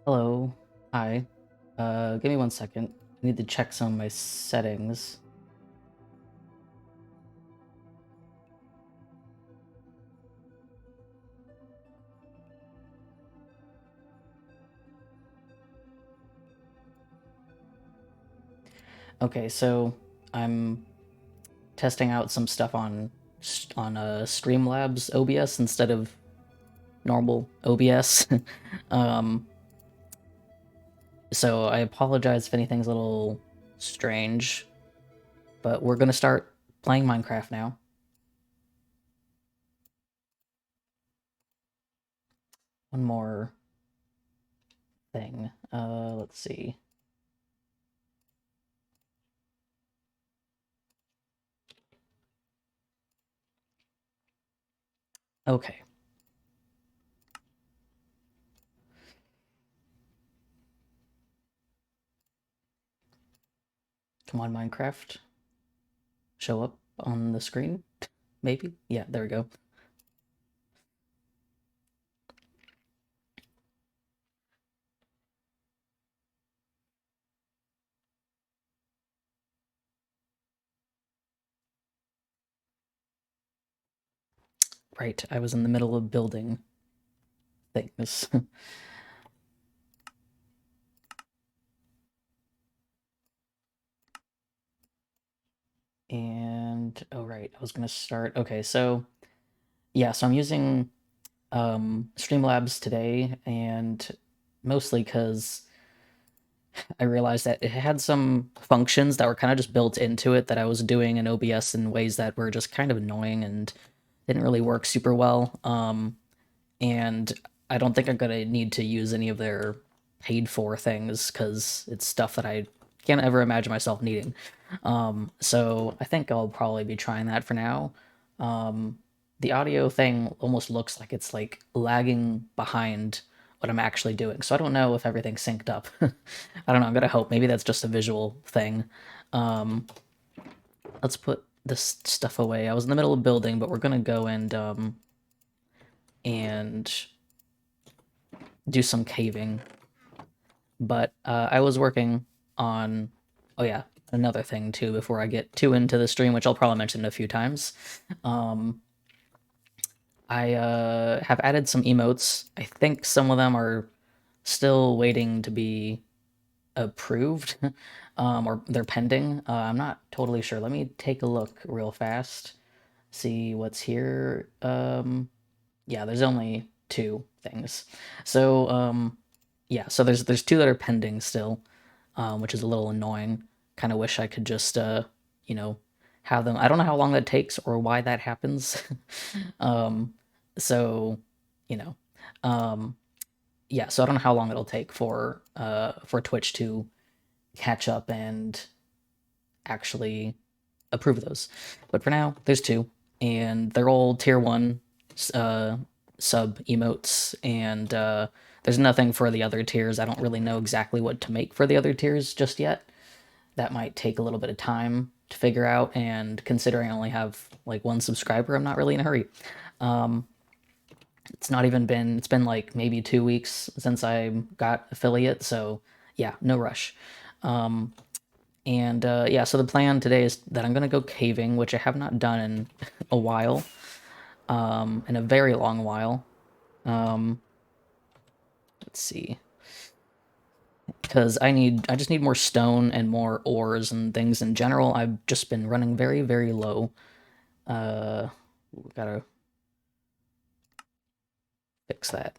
Hello. Hi. Give me 1 second. I need to check some of my settings. Okay, so I'm testing out some stuff on Streamlabs OBS instead of normal OBS. um, so I apologize if anything's a little strange, but we're gonna start playing Minecraft now. One more thing. Let's see. Okay. Come on, Minecraft. Show up on the screen? Maybe? Yeah, there we go. Right, I was in the middle of building things. And, oh right, I was gonna start, okay, so, yeah, so I'm using Streamlabs today, and mostly because I realized that it had some functions that were kind of just built into it that I was doing in OBS in ways that were just kind of annoying and didn't really work super well. And I don't think I'm gonna need to use any of their paid for things because it's stuff that I can't ever imagine myself needing. So I think I'll probably be trying that for now. The audio thing almost looks like it's like lagging behind what I'm actually doing. So I don't know if everything's synced up. I don't know. I'm gonna hope. Maybe that's just a visual thing. Um, let's put this stuff away. I was in the middle of building, but we're gonna go and do some caving. But I was working on, oh yeah, another thing too before I get too into the stream, which I'll probably mention a few times. Um, I have added some emotes. I think some of them are still waiting to be approved, or they're pending. I'm not totally sure. Let me take a look real fast, see what's here. Yeah, there's only two things. So, yeah, so there's two that are pending still, which is a little annoying. Kind of wish I could just, you know, have them. I don't know how long that takes or why that happens. um, so, you know, um, yeah. So I don't know how long it'll take for Twitch to catch up and actually approve those. But for now, there's two, and they're all tier one uh, sub emotes, and there's nothing for the other tiers. I don't really know exactly what to make for the other tiers just yet. That might take a little bit of time to figure out, and considering I only have like one subscriber, I'm not really in a hurry. It's not even been, it's been like maybe 2 weeks since I got affiliate, so yeah, no rush. And yeah, so the plan today is that I'm gonna go caving, which I have not done in a while, in a very long while. Let's see, because I just need more stone and more ores and things in general. I've just been running very, very low. We gotta fix that.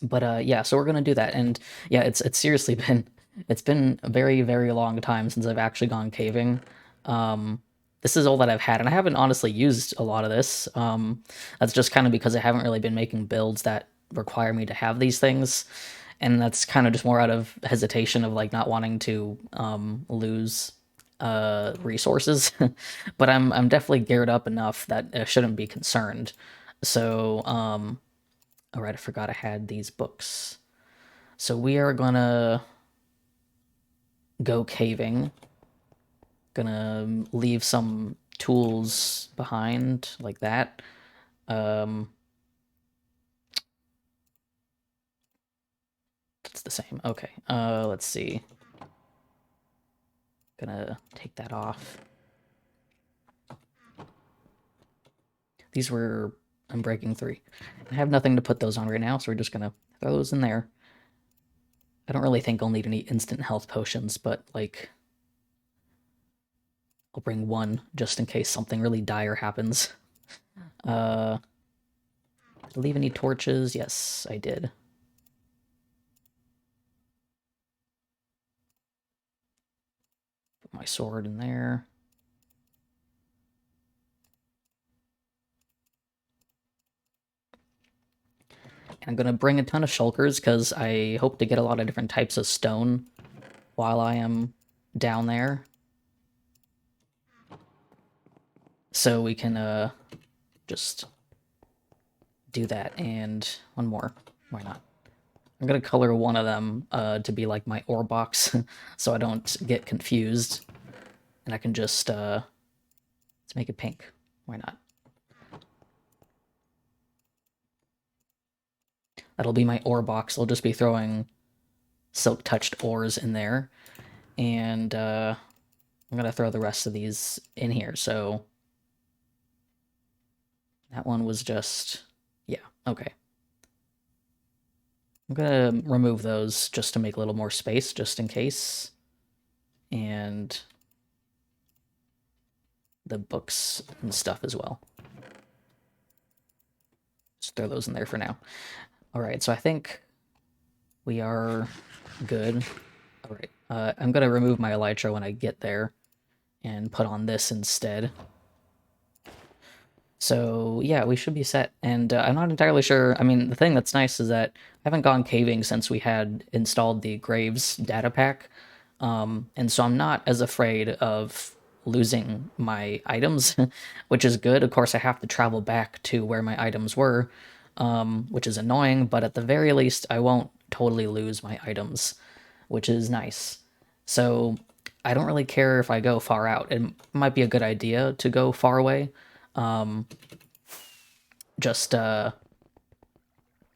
But yeah, so we're gonna do that, and yeah, it's seriously been a very, very long time since I've actually gone caving. This is all that I've had, and I haven't honestly used a lot of this. That's just kind of because I haven't really been making builds that require me to have these things, and that's kind of just more out of hesitation of like not wanting to lose resources. But I'm definitely geared up enough that I shouldn't be concerned. So all right, I forgot I had these books. So we are gonna go caving. Gonna leave some tools behind, like that. It's the same. Okay. Let's see. Gonna take that off. These were, I'm breaking 3. I have nothing to put those on right now, so we're just gonna throw those in there. I don't really think I'll need any instant health potions, but like, I'll bring one just in case something really dire happens. Did I leave any torches? Yes, I did. Put my sword in there. And I'm gonna bring a ton of shulkers because I hope to get a lot of different types of stone while I am down there. So we can just do that. And one more. Why not? I'm gonna color one of them to be like my ore box so I don't get confused. And I can just let's make it pink. Why not? That'll be my ore box. I'll just be throwing silk touched ores in there. And I'm gonna throw the rest of these in here. So that one was just, yeah, okay. I'm gonna remove those just to make a little more space, just in case. And the books and stuff as well. Just throw those in there for now. All right, so I think we are good. All right, I'm gonna remove my elytra when I get there and put on this instead. So yeah, we should be set. And I'm not entirely sure. I mean, the thing that's nice is that I haven't gone caving since we had installed the Graves data pack. And so I'm not as afraid of losing my items, which is good. Of course, I have to travel back to where my items were, which is annoying, but at the very least, I won't totally lose my items, which is nice. So I don't really care if I go far out. It might be a good idea to go far away. Just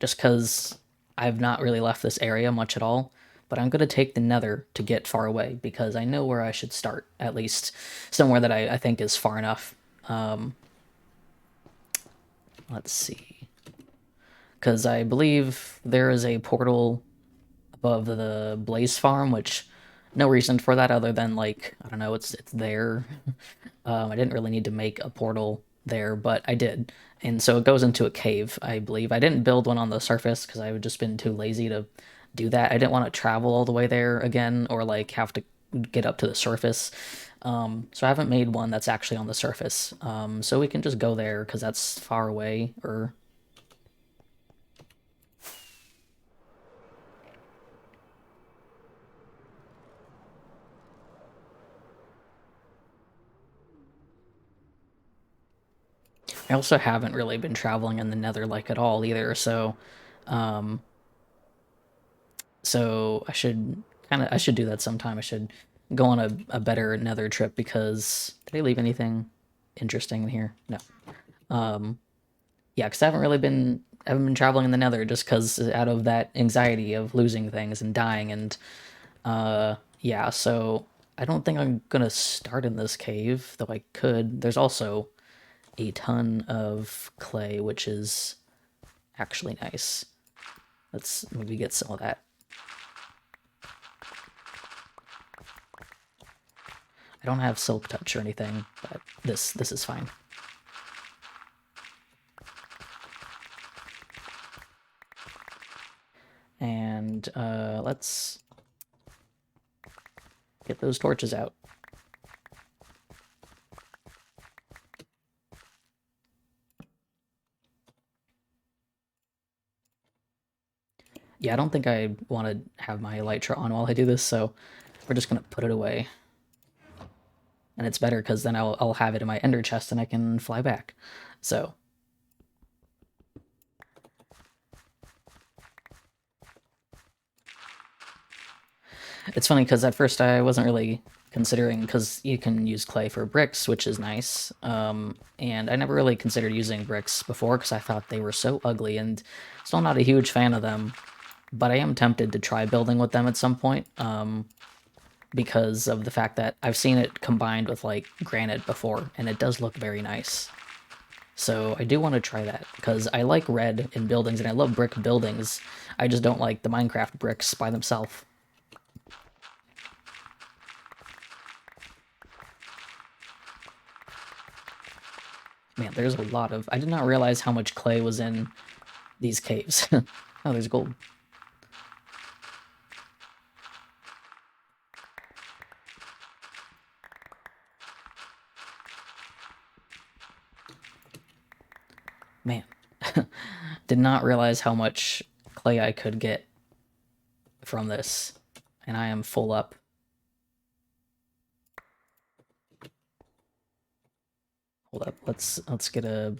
because I've not really left this area much at all. But I'm going to take the nether to get far away because I know where I should start, at least somewhere that I think is far enough. Let's see. Because I believe there is a portal above the Blaze Farm, which no reason for that other than, like, I don't know, it's there. I didn't really need to make a portal there, but I did. And so it goes into a cave, I believe. I didn't build one on the surface because I've just been too lazy to do that. I didn't want to travel all the way there again or like have to get up to the surface. So I haven't made one that's actually on the surface. So we can just go there because that's far away. Or I also haven't really been traveling in the Nether like at all either. So I should do that sometime. I should go on a better Nether trip because did I leave anything interesting in here? No. Yeah, because I haven't been traveling in the Nether just because out of that anxiety of losing things and dying and yeah. So I don't think I'm gonna start in this cave, though I could. There's also a ton of clay, which is actually nice. Let's maybe get some of that. I don't have silk touch or anything, but this is fine. And let's get those torches out. Yeah, I don't think I want to have my elytra on while I do this, so we're just gonna put it away. And it's better because then I'll have it in my ender chest and I can fly back. So it's funny because at first I wasn't really considering, because you can use clay for bricks, which is nice. And I never really considered using bricks before because I thought they were so ugly and still not a huge fan of them. But I am tempted to try building with them at some point. Because of the fact that I've seen it combined with like granite before, and it does look very nice. So I do want to try that because I like red in buildings and I love brick buildings. I just don't like the Minecraft bricks by themselves. Man, there's a lot of... I did not realize how much clay was in these caves. Oh, there's gold. Man, did not realize how much clay I could get from this. And I am full up. Hold up, let's get a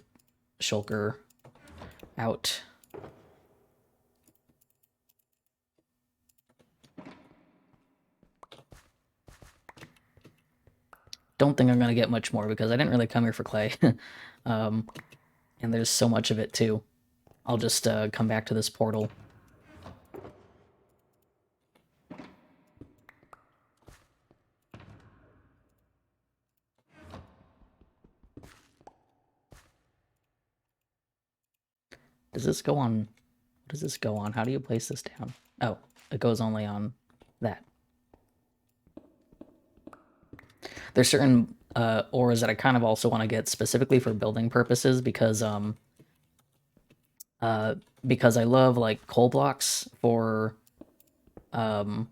shulker out. Don't think I'm gonna get much more because I didn't really come here for clay. And there's so much of it too. I'll just come back to this portal. Does this go on... does this go on? How do you place this down? Oh, it goes only on that. There's certain ores that I kind of also want to get specifically for building purposes because I love like coal blocks for like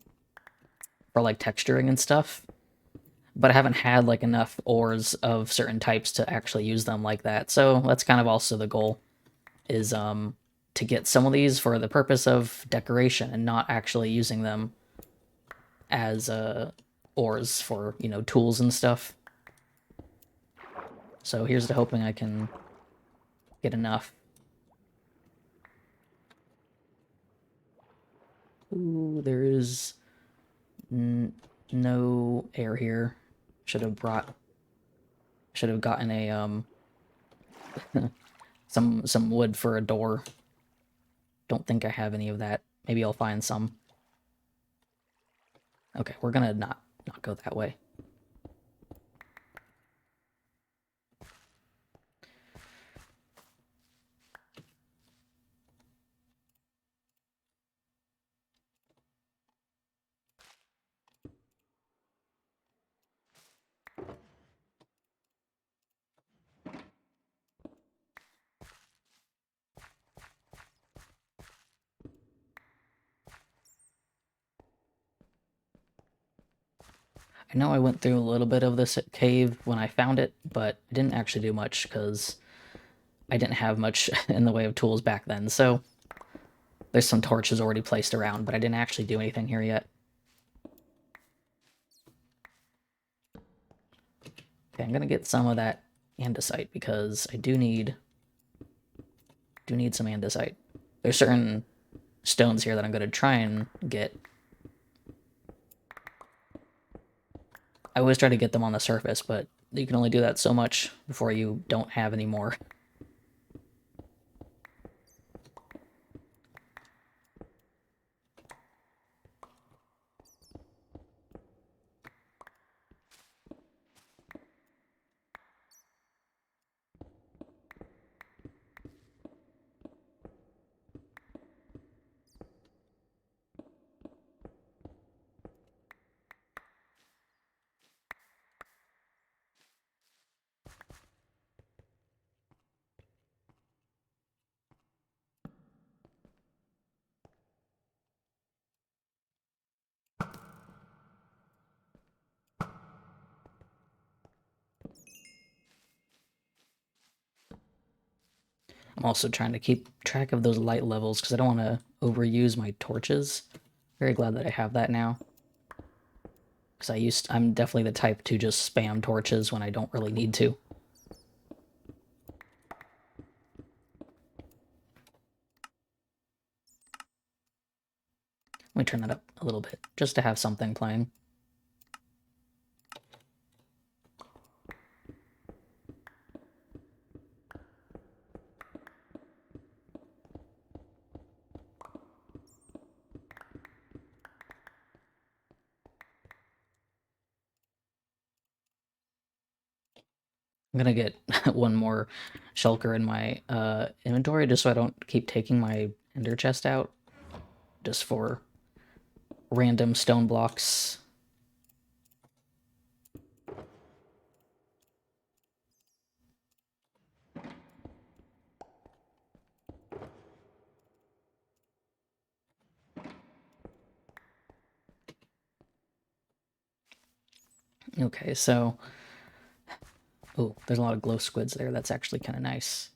texturing and stuff, but I haven't had like enough ores of certain types to actually use them like that. So that's kind of also the goal, is to get some of these for the purpose of decoration and not actually using them as ores for, you know, tools and stuff. So here's to hoping I can get enough. Ooh, there is no air here. Should have gotten a some wood for a door. Don't think I have any of that. Maybe I'll find some. Okay, we're gonna not go that way. I know I went through a little bit of this cave when I found it, but I didn't actually do much because I didn't have much in the way of tools back then. So there's some torches already placed around, but I didn't actually do anything here yet. Okay, I'm gonna get some of that andesite because I do need some andesite. There's certain stones here that I'm gonna try and get. I always try to get them on the surface, but you can only do that so much before you don't have any more. I'm also trying to keep track of those light levels because I don't want to overuse my torches. Very glad that I have that now. Because I'm definitely the type to just spam torches when I don't really need to. Let me turn that up a little bit, just to have something playing. I'm gonna get one more shulker in my inventory just so I don't keep taking my ender chest out just for random stone blocks. Okay, so... Oh, there's a lot of glow squids there. That's actually kind of nice.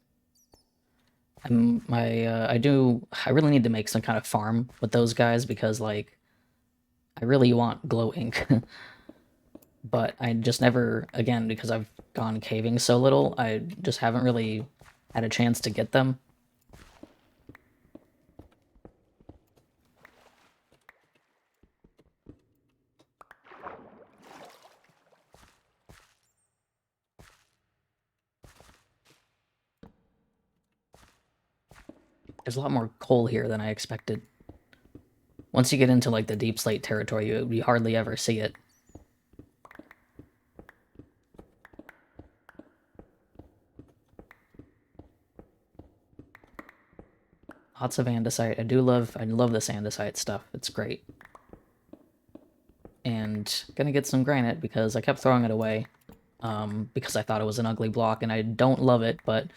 I really need to make some kind of farm with those guys because, like, I really want glow ink. But I just never, again, because I've gone caving so little, I just haven't really had a chance to get them. There's a lot more coal here than I expected. Once you get into, like, the deep slate territory, you hardly ever see it. Lots of andesite. I love this andesite stuff. It's great. And gonna get some granite because I kept throwing it away. Because I thought it was an ugly block, and I don't love it, but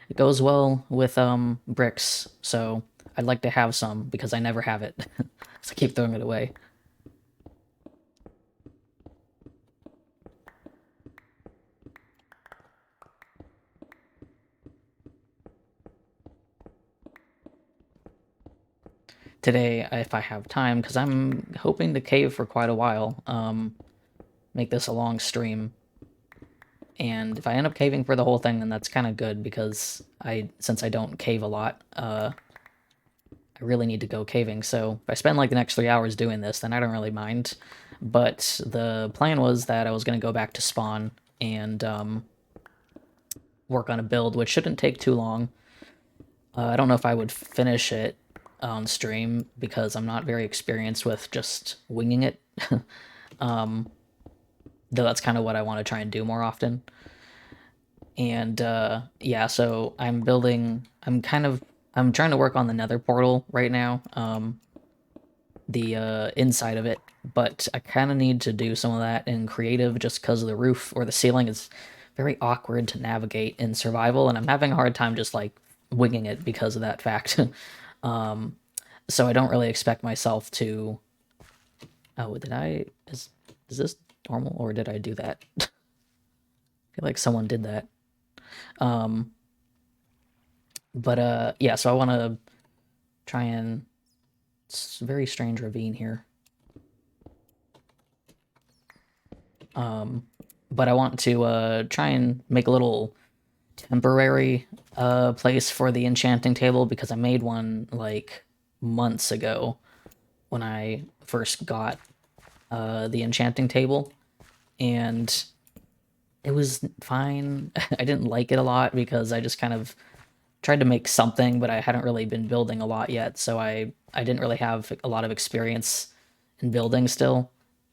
it goes well with bricks, so I'd like to have some because I never have it. So I keep throwing it away. Today, if I have time, because I'm hoping to cave for quite a while, make this a long stream. And if I end up caving for the whole thing, then that's kind of good, because since I don't cave a lot, I really need to go caving. So if I spend like the next 3 hours doing this, then I don't really mind. But the plan was that I was going to go back to spawn and work on a build, which shouldn't take too long. I don't know if I would finish it on stream because I'm not very experienced with just winging it. Though that's kind of what I want to try and do more often. And yeah, so I'm trying to work on the nether portal right now, the inside of it, but I kind of need to do some of that in creative just because the roof or the ceiling is very awkward to navigate in survival, and I'm having a hard time just like winging it because of that fact. So I don't really expect myself to... Oh, is this normal, or did I do that? I feel like someone did that. But yeah, so I want to try and... It's a very strange ravine here. But I want to try and make a little temporary place for the enchanting table, because I made one like months ago when I first got the enchanting table, and it was fine. I didn't like it a lot because I just kind of tried to make something, but I hadn't really been building a lot yet, so I didn't really have a lot of experience in building still.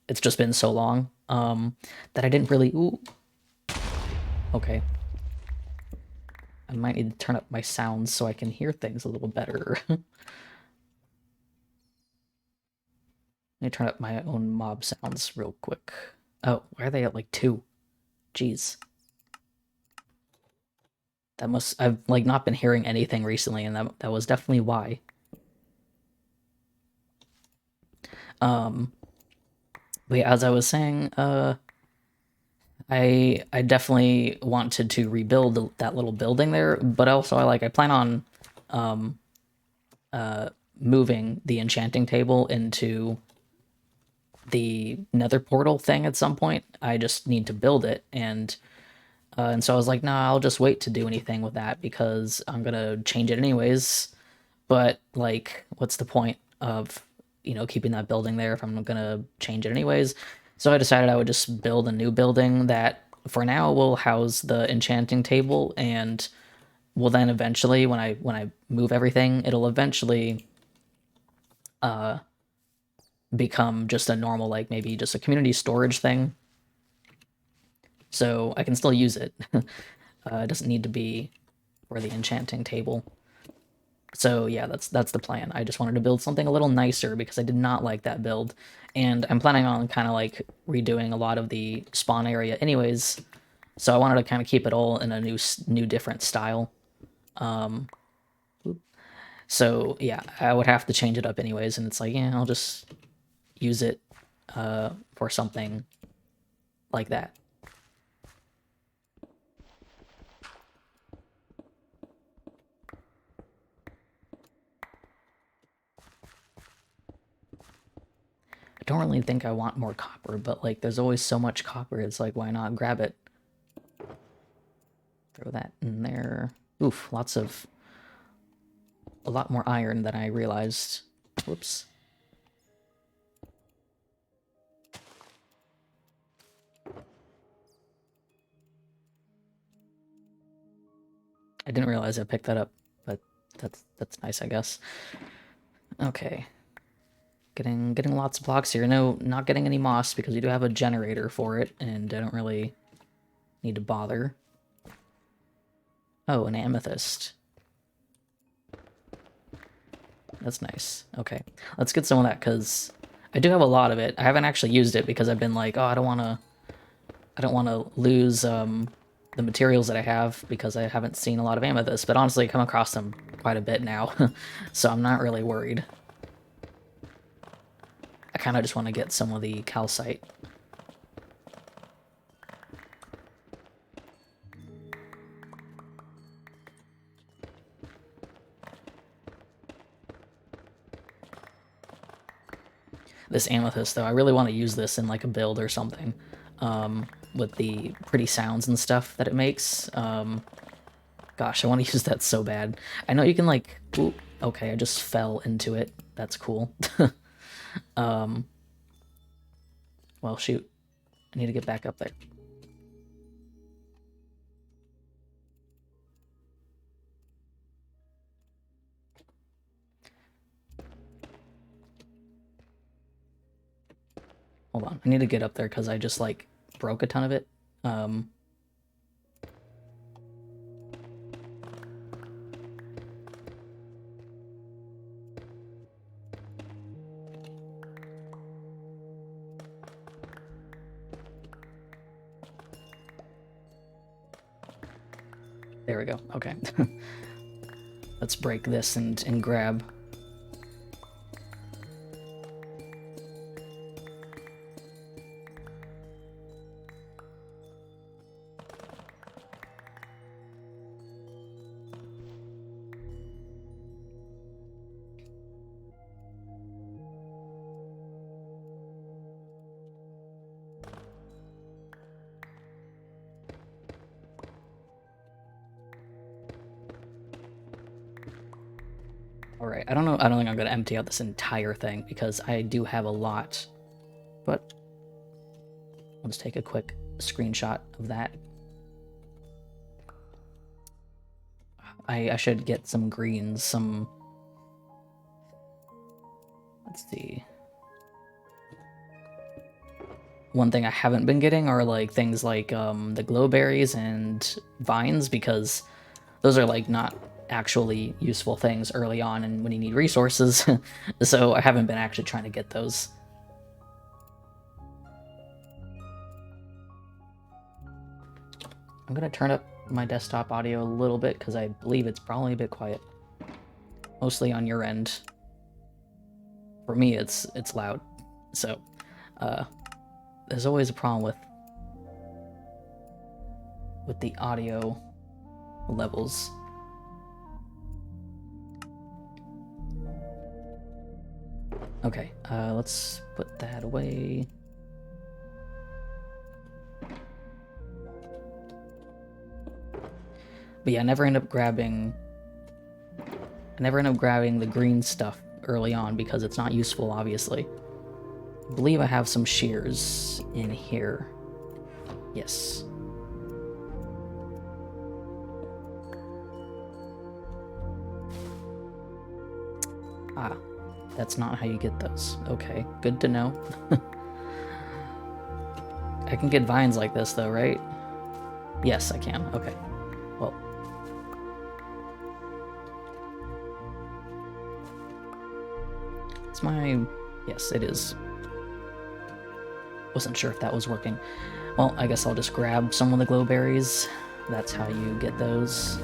It's just been so long that I didn't really... Ooh. Okay. I might need to turn up my sounds so I can hear things a little better. Let me turn up my own mob sounds real quick. Oh, why are they at like 2? Jeez. I've like not been hearing anything recently, and that was definitely why. But yeah, as I was saying, I definitely wanted to rebuild that little building there, but also I plan on moving the enchanting table into the nether portal thing at some point. I just need to build it, and so I was like, nah, I'll just wait to do anything with that because I'm gonna change it anyways. But like, what's the point of keeping that building there if I'm gonna change it anyways? So I decided I would just build a new building that for now will house the enchanting table, and will then eventually, when I move everything, it'll eventually become just a normal, like maybe just a community storage thing. So I can still use it. It doesn't need to be for the enchanting table. So yeah, that's the plan. I just wanted to build something a little nicer because I did not like that build, and I'm planning on kind of like redoing a lot of the spawn area anyways. So I wanted to kind of keep it all in a new different style. So yeah, I would have to change it up anyways, and it's like, yeah, I'll just use it for something like that. I don't really think I want more copper, but like there's always so much copper, it's like, why not grab it? Throw that in there. Oof, a lot more iron than I realized. Whoops. I didn't realize I picked that up, but that's nice, I guess. Okay. Getting lots of blocks here. No, not getting any moss because we do have a generator for it, and I don't really need to bother. Oh, an amethyst. That's nice. Okay, let's get some of that, because I do have a lot of it. I haven't actually used it because I've been like, oh, I don't want to lose the materials that I have, because I haven't seen a lot of amethyst, but honestly I come across them quite a bit now. So I'm not really worried. I kind of just want to get some of the calcite. This amethyst, though, I really want to use this in like a build or something, with the pretty sounds and stuff that it makes. Gosh, I want to use that so bad. I know you can like... Ooh, okay, I just fell into it. That's cool. Well, shoot. I need to get back up there. Hold on, I need to get up there because I just, like, broke a ton of it. There we go, okay. Let's break this and grab. Alright, I don't think I'm gonna empty out this entire thing because I do have a lot. But I'll just take a quick screenshot of that. I should get some greens, some... Let's see. One thing I haven't been getting are like things like the glowberries and vines, because those are like not actually useful things early on and when you need resources. So I haven't been actually trying to get those. I'm gonna turn up my desktop audio a little bit because I believe it's probably a bit quiet. Mostly on your end. For me, it's loud. So, there's always a problem with the audio levels. Okay, let's put that away. But yeah, I never end up grabbing the green stuff early on because it's not useful, obviously. I believe I have some shears in here. Yes. Ah, that's not how you get those. Okay, good to know. I can get vines like this though, right? Yes, I can. Okay. Well. It's my... Yes, it is. Wasn't sure if that was working. Well, I guess I'll just grab some of the glowberries. That's how you get those.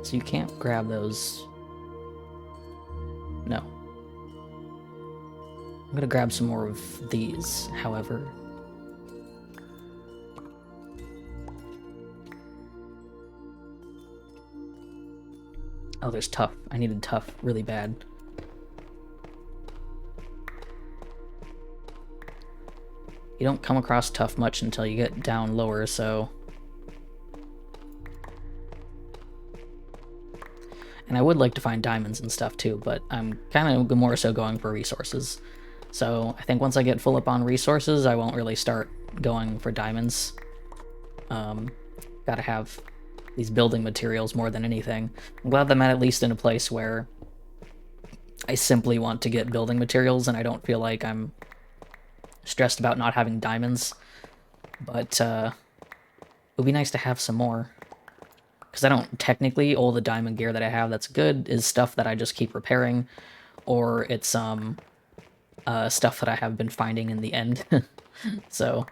So you can't grab those. No. I'm gonna grab some more of these, however. Oh, there's tough. I needed tough really bad. You don't come across tough much until you get down lower, so... And I would like to find diamonds and stuff too, but I'm kind of more so going for resources. So I think once I get full up on resources, I won't really start going for diamonds. Gotta have these building materials more than anything. I'm glad that I'm at least in a place where I simply want to get building materials and I don't feel like I'm stressed about not having diamonds. But would be nice to have some more. Because I don't, technically, all the diamond gear that I have that's good is stuff that I just keep repairing, or it's stuff that I have been finding in the end. So,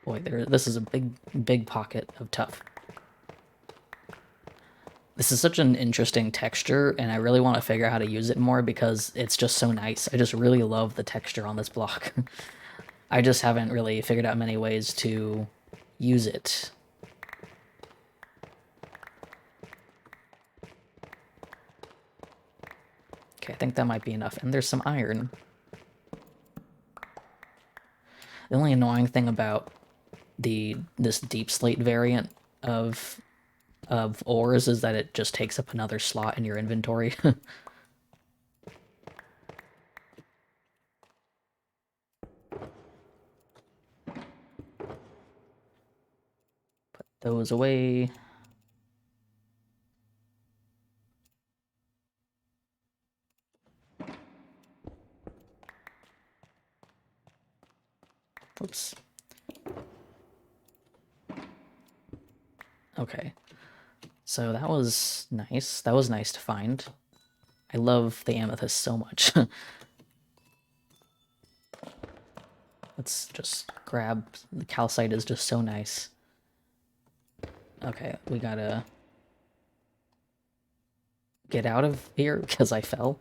boy, this is a big pocket of tough. This is such an interesting texture, and I really want to figure out how to use it more because it's just so nice. I just really love the texture on this block. I just haven't really figured out many ways to use it. Okay, I think that might be enough. And there's some iron. The only annoying thing about this deep slate variant of ores is that it just takes up another slot in your inventory. Put those away. Oops. Okay. So that was nice. That was nice to find. I love the amethyst so much. Let's just grab... The calcite is just so nice. Okay, we gotta get out of here because I fell.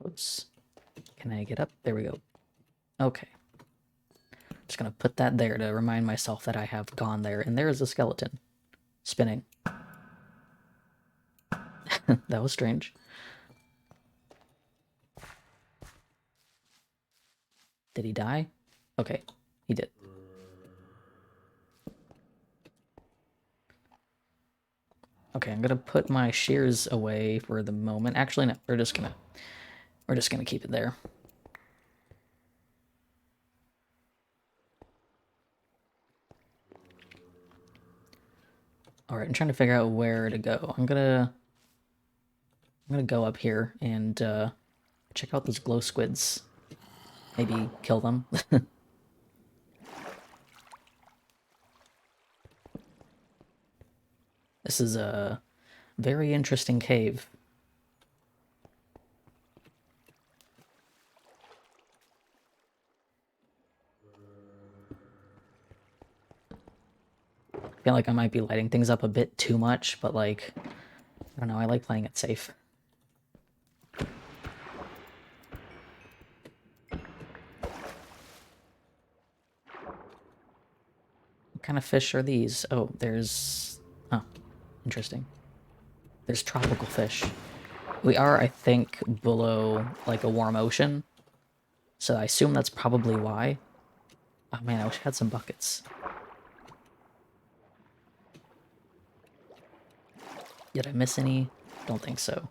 Oops. Can I get up? There we go. Okay. Just gonna put that there to remind myself that I have gone there. And there is a skeleton. Spinning. That was strange. Did he die? Okay, he did. Okay, I'm gonna put my shears away for the moment. Actually, no, we're just gonna keep it there. All right, I'm trying to figure out where to go. I'm gonna go up here and check out those glow squids. Maybe kill them. This is a very interesting cave. I feel like I might be lighting things up a bit too much, but like, I don't know, I like playing it safe. What kind of fish are these? Oh, there's... Oh, interesting. There's tropical fish. We are, I think, below, like, a warm ocean. So I assume that's probably why. Oh man, I wish I had some buckets. Did I miss any? Don't think so.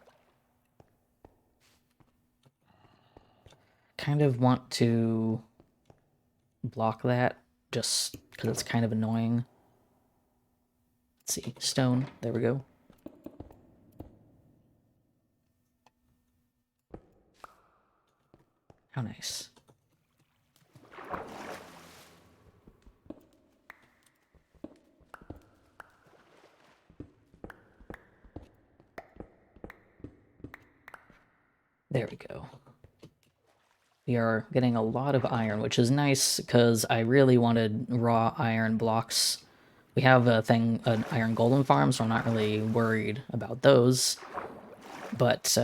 Kind of want to block that, just because it's kind of annoying. Let's see, stone, there we go. How nice. There we go. We are getting a lot of iron, which is nice because I really wanted raw iron blocks. We have an iron golem farm, so I'm not really worried about those. But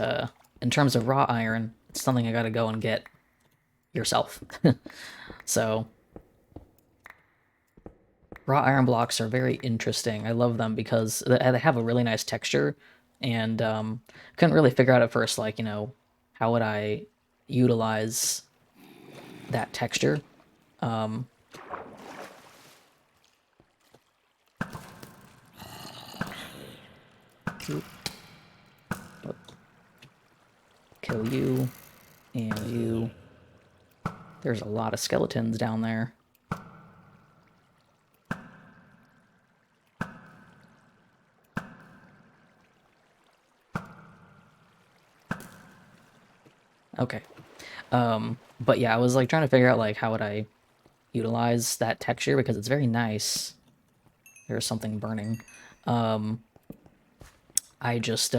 in terms of raw iron, it's something I gotta go and get yourself. So raw iron blocks are very interesting. I love them because they have a really nice texture, and couldn't really figure out at first, like, you know, how would I utilize that texture. Oop. Oh. Kill you. And you. There's a lot of skeletons down there. Okay. But yeah, I was like trying to figure out like how would I utilize that texture because it's very nice. There's something burning. I just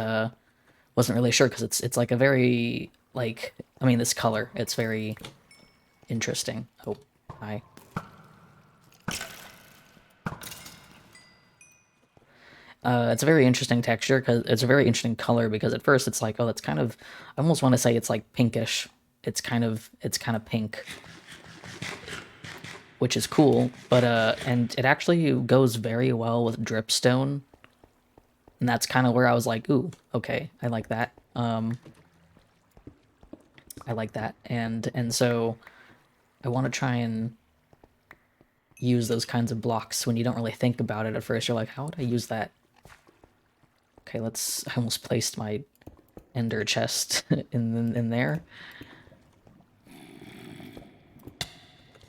wasn't really sure because it's like a very like I mean this color, it's very interesting. Oh, hi. It's a very interesting texture because it's a very interesting color because at first it's like, oh, that's kind of, I almost want to say it's like pinkish. It's kind of pink, which is cool, but and it actually goes very well with dripstone, and that's kind of where I was like, ooh, okay, I like that. I like that, and so I want to try and use those kinds of blocks when you don't really think about it at first. You're like, how would I use that? Okay, let's. I almost placed my ender chest in there.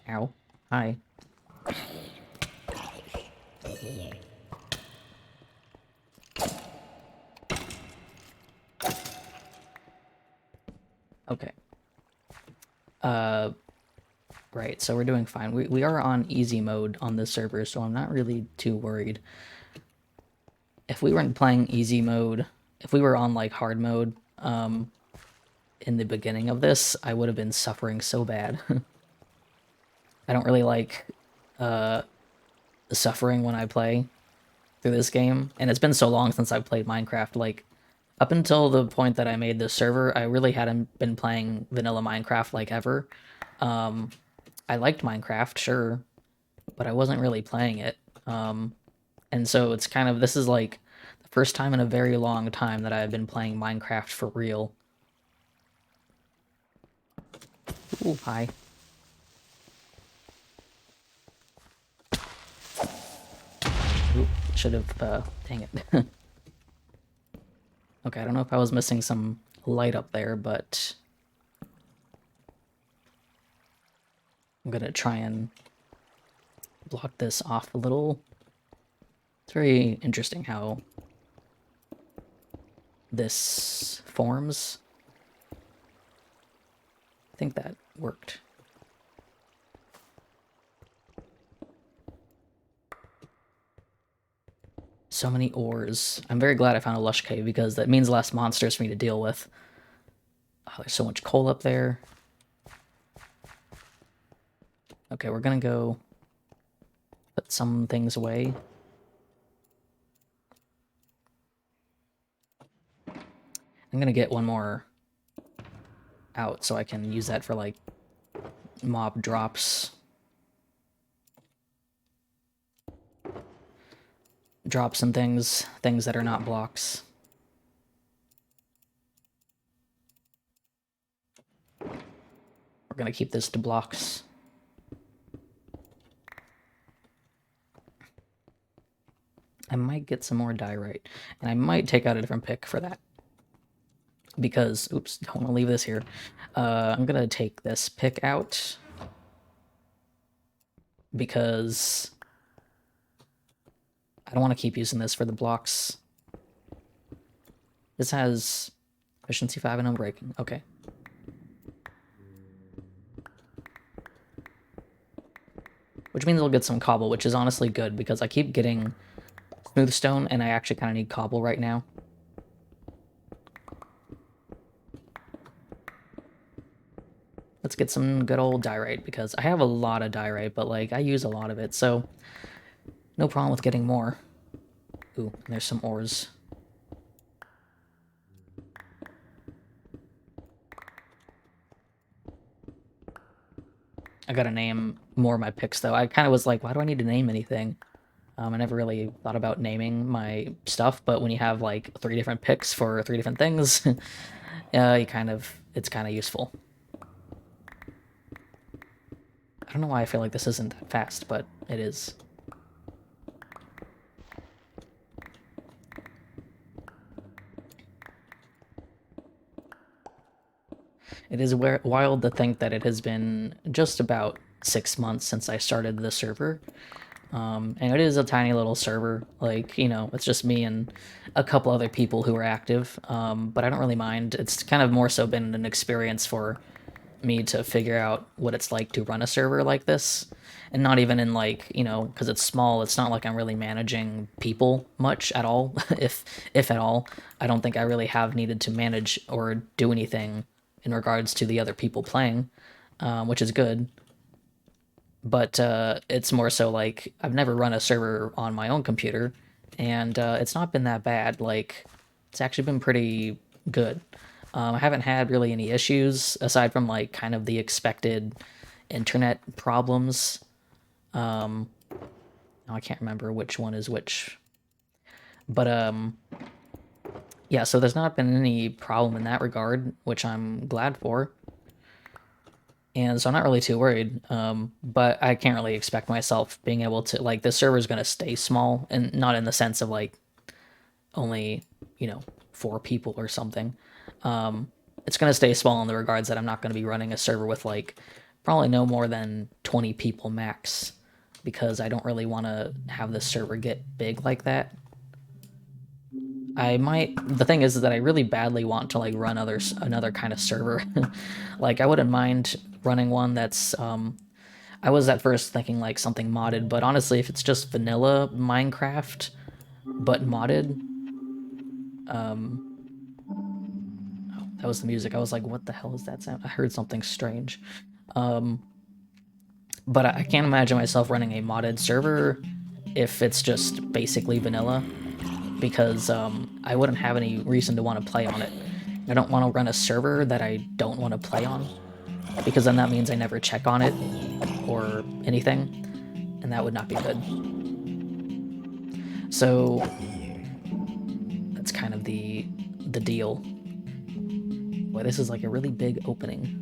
Ow. Hi. Okay. Right, so we're doing fine. We are on easy mode on this server, so I'm not really too worried. If we weren't playing easy mode, if we were on like hard mode, in the beginning of this, I would have been suffering so bad. I don't really like suffering when I play through this game, and it's been so long since I've played Minecraft. Like up until the point that I made this server, I really hadn't been playing vanilla Minecraft like ever. I liked Minecraft, sure, but I wasn't really playing it. And so it's kind of, this is like the first time in a very long time that I've been playing Minecraft for real. Ooh, hi. Ooh, should have, dang it. Okay, I don't know if I was missing some light up there, but I'm gonna try and block this off a little. It's very interesting how this forms. I think that worked. So many ores. I'm very glad I found a lush cave because that means less monsters for me to deal with. Oh, there's so much coal up there. Okay, we're gonna go put some things away. I'm gonna get one more out so I can use that for like mob drops. Drops and things that are not blocks. We're gonna keep this to blocks. I might get some more diorite, and I might take out a different pick for that. Because, oops, don't want to leave this here. I'm gonna take this pick out because I don't want to keep using this for the blocks. This has efficiency 5 and unbreaking. Okay. Which means I'll get some cobble, which is honestly good because I keep getting smooth stone and I actually kind of need cobble right now. Let's get some good old diorite because I have a lot of diorite, but like I use a lot of it, so no problem with getting more. Ooh, there's some ores. I gotta name more of my picks though. I kind of was like, why do I need to name anything? I never really thought about naming my stuff, but when you have like 3 different picks for 3 different things, it's kind of useful. I don't know why I feel like this isn't that fast, but it is. It is wild to think that it has been just about 6 months since I started the server. And it is a tiny little server, like, you know, it's just me and a couple other people who are active, but I don't really mind. It's kind of more so been an experience for me to figure out what it's like to run a server like this. And not even in like, you know, because it's small, it's not like I'm really managing people much at all, if at all. I don't think I really have needed to manage or do anything in regards to the other people playing, which is good. But it's more so like I've never run a server on my own computer, and it's not been that bad. Like, it's actually been pretty good. I haven't had really any issues aside from like kind of the expected internet problems. Now I can't remember which one is which, but yeah. So there's not been any problem in that regard, which I'm glad for. And so I'm not really too worried, but I can't really expect myself being able to, like, this server is going to stay small, and not in the sense of, like, only, you know, 4 people or something. It's going to stay small in the regards that I'm not going to be running a server with, like, probably no more than 20 people max, because I don't really want to have this server get big like that. The thing is that I really badly want to, like, run another kind of server. Like, I wouldn't mind running one that's, I was at first thinking, like, something modded, but honestly, if it's just vanilla Minecraft, but modded, oh, that was the music. I was like, what the hell is that sound? I heard something strange. But I can't imagine myself running a modded server if it's just basically vanilla, because I wouldn't have any reason to want to play on it. I don't want to run a server that I don't want to play on, because then that means I never check on it or anything, and that would not be good. So that's kind of the deal. Boy, this is like a really big opening.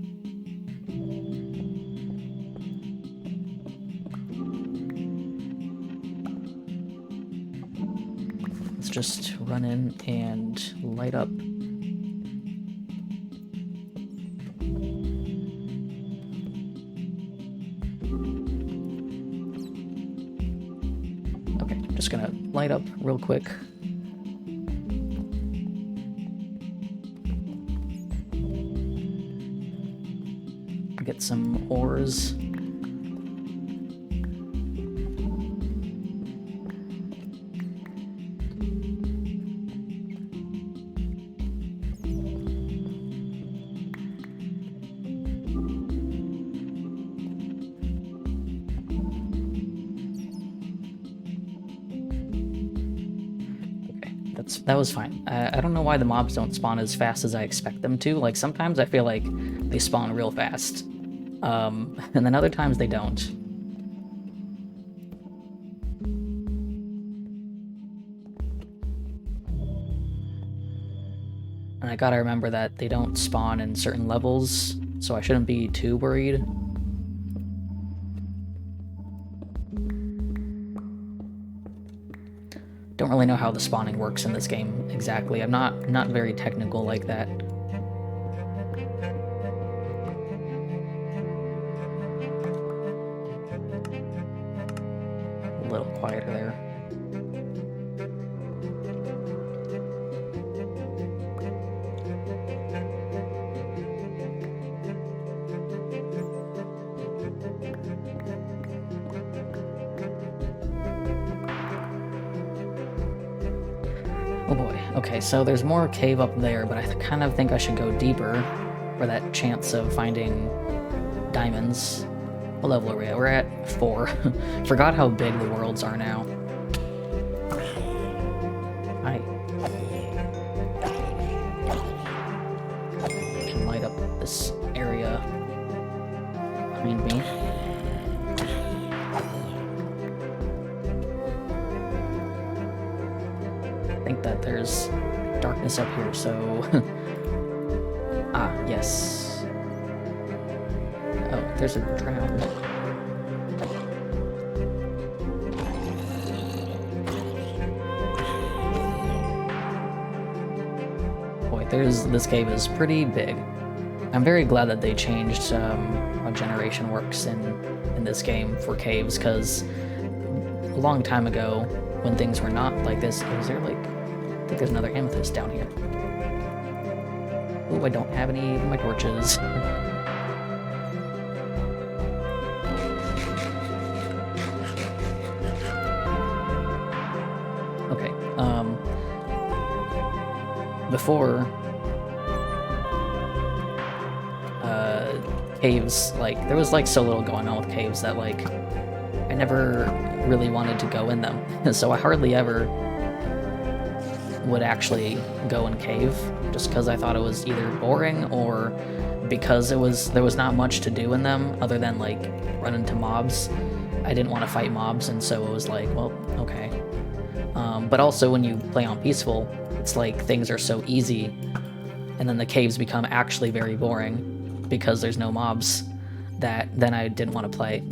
Let's just run in and light up. Okay, I'm just gonna light up real quick. Get some ores. That was fine. I don't know why the mobs don't spawn as fast as I expect them to. Like, sometimes I feel like they spawn real fast. And then other times they don't. And I gotta remember that they don't spawn in certain levels, so I shouldn't be too worried. Don't really know how the spawning works in this game exactly. I'm not very technical like that. A little quieter there. Oh boy. Okay, so there's more cave up there, but I kind of think I should go deeper for that chance of finding diamonds. What level are we at? We're at 4. Forgot how big the worlds are now. Hi. I can light up this area behind me. I think that there's darkness up here, so... Ah, yes. Oh, there's a drown. Boy, this cave is pretty big. I'm very glad that they changed how generation works in this game for caves, because a long time ago, when things were not like this, is there like... I think there's another amethyst down here. Oh, I don't have any of my torches. Okay, before... caves, like, there was, like, so little going on with caves that, like, I never really wanted to go in them. So I hardly ever would actually go in cave, just because I thought it was either boring or because there was not much to do in them other than, like, run into mobs. I didn't want to fight mobs, and so it was like, well, okay. But also when you play on peaceful, it's like things are so easy, and then the caves become actually very boring because there's no mobs, that then I didn't want to play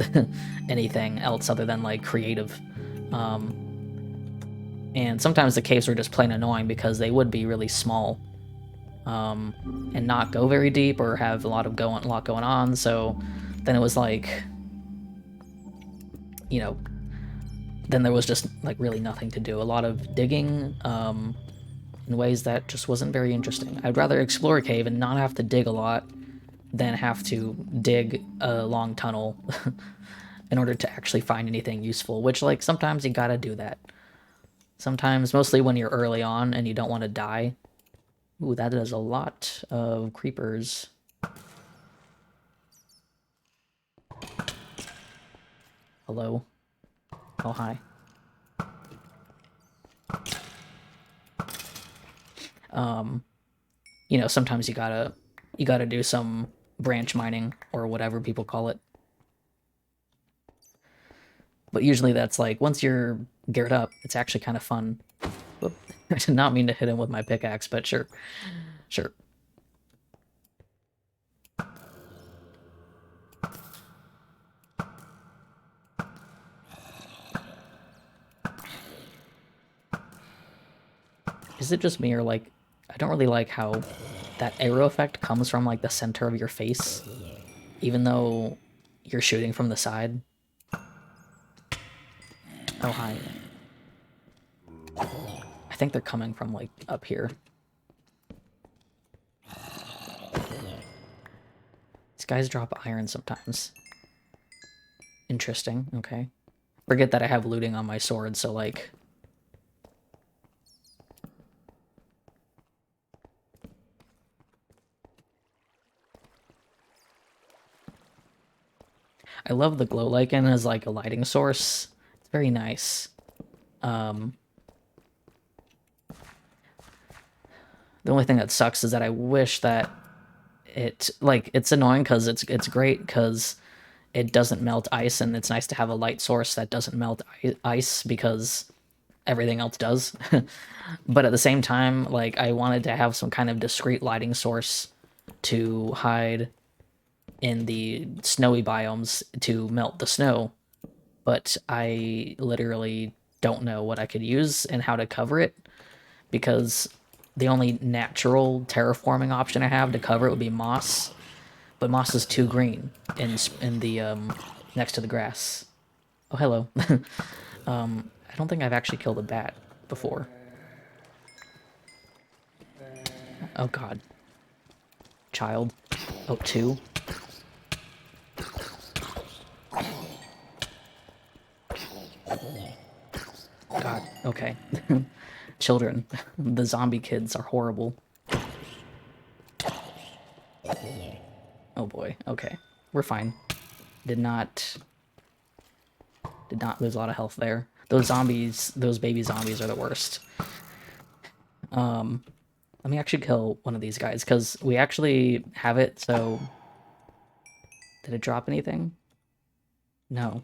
anything else other than, like, creative. And sometimes the caves were just plain annoying because they would be really small, and not go very deep or have a lot going on, so then it was like, you know, then there was just, like, really nothing to do. A lot of digging, in ways that just wasn't very interesting. I'd rather explore a cave and not have to dig a lot than have to dig a long tunnel in order to actually find anything useful, which, like, sometimes you gotta do that. Sometimes, mostly when you're early on and you don't want to die. Ooh, that is a lot of creepers. Hello. Oh, hi. You know, sometimes you gotta do some branch mining or whatever people call it. But usually that's like, once you're geared up, it's actually kind of fun. Whoop. I did not mean to hit him with my pickaxe, but sure. Sure. Is it just me, or, like, I don't really like how that arrow effect comes from, like, the center of your face, even though you're shooting from the side. Oh, hi. I think they're coming from, like, up here. These guys drop iron sometimes. Interesting, okay. Forget that I have looting on my sword, so, like... I love the glow lichen as, like, a lighting source. It's very nice. The only thing that sucks is that I wish that it, like, it's annoying because it's great because it doesn't melt ice, and it's nice to have a light source that doesn't melt ice because everything else does. But at the same time, like, I wanted to have some kind of discrete lighting source to hide in the snowy biomes to melt the snow, but I literally don't know what I could use and how to cover it, because the only natural terraforming option I have to cover it would be moss, but moss is too green in the next to the grass. Oh, hello. I don't think I've actually killed a bat before. Oh god. Child. Oh, two. God, okay. Children. The zombie kids are horrible. Oh boy, okay. We're fine. Did not lose a lot of health there. Those zombies, those baby zombies are the worst. Let me actually kill one of these guys, because we actually have it, so... Did it drop anything? No.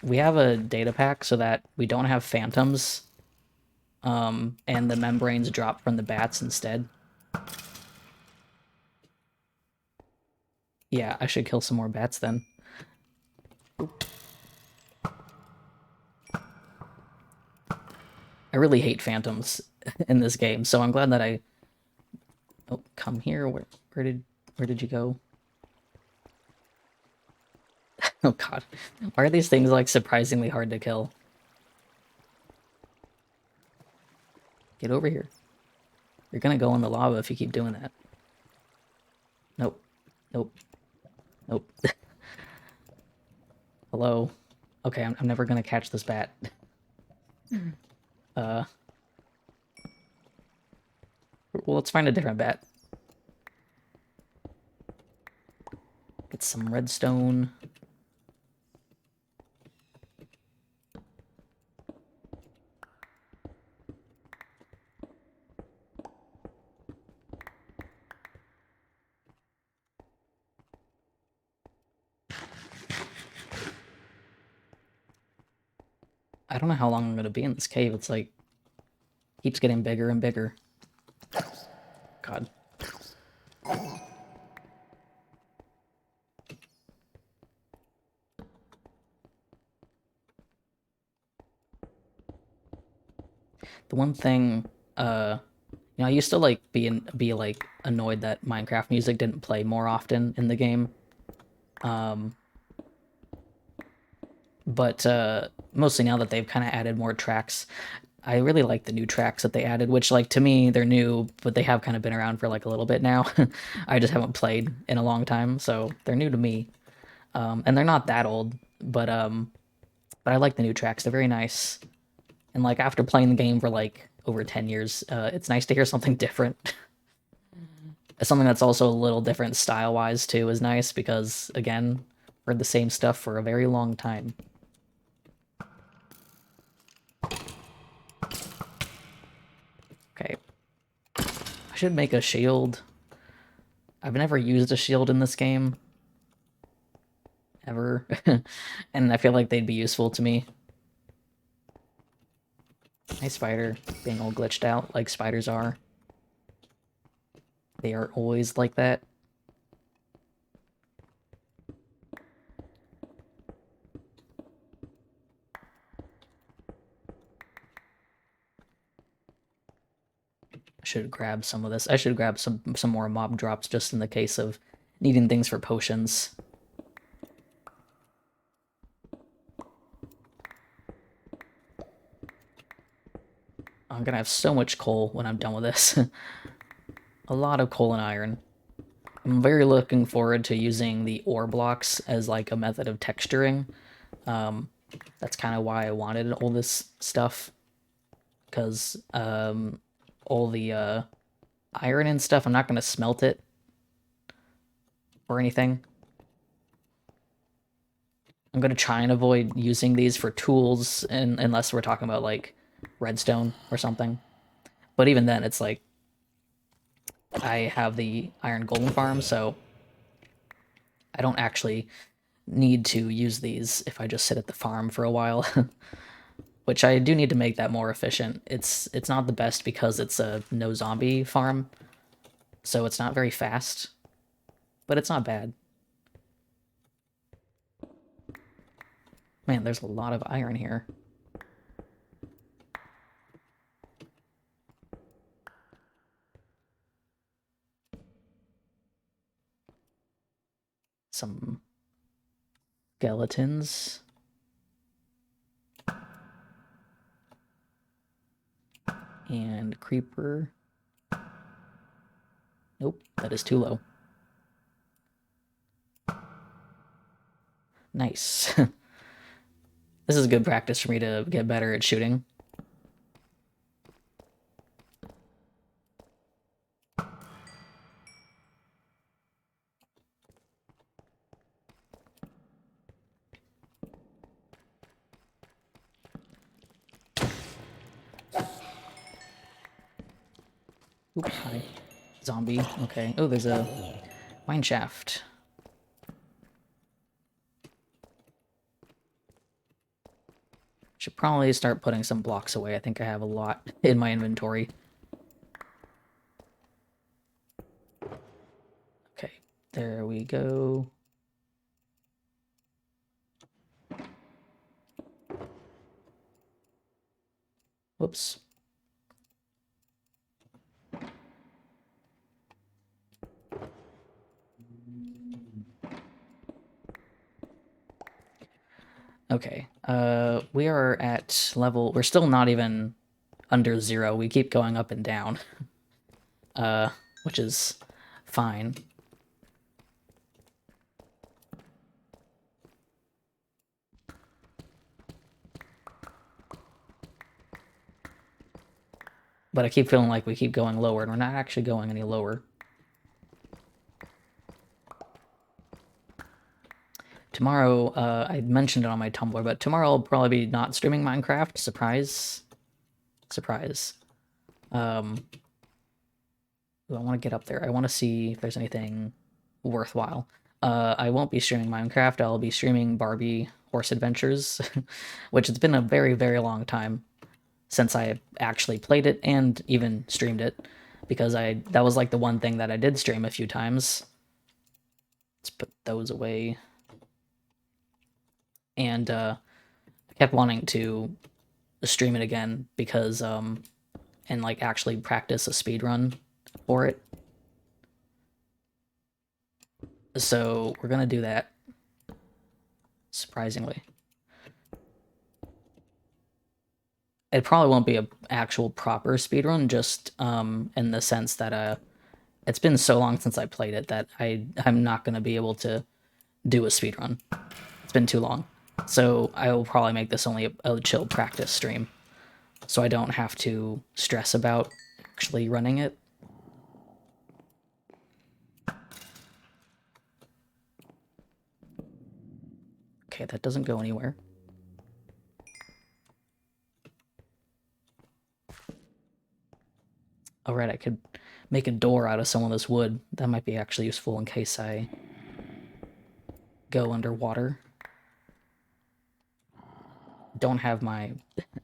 We have a data pack so that we don't have phantoms, and the membranes drop from the bats instead. Yeah, I should kill some more bats then. I really hate phantoms in this game, so I'm glad that I... Oh, come here? Where did you go? Oh god. Why are these things like surprisingly hard to kill? Get over here. You're gonna go in the lava if you keep doing that. Nope. Nope. Nope. Hello. Okay, I'm never gonna catch this bat. Well, let's find a different bat. Get some redstone. I don't know how long I'm gonna be in this cave. It's like keeps getting bigger and bigger. God. The one thing, I used to like be like annoyed that Minecraft music didn't play more often in the game. But mostly now that they've kind of added more tracks, I really like the new tracks that they added, which, like, to me, they're new, but they have kind of been around for, like, a little bit now. I just haven't played in a long time, so they're new to me. And they're not that old, but I like the new tracks. They're very nice. And, like, after playing the game for, like, over 10 years, it's nice to hear something different. Something that's also a little different style-wise, too, is nice, because, again, heard the same stuff for a very long time. Okay. I should make a shield. I've never used a shield in this game. Ever. And I feel like they'd be useful to me. Hi, spider. Being all glitched out like spiders are. They are always like that. I should grab some of this. I should grab some more mob drops just in the case of needing things for potions. I'm gonna have so much coal when I'm done with this. A lot of coal and iron. I'm very looking forward to using the ore blocks as like a method of texturing. That's kind of why I wanted all this stuff. Because all the iron and stuff, I'm not going to smelt it or anything. I'm going to try and avoid using these for tools unless we're talking about, like, redstone or something. But even then, it's like, I have the iron golem farm, so I don't actually need to use these if I just sit at the farm for a while. Which I do need to make that more efficient. It's not the best because it's a no zombie farm, so it's not very fast, but it's not bad. Man, there's a lot of iron here. Some skeletons. And creeper. Nope, that is too low. Nice. This is good practice for me to get better at shooting. Oops, hi. Zombie. Okay. Oh, there's a mine shaft. Should probably start putting some blocks away. I think I have a lot in my inventory. Okay, there we go. Whoops. Okay, we are at level... We're still not even under 0. We keep going up and down, which is fine. But I keep feeling like we keep going lower, and we're not actually going any lower. Tomorrow, I mentioned it on my Tumblr, but tomorrow I'll probably be not streaming Minecraft. Surprise. Surprise. I want to get up there. I want to see if there's anything worthwhile. I won't be streaming Minecraft. I'll be streaming Barbie Horse Adventures, which has been a very, very long time since I actually played it and even streamed it, because that was like the one thing that I did stream a few times. Let's put those away. And I kept wanting to stream it again because and like actually practice a speed run for it. So we're gonna do that, surprisingly. It probably won't be an actual proper speedrun, just in the sense that it's been so long since I played it that I'm not gonna be able to do a speedrun. It's been too long. So I will probably make this only a chill practice stream, so I don't have to stress about actually running it. Okay, that doesn't go anywhere. Alright, I could make a door out of some of this wood. That might be actually useful in case I go underwater. Don't have my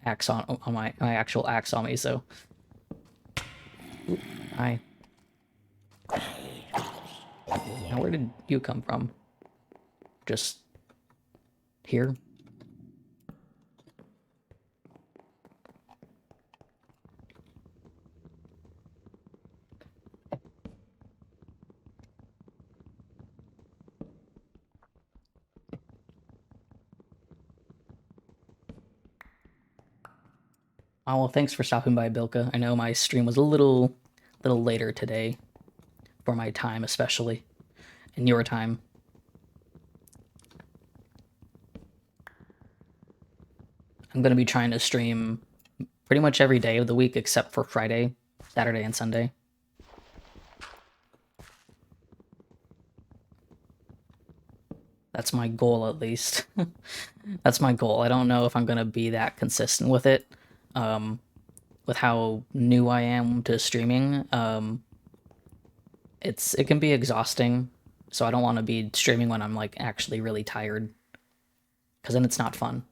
axe on my actual axe on me, so... Oop, hi. Now, where did you come from? Just... here? Oh, well, thanks for stopping by, Bilka. I know my stream was a little later today, for my time especially, and your time. I'm going to be trying to stream pretty much every day of the week except for Friday, Saturday, and Sunday. That's my goal, at least. That's my goal. I don't know if I'm going to be that consistent with it, with how new I am to streaming. It can be exhausting, so I don't want to be streaming when I'm like actually really tired, because then it's not fun.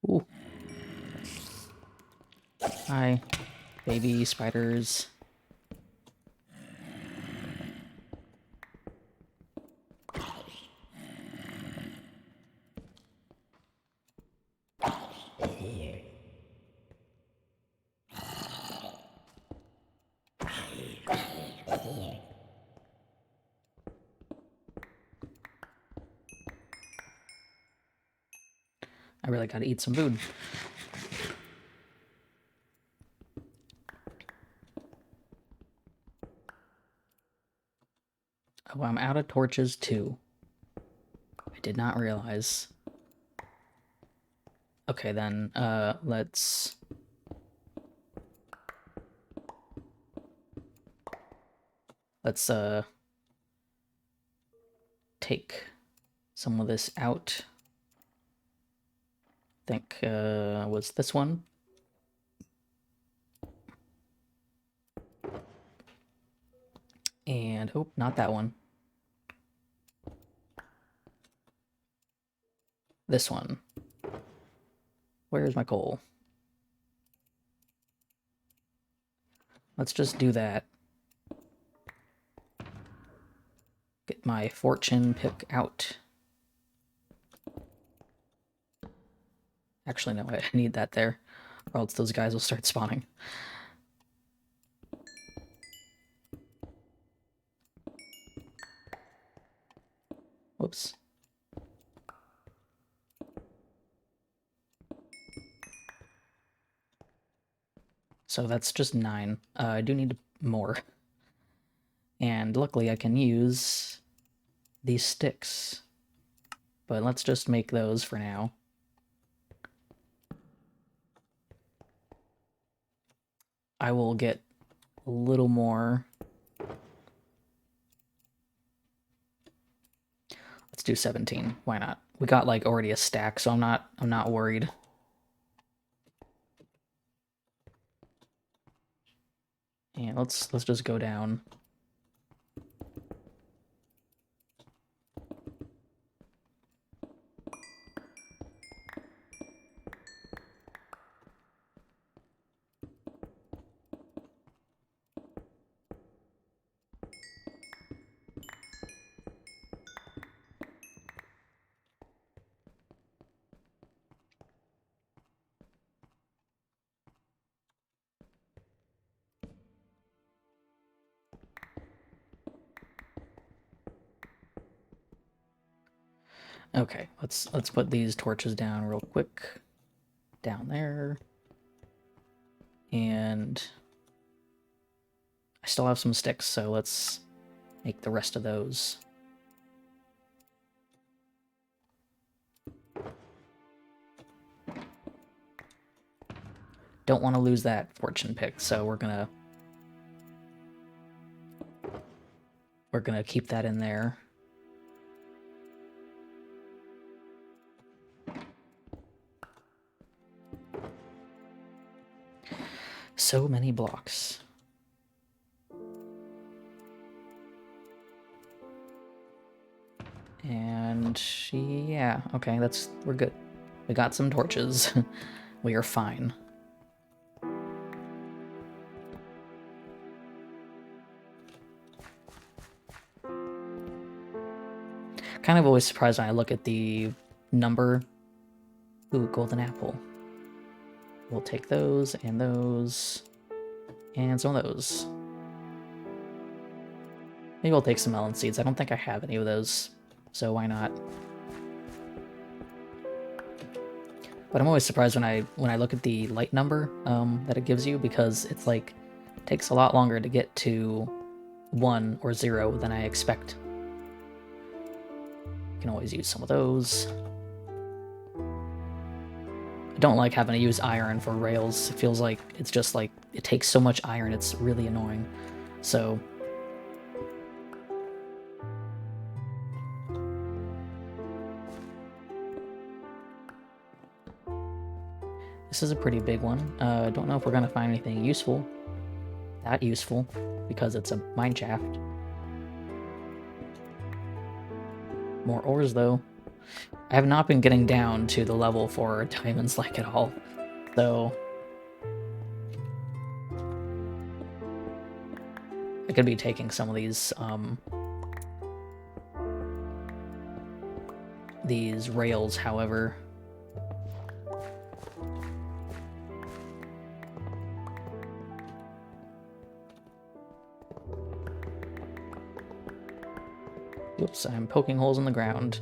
Ooh. Hi, baby spiders. I really gotta eat some food. Oh, I'm out of torches too. I did not realize. Okay, then, let's... take some of this out. I think, was this one? And, oh, not that one. This one. Where's my coal? Let's just do that. Get my fortune pick out. Actually, no, I need that there, or else those guys will start spawning. Whoops. So that's just 9. I do need more. And luckily I can use these sticks. But let's just make those for now. I will get a little more. Let's do 17. Why not? We got like already a stack, so I'm not worried. And let's just go down. Okay, let's put these torches down real quick. Down there. And I still have some sticks, so let's make the rest of those. Don't want to lose that fortune pick, so we're gonna keep that in there. So many blocks. And yeah, okay, we're good. We got some torches. We are fine. Kind of always surprised when I look at the number. Ooh, golden apple. We'll take those and some of those. Maybe we'll take some melon seeds. I don't think I have any of those, so why not? But I'm always surprised when I look at the light number that it gives you, because it's like it takes a lot longer to get to 1 or 0 than I expect. You can always use some of those. I don't like having to use iron for rails. It feels like it's just like it takes so much iron, it's really annoying. So this is a pretty big one. I don't know if we're gonna find anything useful. That useful, because it's a mine shaft. More ores, though. I have not been getting down to the level for diamonds like at all, so I could be taking some of these rails, however. Oops, I'm poking holes in the ground.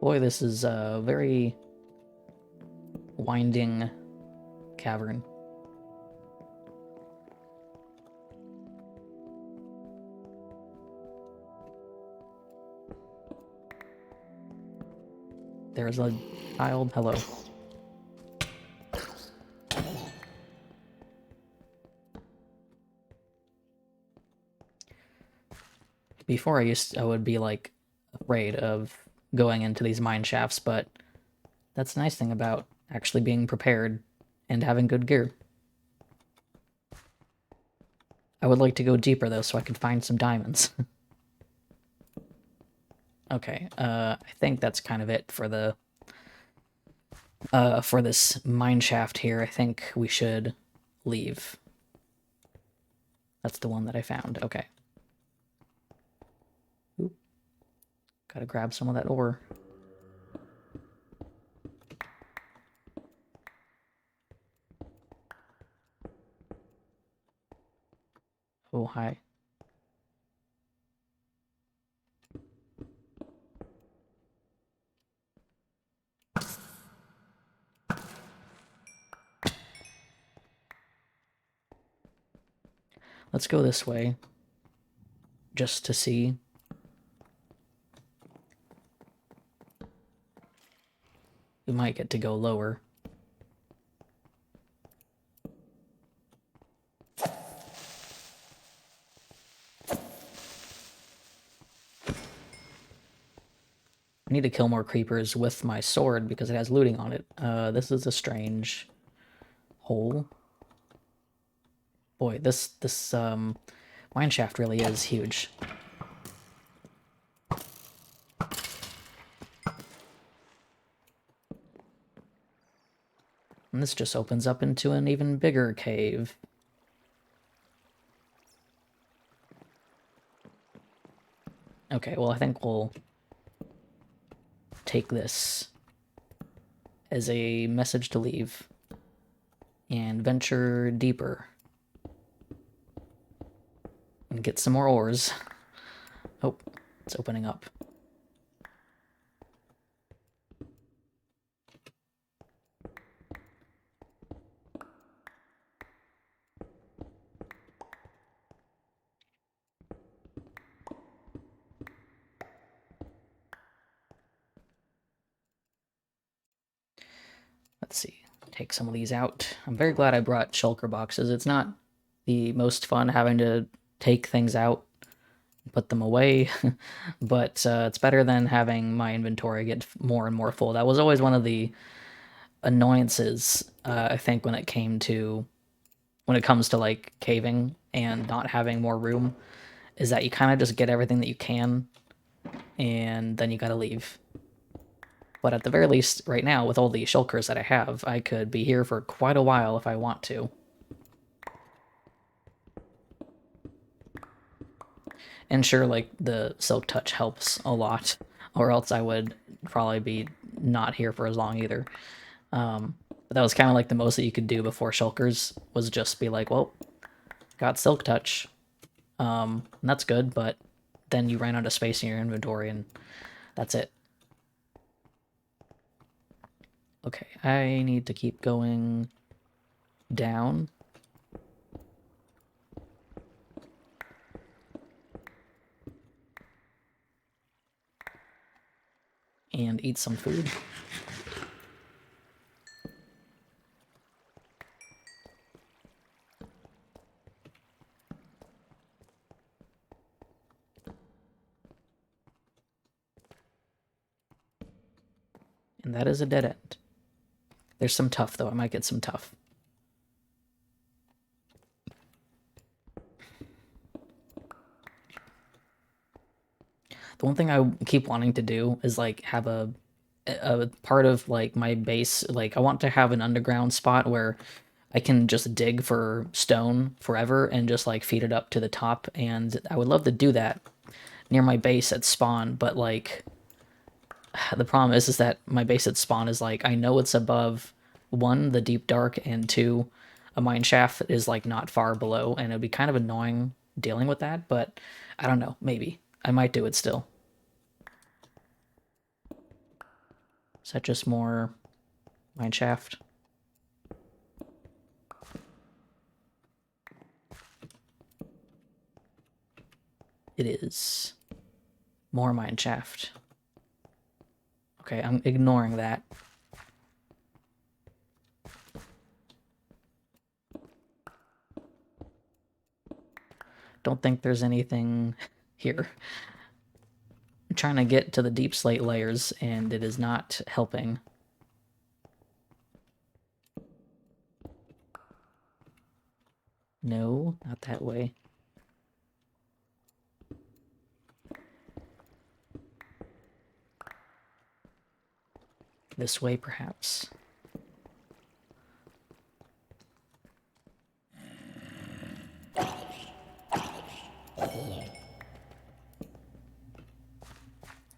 Boy, this is a very winding cavern. There's a child. Hello. Before I would be like afraid of going into these mine shafts, but that's the nice thing about actually being prepared and having good gear. I would like to go deeper though, so I could find some diamonds. Okay, I think that's kind of it for the for this mine shaft here. I think we should leave. That's the one that I found. Okay. Oop. Gotta grab some of that ore. Oh, hi. Let's go this way, just to see. We might get to go lower. I need to kill more creepers with my sword because it has looting on it. This is a strange hole. Boy, this mine shaft really is huge. And this just opens up into an even bigger cave. Okay, well, I think we'll take this as a message to leave and venture deeper and get some more ores. Oh, it's opening up. Let's see, take some of these out. I'm very glad I brought shulker boxes. It's not the most fun having to take things out, put them away, but it's better than having my inventory get more and more full. That was always one of the annoyances, I think, when it comes to like caving and not having more room, is that you kind of just get everything that you can, and then you gotta leave. But at the very least, right now, with all the shulkers that I have, I could be here for quite a while if I want to. And sure, like, the Silk Touch helps a lot, or else I would probably be not here for as long either. But that was kind of like the most that you could do before shulkers, was just be like, well, got Silk Touch. And that's good, but then you ran out of space in your inventory, and that's it. Okay, I need to keep going down. And eat some food. And that is a dead end. There's some tough, though. I might get some tough. The one thing I keep wanting to do is, like, have a part of, like, my base. Like, I want to have an underground spot where I can just dig for stone forever and just, like, feed it up to the top. And I would love to do that near my base at spawn, but, like, the problem is that my base at spawn is, like, I know it's above, one, the deep dark, and two, a mine shaft is, like, not far below, and it'd be kind of annoying dealing with that, but I don't know, maybe. I might do it still. Is that just more mine shaft? It is. More mine shaft. Okay, I'm ignoring that. Don't think there's anything here. I'm trying to get to the deep slate layers, and it is not helping. No, not that way. This way, perhaps.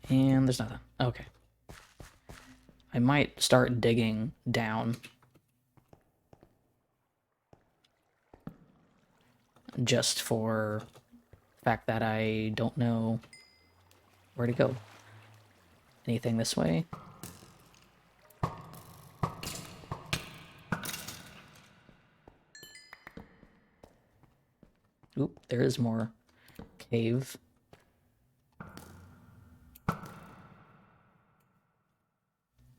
And there's nothing. Okay. I might start digging down. just for the fact that I don't know where to go. Anything this way? Oop, there is more cave.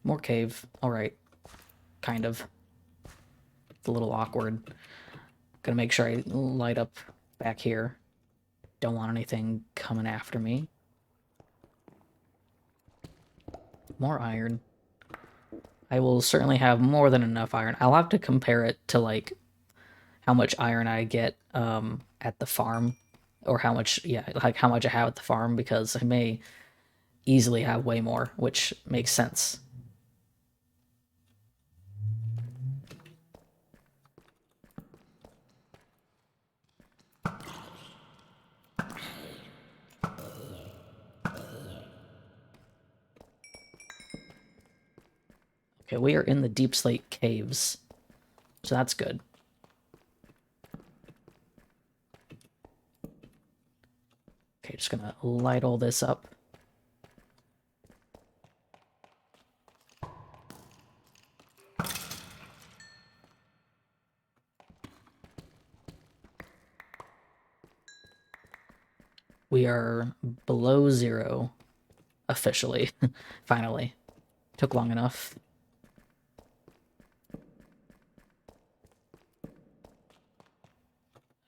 More cave. Alright. Kind of. It's a little awkward. Gonna make sure I light up back here. Don't want anything coming after me. More iron. I will certainly have more than enough iron. I'll have to compare it to, like, how much iron I get at the farm. Or how much, yeah, like how much I have at the farm, because I may easily have way more, which makes sense. Okay, we are in the Deep Slate Caves, so that's good. Okay, just gonna light all this up. We are below zero, officially. Finally. Took long enough.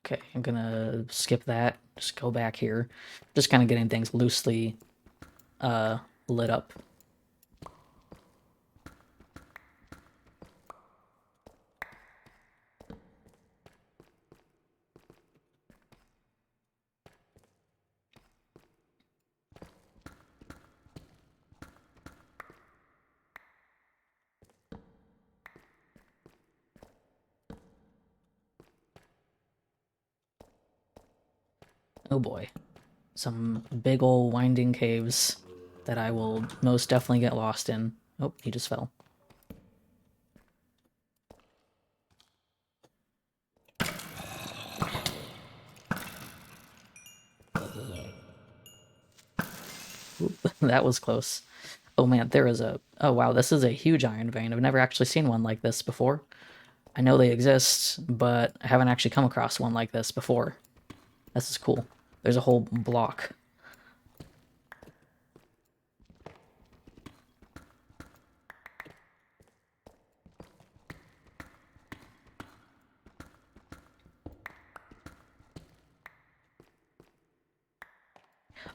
Okay, I'm gonna skip that. Just go back here. Just kind of getting things loosely lit up. Oh boy. Some big ol' winding caves that I will most definitely get lost in. Oh, he just fell. Oop, that was close. Oh man, there is a... Oh wow, this is a huge iron vein. I've never actually seen one like this before. I know they exist, but I haven't actually come across one like this before. This is cool. There's a whole block.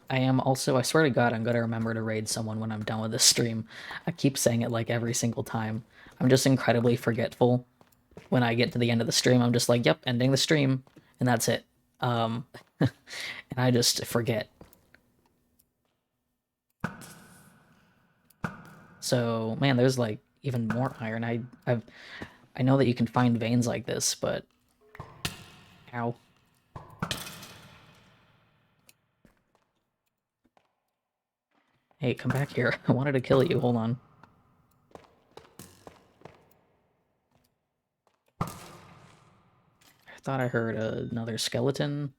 I am also, I swear to God, I'm gonna remember to raid someone when I'm done with this stream. I keep saying it like every single time. I'm just incredibly forgetful. When I get to the end of the stream, I'm just like, yep, ending the stream, and that's it. And I just forget. So, man, there's like even more iron. I know that you can find veins like this, but ow. Hey, come back here. I wanted to kill you. Hold on. I thought I heard another skeleton.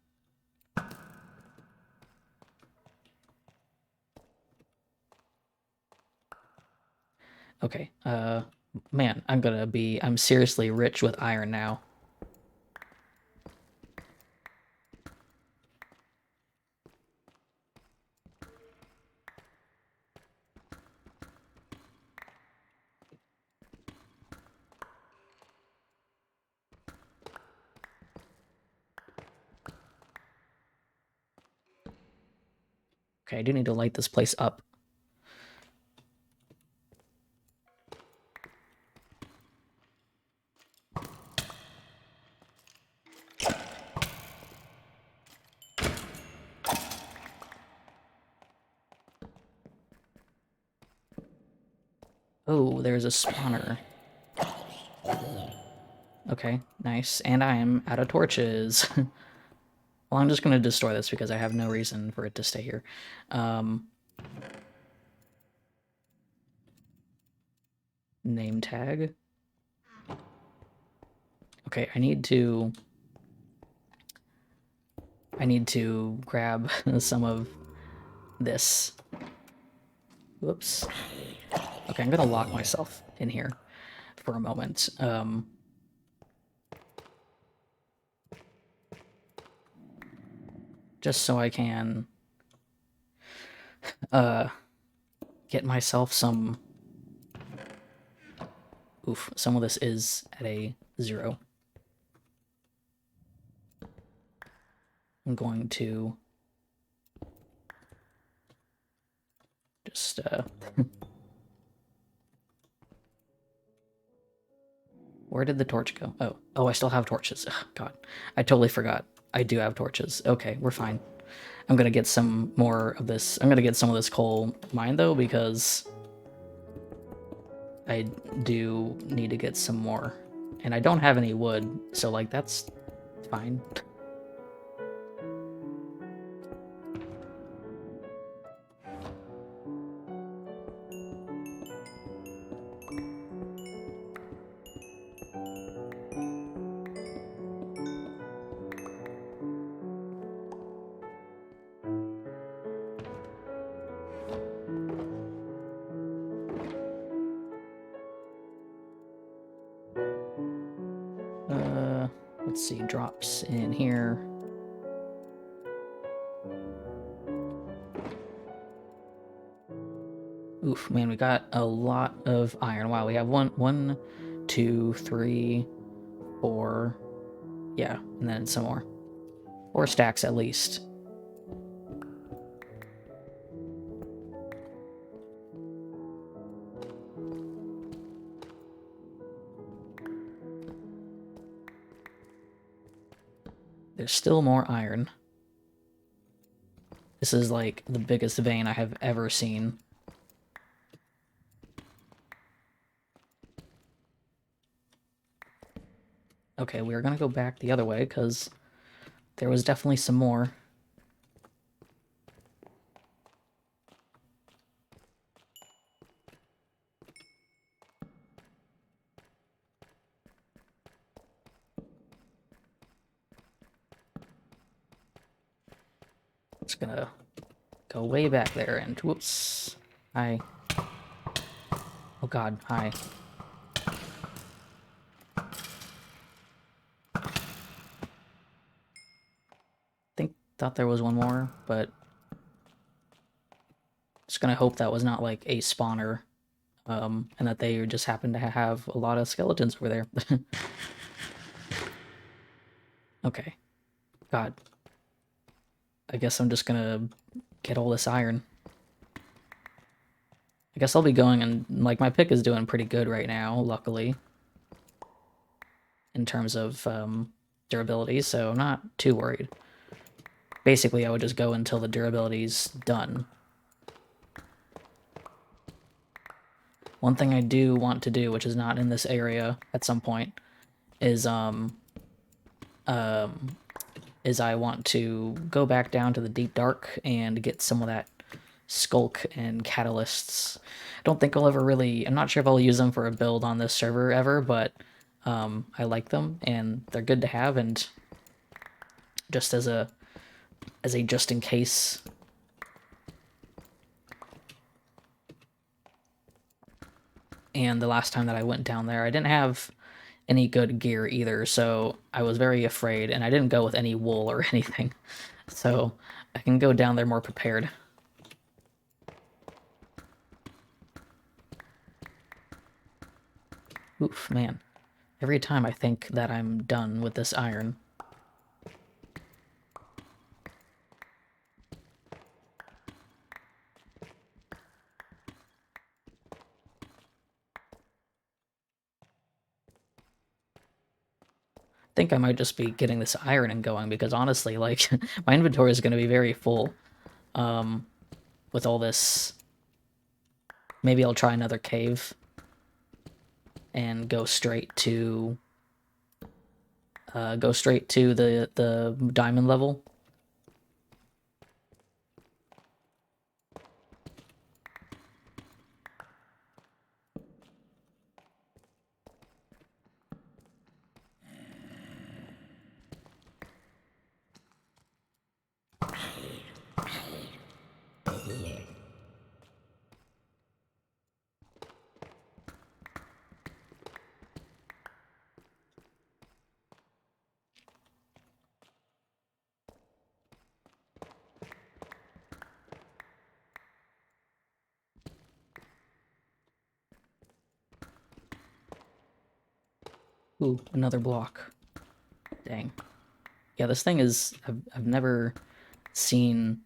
Okay, man, I'm seriously rich with iron now. Okay, I do need to light this place up. Oh, there's a spawner. Okay, nice. And I am out of torches. Well, I'm just gonna destroy this because I have no reason for it to stay here. Name tag. Okay, I need to I need to grab some of this. Whoops. Okay, I'm gonna lock myself in here for a moment. Just so I can get myself some... Oof, some of this is at a 0. I'm going to just where did the torch go? Oh, I still have torches. Ugh, God, I totally forgot. I do have torches. Okay, we're fine. I'm gonna get some more of this. I'm gonna get some of this coal mined though, because I do need to get some more. And I don't have any wood, so like that's fine. Let's see, drops in here. Oof, man, we got a lot of iron. Wow, we have one, 2, 3, 4. Yeah, and then some more. 4 stacks at least. There's still more iron. This is like the biggest vein I have ever seen. Okay, we're gonna go back the other way, because there was definitely some more. Just gonna go way back there and whoops. Hi. Oh god, hi. Thought there was one more, but just gonna hope that was not like a spawner, and that they just happen to have a lot of skeletons over there. Okay. God. I guess I'm just gonna get all this iron. I guess I'll be going, and like my pick is doing pretty good right now, luckily, in terms of durability, so I'm not too worried. Basically, I would just go until the durability's done. One thing I do want to do, which is not in this area at some point, is I want to go back down to the deep dark and get some of that skulk and catalysts. I don't think I'll ever really... I'm not sure if I'll use them for a build on this server ever, but I like them, and they're good to have, and just as a just in case. And the last time that I went down there, I didn't have any good gear either, so I was very afraid, and I didn't go with any wool or anything, so I can go down there more prepared. Oof, man. Every time I think that I'm done with this iron. I think I might just be getting this iron and going, because honestly, like, my inventory is going to be very full with all this. Maybe I'll try another cave and go straight to the diamond level. Ooh, another block. Dang. Yeah, this thing is... I've never seen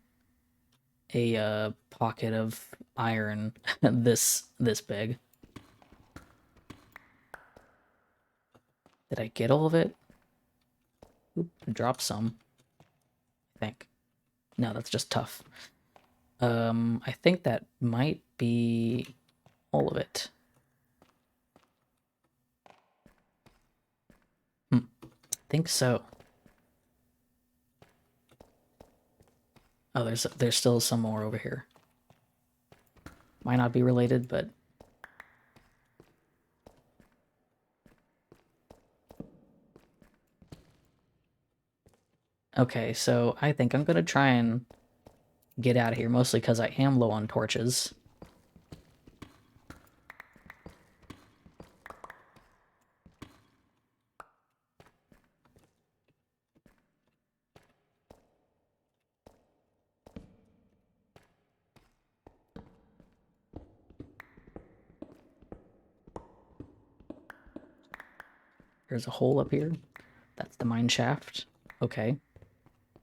a pocket of iron this big. Did I get all of it? Oop, drop some. I think. No, that's just tough. I think that might be all of it. I think so. Oh, there's still some more over here. Might not be related, but... Okay, so I think I'm gonna try and get out of here, mostly because I am low on torches. There's a hole up here. That's the mine shaft. Okay.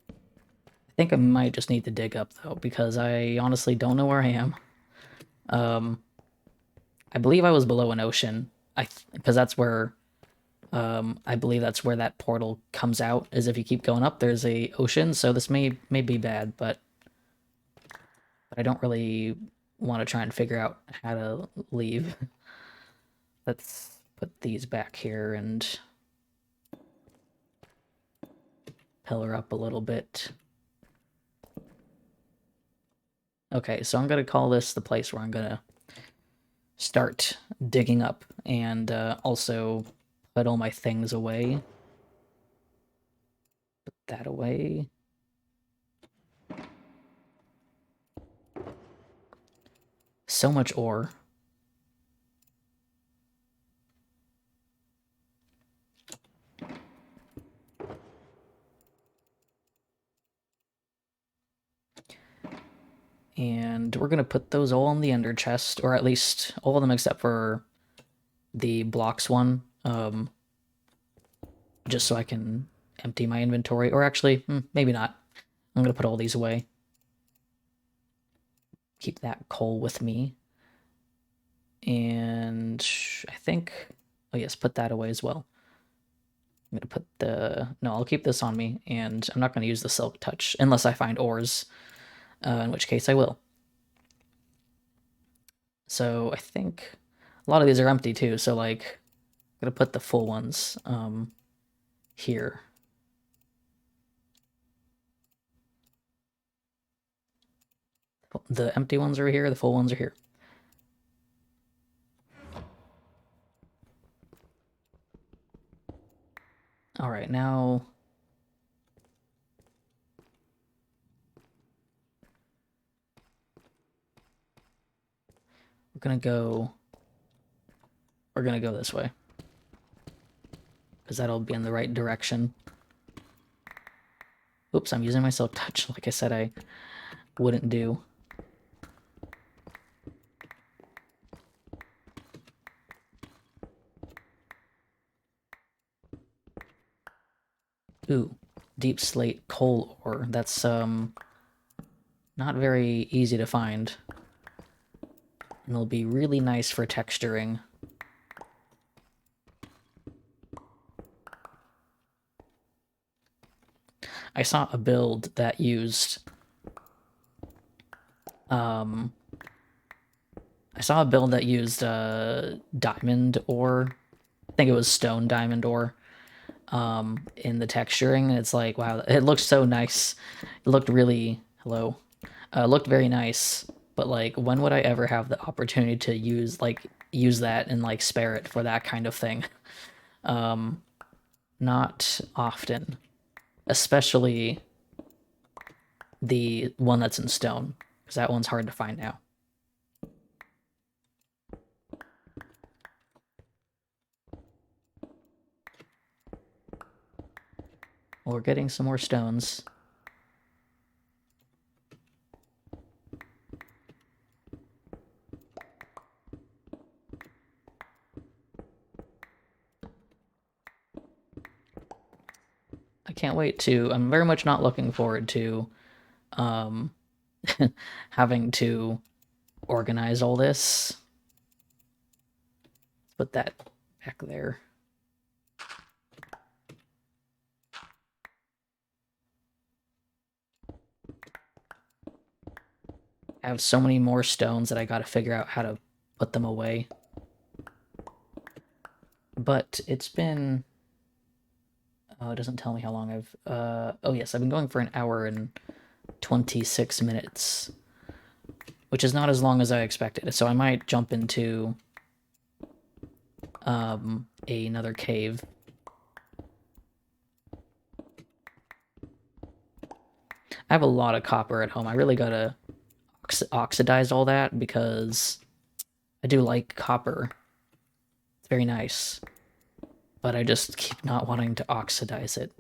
I think I might just need to dig up, though, because I honestly don't know where I am. I believe I was below an ocean. Because that's where... I believe that's where that portal comes out, is if you keep going up, there's a ocean, so this may be bad, but I don't really want to try and figure out how to leave. Let's put these back here and pillar up a little bit. Okay, so I'm going to call this the place where I'm going to start digging up and also put all my things away. Put that away. So much ore. And we're going to put those all in the ender chest, or at least all of them except for the blocks one, just so I can empty my inventory. Or actually, maybe not. I'm going to put all these away. Keep that coal with me. And I think... Oh yes, put that away as well. I'm going to put the... No, I'll keep this on me, and I'm not going to use the Silk Touch, unless I find ores, in which case I will. So I think a lot of these are empty too, so like, I'm going to put the full ones here. The empty ones are here, the full ones are here. All right, now... We're gonna go this way. Because that'll be in the right direction. Oops, I'm using my Silk Touch, like I said I wouldn't do. Ooh, deep slate coal ore. That's, not very easy to find. And it'll be really nice for texturing. I saw a build that used... diamond ore. I think it was stone diamond ore. In the texturing, and it's like, wow, it looked so nice. It looked really... Hello? Looked very nice, but like, when would I ever have the opportunity to use that and like spare it for that kind of thing? Not often, especially the one that's in stone. because that one's hard to find now. Well, we're getting some more stones. I can't wait to... I'm very much not looking forward to having to organize all this. Let's put that back there. I have so many more stones that I gotta figure out how to put them away. But it's been... Oh, it doesn't tell me how long I've... oh yes, I've been going for an hour and 26 minutes. Which is not as long as I expected, so I might jump into another cave. I have a lot of copper at home. I really gotta oxidize all that because I do like copper. It's very nice. But I just keep not wanting to oxidize it.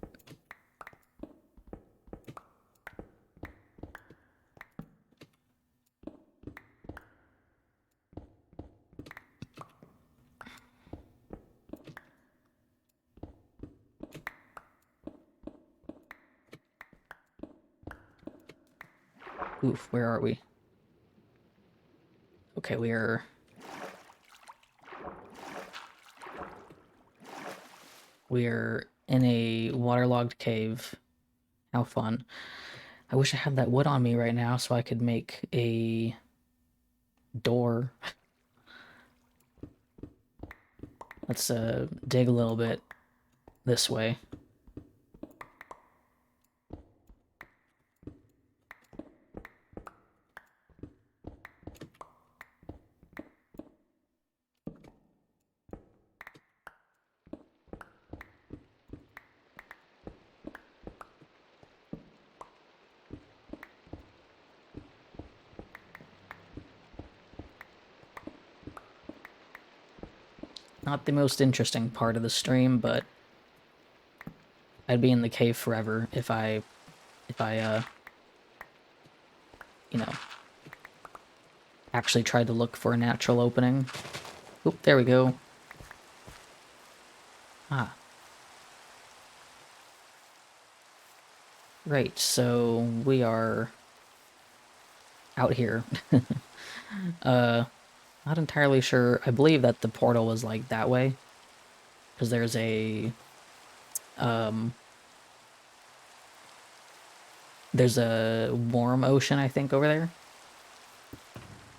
Oof, where are we? Okay, we're in a waterlogged cave. How fun. I wish I had that wood on me right now so I could make a door. Let's dig a little bit this way. Not the most interesting part of the stream, but I'd be in the cave forever if I you know, actually tried to look for a natural opening. Oop, there we go. Ah. Right, so we are out here. Not entirely sure. I believe that the portal was like that way. Because there's a warm ocean, I think, over there.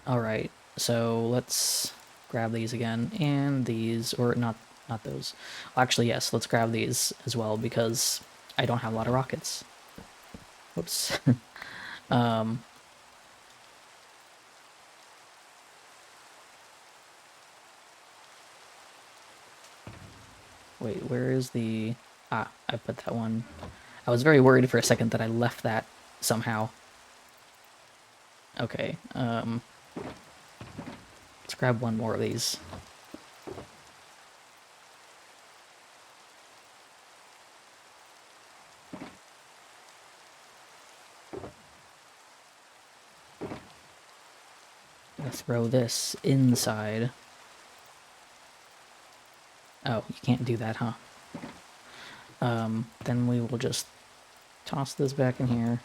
Alright, so let's grab these again. And these, or not those. Well, actually, yes, let's grab these as well, because I don't have a lot of rockets. Whoops. Wait, where is the... Ah, I put that one. I was very worried for a second that I left that somehow. Okay, let's grab one more of these. Let's throw this inside. Oh, you can't do that, huh? Then we will just toss this back in here.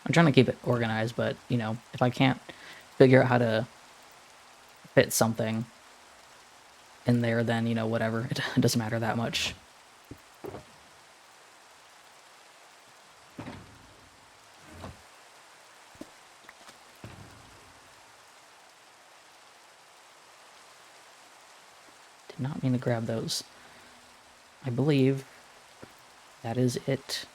I'm trying to keep it organized, but, you know, if I can't figure out how to fit something in there, then, you know, whatever. It doesn't matter that much. Did not mean to grab those. I believe that is it.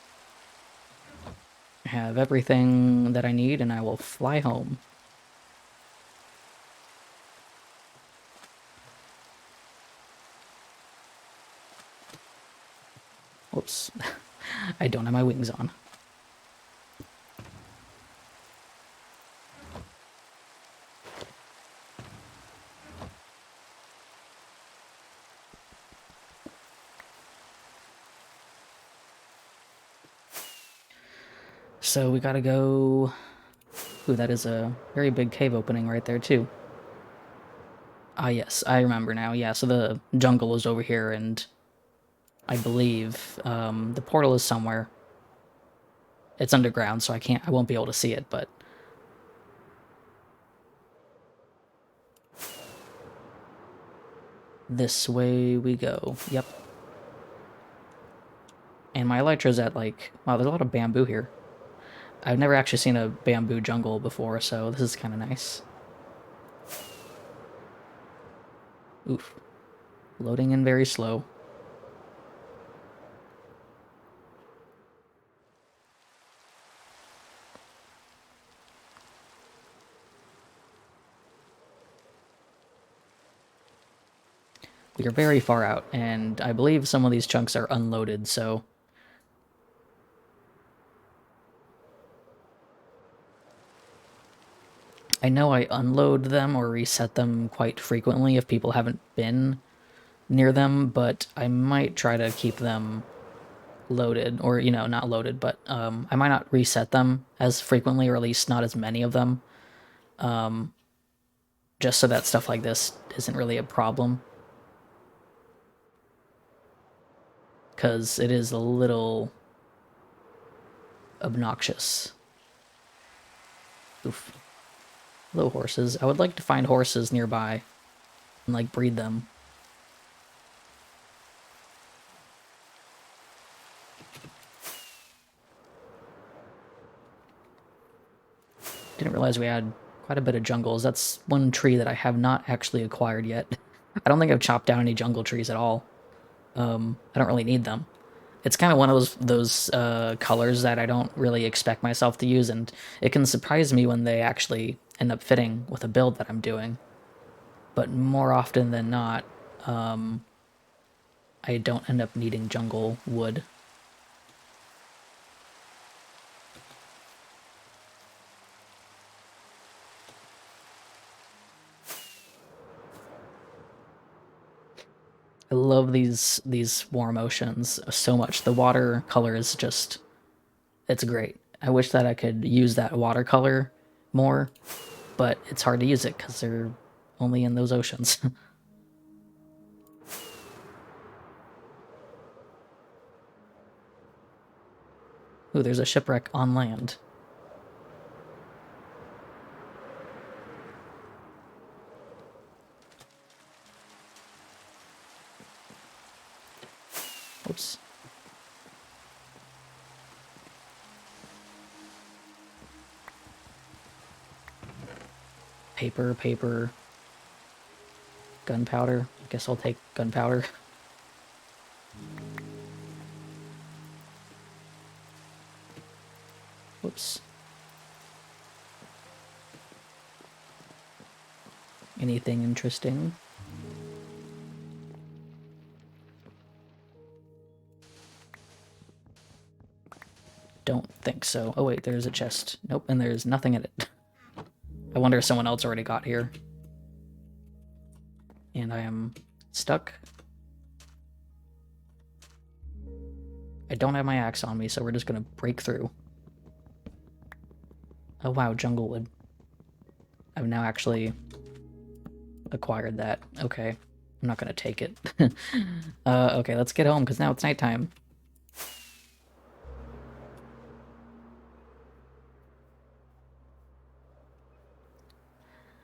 I have everything that I need, and I will fly home. Whoops. I don't have my wings on. So we gotta go... Ooh, that is a very big cave opening right there, too. Ah, yes, I remember now. Yeah, so the jungle is over here, and I believe the portal is somewhere. It's underground, so I won't be able to see it, but... This way we go. Yep. And my elytra's at, like... Wow, there's a lot of bamboo here. I've never actually seen a bamboo jungle before, so this is kind of nice. Oof. Loading in very slow. We are very far out, and I believe some of these chunks are unloaded, so... I know I unload them or reset them quite frequently if people haven't been near them, but I might try to keep them loaded, or, you know, not loaded, but I might not reset them as frequently, or at least not as many of them, just so that stuff like this isn't really a problem. Because it is a little obnoxious. Oof. Hello, horses. I would like to find horses nearby and, like, breed them. Didn't realize we had quite a bit of jungles. That's one tree that I have not actually acquired yet. I don't think I've chopped down any jungle trees at all. I don't really need them. It's kind of one of those colors that I don't really expect myself to use, and it can surprise me when they actually end up fitting with a build that I'm doing. But more often than not, I don't end up needing jungle wood. I love these warm oceans so much. The water color is just, it's great. I wish that I could use that watercolor more, but it's hard to use it because they're only in those oceans. Ooh, there's a shipwreck on land. Oops. Paper. Gunpowder. I guess I'll take gunpowder. Whoops. Anything interesting? Don't think so. Oh wait, there's a chest. Nope, and there's nothing in it. I wonder if someone else already got here. And I am stuck. I don't have my axe on me, so we're just gonna break through. Oh wow, jungle wood. I've now actually acquired that. Okay. I'm not gonna take it. Okay, let's get home, because now it's nighttime.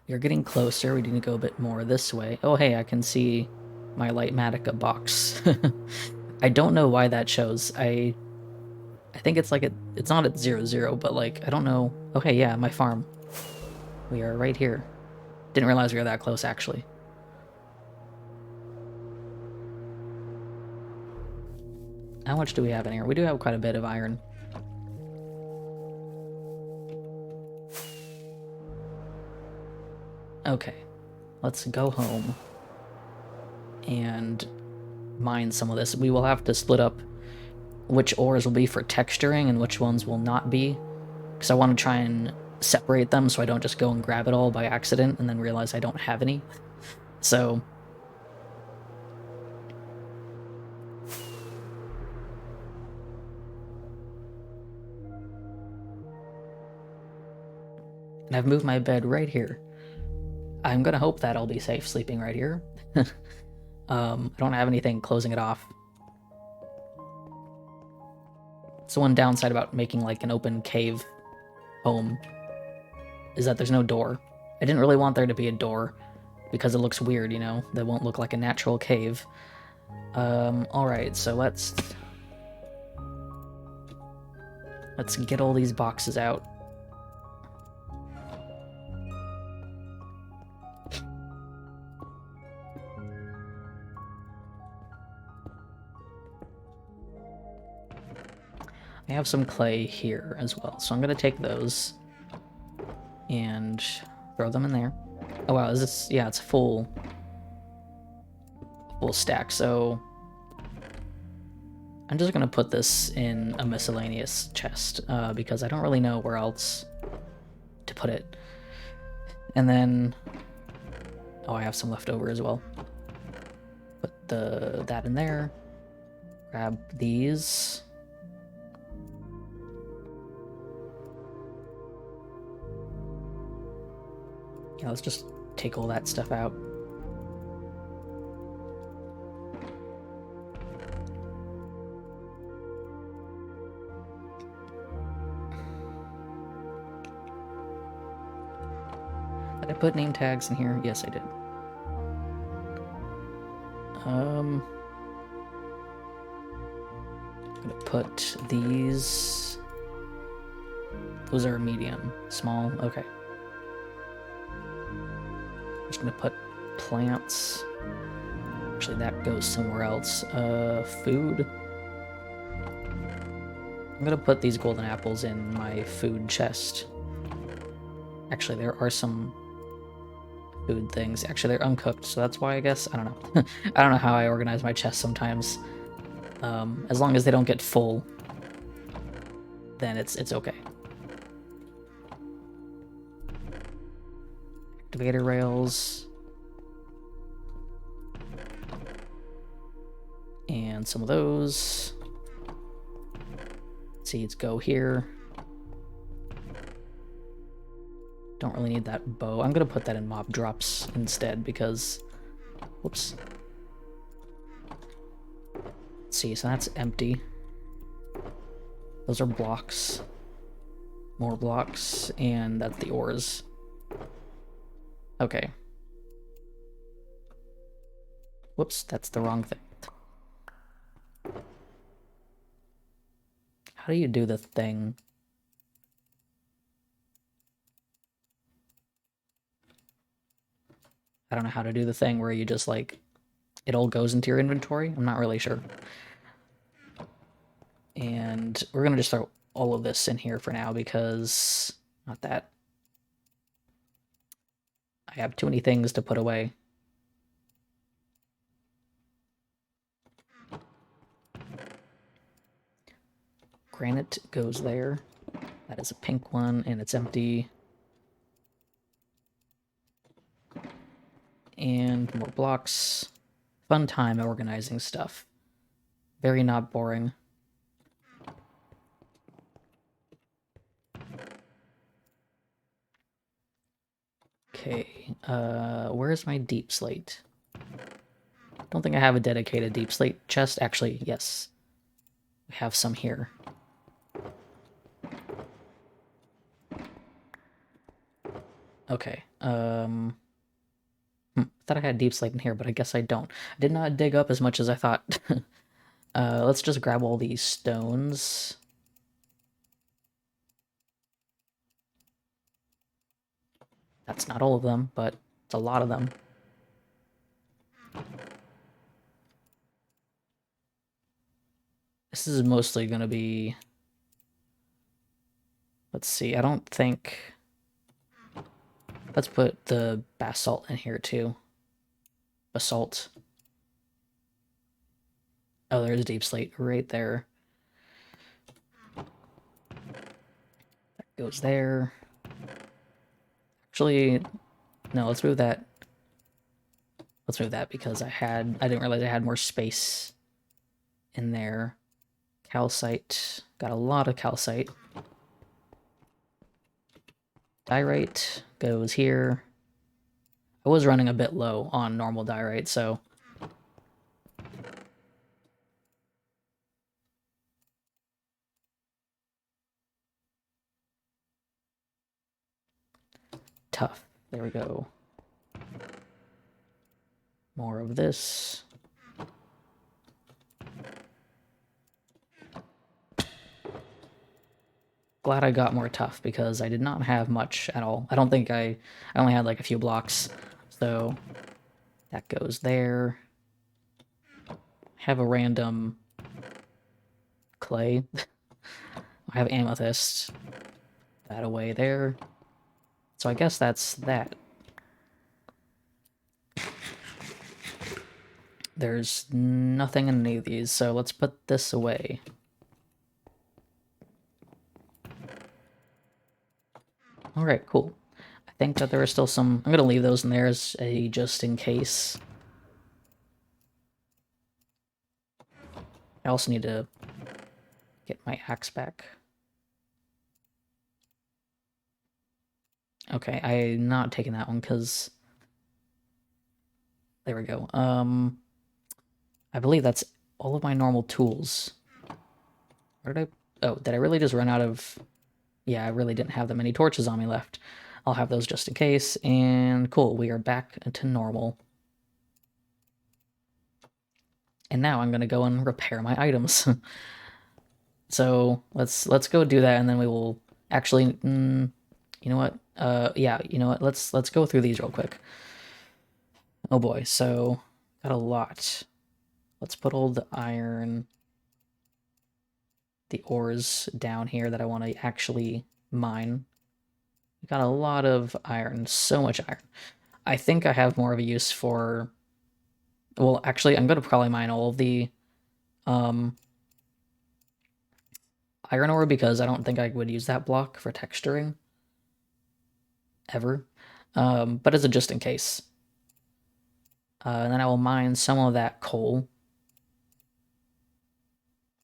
You're getting closer. We need to go a bit more this way. Oh, hey, I can see my Lightmatica box. I don't know why that shows. I think it's like it's not at 0-0, but like, I don't know. Okay, yeah, my farm. We are right here. Didn't realize we were that close, actually. How much do we have in here? We do have quite a bit of iron. Okay, let's go home and mine some of this. We will have to split up which ores will be for texturing and which ones will not be, because I want to try and separate them so I don't just go and grab it all by accident and then realize I don't have any. So and I've moved my bed right here. I'm gonna hope that I'll be safe sleeping right here. I don't have anything closing it off. So one downside about making like an open cave home is that there's no door. I didn't really want there to be a door because it looks weird, you know? That won't look like a natural cave. Alright, so let's get all these boxes out. I have some clay here as well, so I'm gonna take those and throw them in there. Oh wow, is this, yeah, it's full stack, so I'm just gonna put this in a miscellaneous chest, because I don't really know where else to put it. And then, oh, I have some left over as well. Put that in there. Grab these. Yeah, let's just take all that stuff out. Did I put name tags in here? Yes, I did. I'm gonna put these. Those are medium, small, okay. I'm just gonna put plants. Actually, that goes somewhere else. Food. I'm gonna put these golden apples in my food chest. Actually, there are some food things. Actually, they're uncooked, so that's why, I guess. I don't know. I don't know how I organize my chest sometimes. As long as they don't get full, then it's okay. Activator rails. And some of those. Seeds go here. Don't really need that bow. I'm gonna put that in mob drops instead because... Whoops. Let's see, so that's empty. Those are blocks. More blocks, and that's the ores. Okay. Whoops, that's the wrong thing. How do you do the thing? I don't know how to do the thing where you just, like, it all goes into your inventory. I'm not really sure. And we're gonna just throw all of this in here for now because... Not that. I have too many things to put away. Granite goes there. That is a pink one, and it's empty. And more blocks. Fun time organizing stuff. Very not boring. Okay, where's my deep slate? Don't think I have a dedicated deep slate chest. Actually, yes. We have some here. Okay, thought I had deep slate in here, but I guess I don't. I did not dig up as much as I thought. Let's just grab all these stones. That's not all of them, but it's a lot of them. This is mostly gonna be... Let's see, I don't think... Let's put the basalt in here too. Basalt. Oh, there's deep slate right there. Goes there. Actually, no, let's move that. Let's move that because I didn't realize I had more space in there. Calcite. Got a lot of calcite. Diorite goes here. I was running a bit low on normal diorite, so... Tough. There we go. More of this. Glad I got more tough because I did not have much at all. I only had like a few blocks. So that goes there. Have a random clay. I have amethyst. That away there. So I guess that's that. There's nothing in any of these, so let's put this away. Alright, cool. I think that there are still some... I'm gonna leave those in there as a just in case. I also need to get my axe back. Okay, I'm not taking that one because... There we go. I believe that's all of my normal tools. Where did I... Oh, did I really just run out of... Yeah, I really didn't have that many torches on me left. I'll have those just in case, and cool, we are back to normal. And now I'm gonna go and repair my items. So let's go do that, and then we will actually... you know what? Yeah, you know what? Let's go through these real quick. Oh boy, so got a lot. Let's put all the iron, the ores down here that I want to actually mine. We got a lot of iron, so much iron. I think I have more of a use for... Well, actually, I'm going to probably mine all of the iron ore because I don't think I would use that block for texturing. Ever. But as a just in case. And then I will mine some of that coal.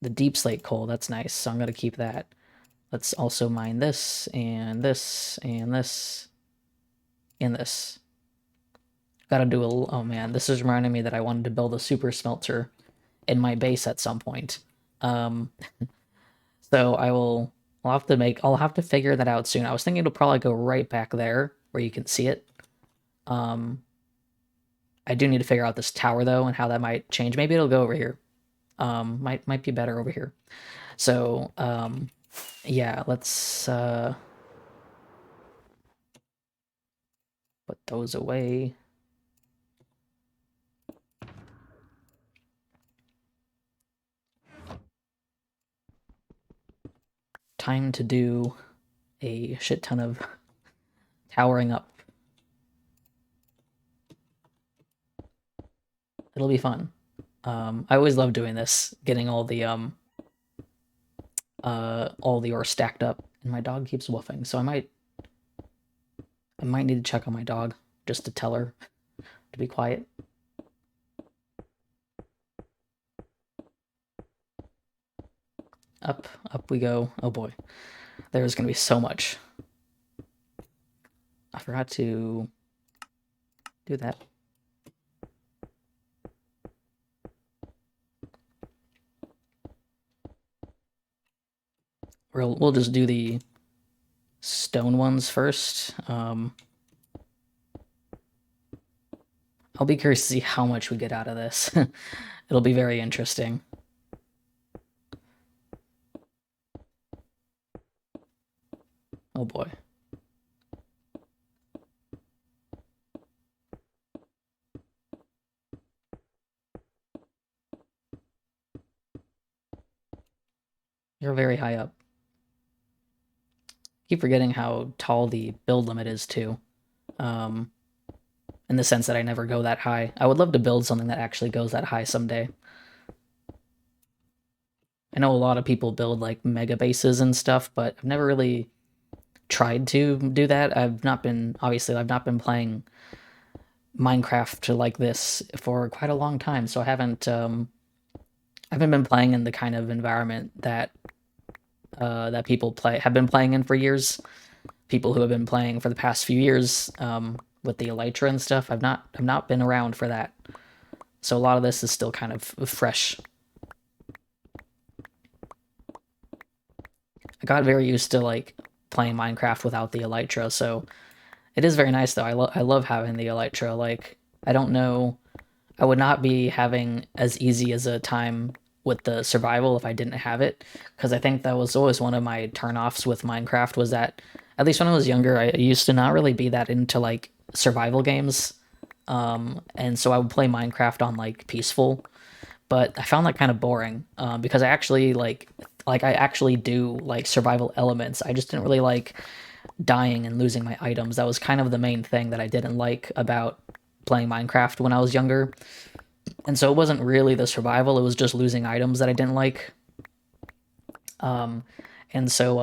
The deep slate coal, that's nice, so I'm going to keep that. Let's also mine this, and this, and this, and this. Gotta do a... Oh man, this is reminding me that I wanted to build a super smelter in my base at some point. So I'll have to figure that out soon. I was thinking it'll probably go right back there where you can see it. I do need to figure out this tower though and how that might change. Maybe it'll go over here. Might be better over here. So, yeah, let's put those away. Time to do a shit ton of towering up. It'll be fun. I always love doing this, getting all the ore stacked up, and my dog keeps woofing, so I might need to check on my dog just to tell her to be quiet. Up we go. Oh boy, there's gonna be so much. I forgot to do that. We'll just do the stone ones first. I'll be curious to see how much we get out of this. It'll be very interesting. Oh boy. You're very high up. Keep forgetting how tall the build limit is too. In the sense that I never go that high. I would love to build something that actually goes that high someday. I know a lot of people build like mega bases and stuff, but I've never really tried to do that. I've not been playing Minecraft like this for quite a long time, so I haven't been playing in the kind of environment that that people have been playing in for years. People who have been playing for the past few years with the elytra and stuff. I've not been around for that, so a lot of this is still kind of fresh. I got very used to like playing Minecraft without the elytra, so it is very nice though. I love having the elytra. Like I don't know, I would not be having as easy as a time with the survival if I didn't have it, because I think that was always one of my turnoffs with Minecraft was that at least when I was younger, I used to not really be that into like survival games. And so I would play Minecraft on like peaceful, but I found that kind of boring because I actually I actually do like survival elements. I just didn't really like dying and losing my items. That was kind of the main thing that I didn't like about playing Minecraft when I was younger. And so it wasn't really the survival, it was just losing items that I didn't like. And so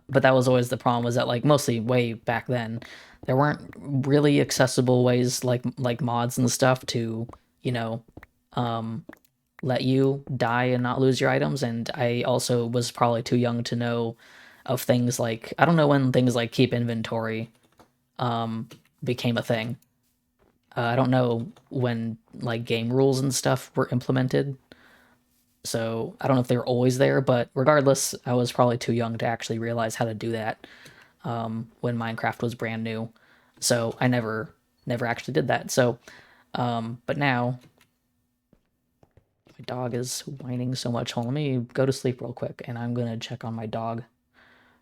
but that was always the problem, was that like mostly way back then there weren't really accessible ways like mods and stuff to, you know, let you die and not lose your items. And I also was probably too young to know of things like, I don't know when things like keep inventory became a thing. I don't know when like game rules and stuff were implemented. So I don't know if they were always there, but regardless, I was probably too young to actually realize how to do that when Minecraft was brand new. So I never actually did that. So but now my dog is whining so much. Hold on, let me go to sleep real quick and I'm gonna check on my dog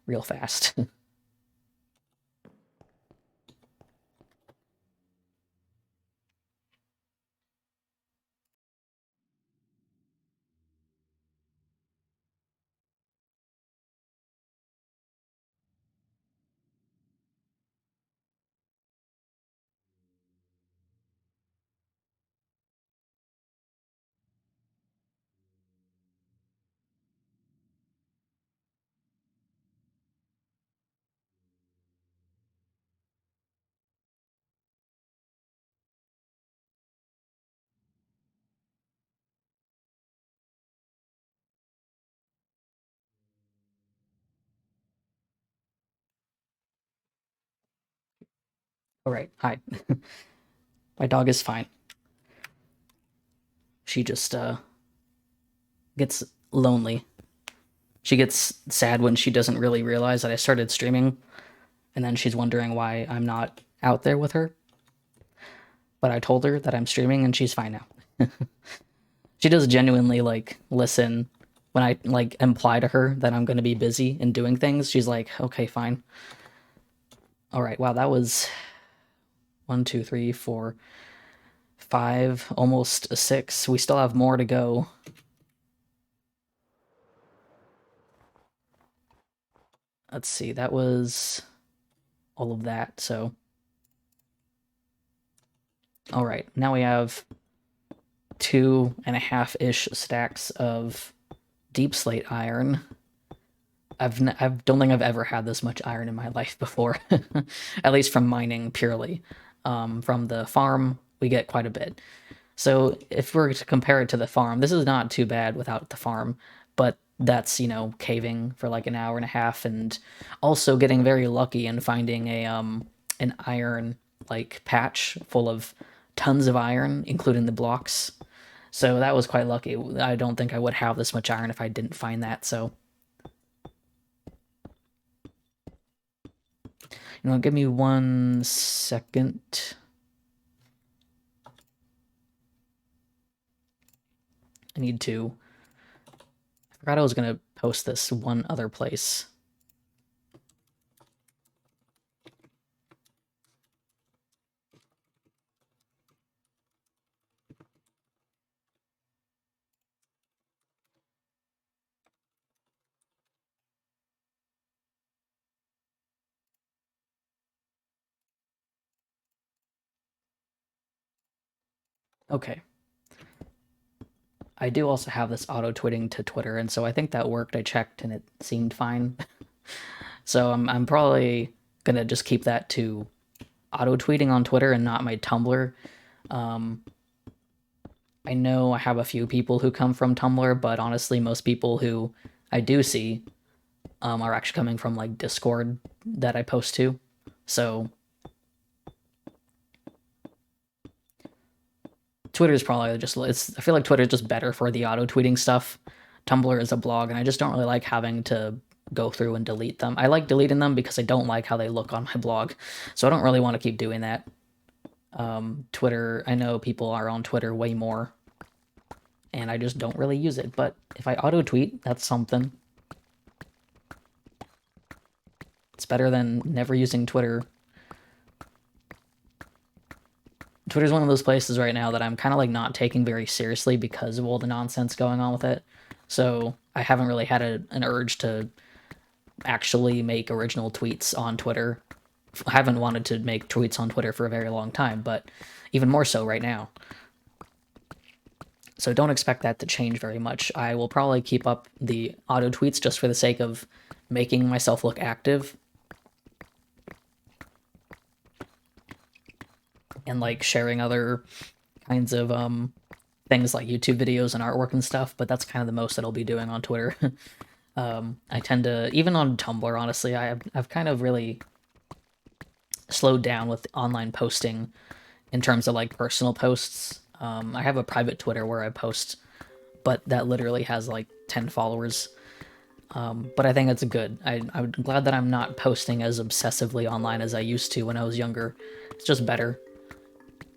real fast. All right, hi. My dog is fine. She just gets lonely. She gets sad when she doesn't really realize that I started streaming, and then she's wondering why I'm not out there with her. But I told her that I'm streaming and she's fine now. She does genuinely like listen when I like imply to her that I'm going to be busy and doing things. She's like, okay, fine. All right, wow, that was 1, 2, 3, 4, 5, almost a 6. We still have more to go. Let's see, that was all of that, so. All right, now we have 2.5-ish stacks of deep slate iron. I don't think I've ever had this much iron in my life before, at least from mining purely. From the farm, we get quite a bit. So if we're to compare it to the farm, this is not too bad without the farm, but that's, you know, caving for like an hour and a half and also getting very lucky and finding a an iron like patch full of tons of iron, including the blocks. So that was quite lucky. I don't think I would have this much iron if I didn't find that. So, you know, give me 1 second. I need to. I forgot I was gonna post this one other place. Okay. I do also have this auto-tweeting to Twitter, and so I think that worked. I checked and it seemed fine. So I'm probably gonna just keep that to auto tweeting on Twitter and not my Tumblr. I know I have a few people who come from Tumblr, but honestly, most people who I do see are actually coming from like Discord that I post to. So Twitter's probably just I feel like Twitter's just better for the auto tweeting stuff. Tumblr is a blog, and I just don't really like having to go through and delete them. I like deleting them because I don't like how they look on my blog, so I don't really want to keep doing that. Twitter, I know people are on Twitter way more, and I just don't really use it. But if I auto tweet, that's something. It's better than never using Twitter. Twitter's one of those places right now that I'm kind of like not taking very seriously because of all the nonsense going on with it. So I haven't really had an urge to actually make original tweets on Twitter. I haven't wanted to make tweets on Twitter for a very long time, but even more so right now. So don't expect that to change very much. I will probably keep up the auto tweets just for the sake of making myself look active. And like sharing other kinds of things like YouTube videos and artwork and stuff, but that's kind of the most that I'll be doing on Twitter. I tend to, even on Tumblr, honestly, I've kind of really slowed down with online posting in terms of like personal posts. I have a private Twitter where I post, but that literally has like 10 followers. But I think it's good. I'm glad that I'm not posting as obsessively online as I used to when I was younger. It's just better.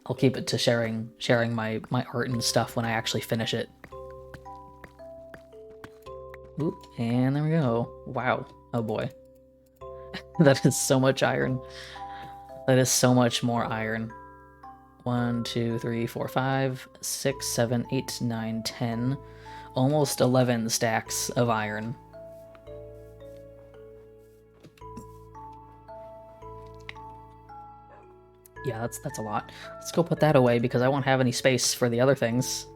I'll keep it to sharing my art and stuff when I actually finish it. Oop, and there we go. Wow. Oh boy. That is so much iron. That is so much more iron. 1, 2, 3, 4, 5, 6, 7, 8, 9, 10. Almost 11 stacks of iron. Yeah, that's a lot. Let's go put that away because I won't have any space for the other things.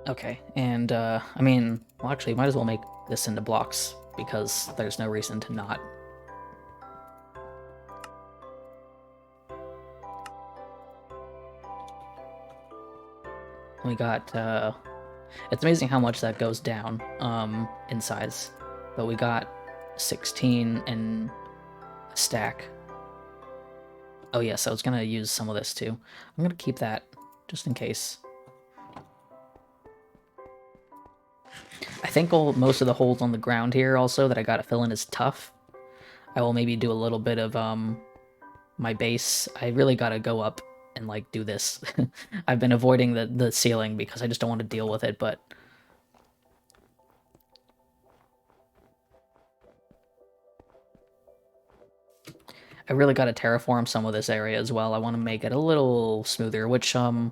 Okay, and I mean, well, actually, might as well make this into blocks because there's no reason to not. We got, it's amazing how much that goes down in size, but we got 16 and a stack. Oh yes, I was gonna use some of this too. I'm gonna keep that just in case. I think most of the holes on the ground here also that I gotta fill in is tough. I will maybe do a little bit of my base. I really gotta go up and like do this. I've been avoiding the ceiling because I just don't want to deal with it, but I really gotta terraform some of this area as well. I want to make it a little smoother, which I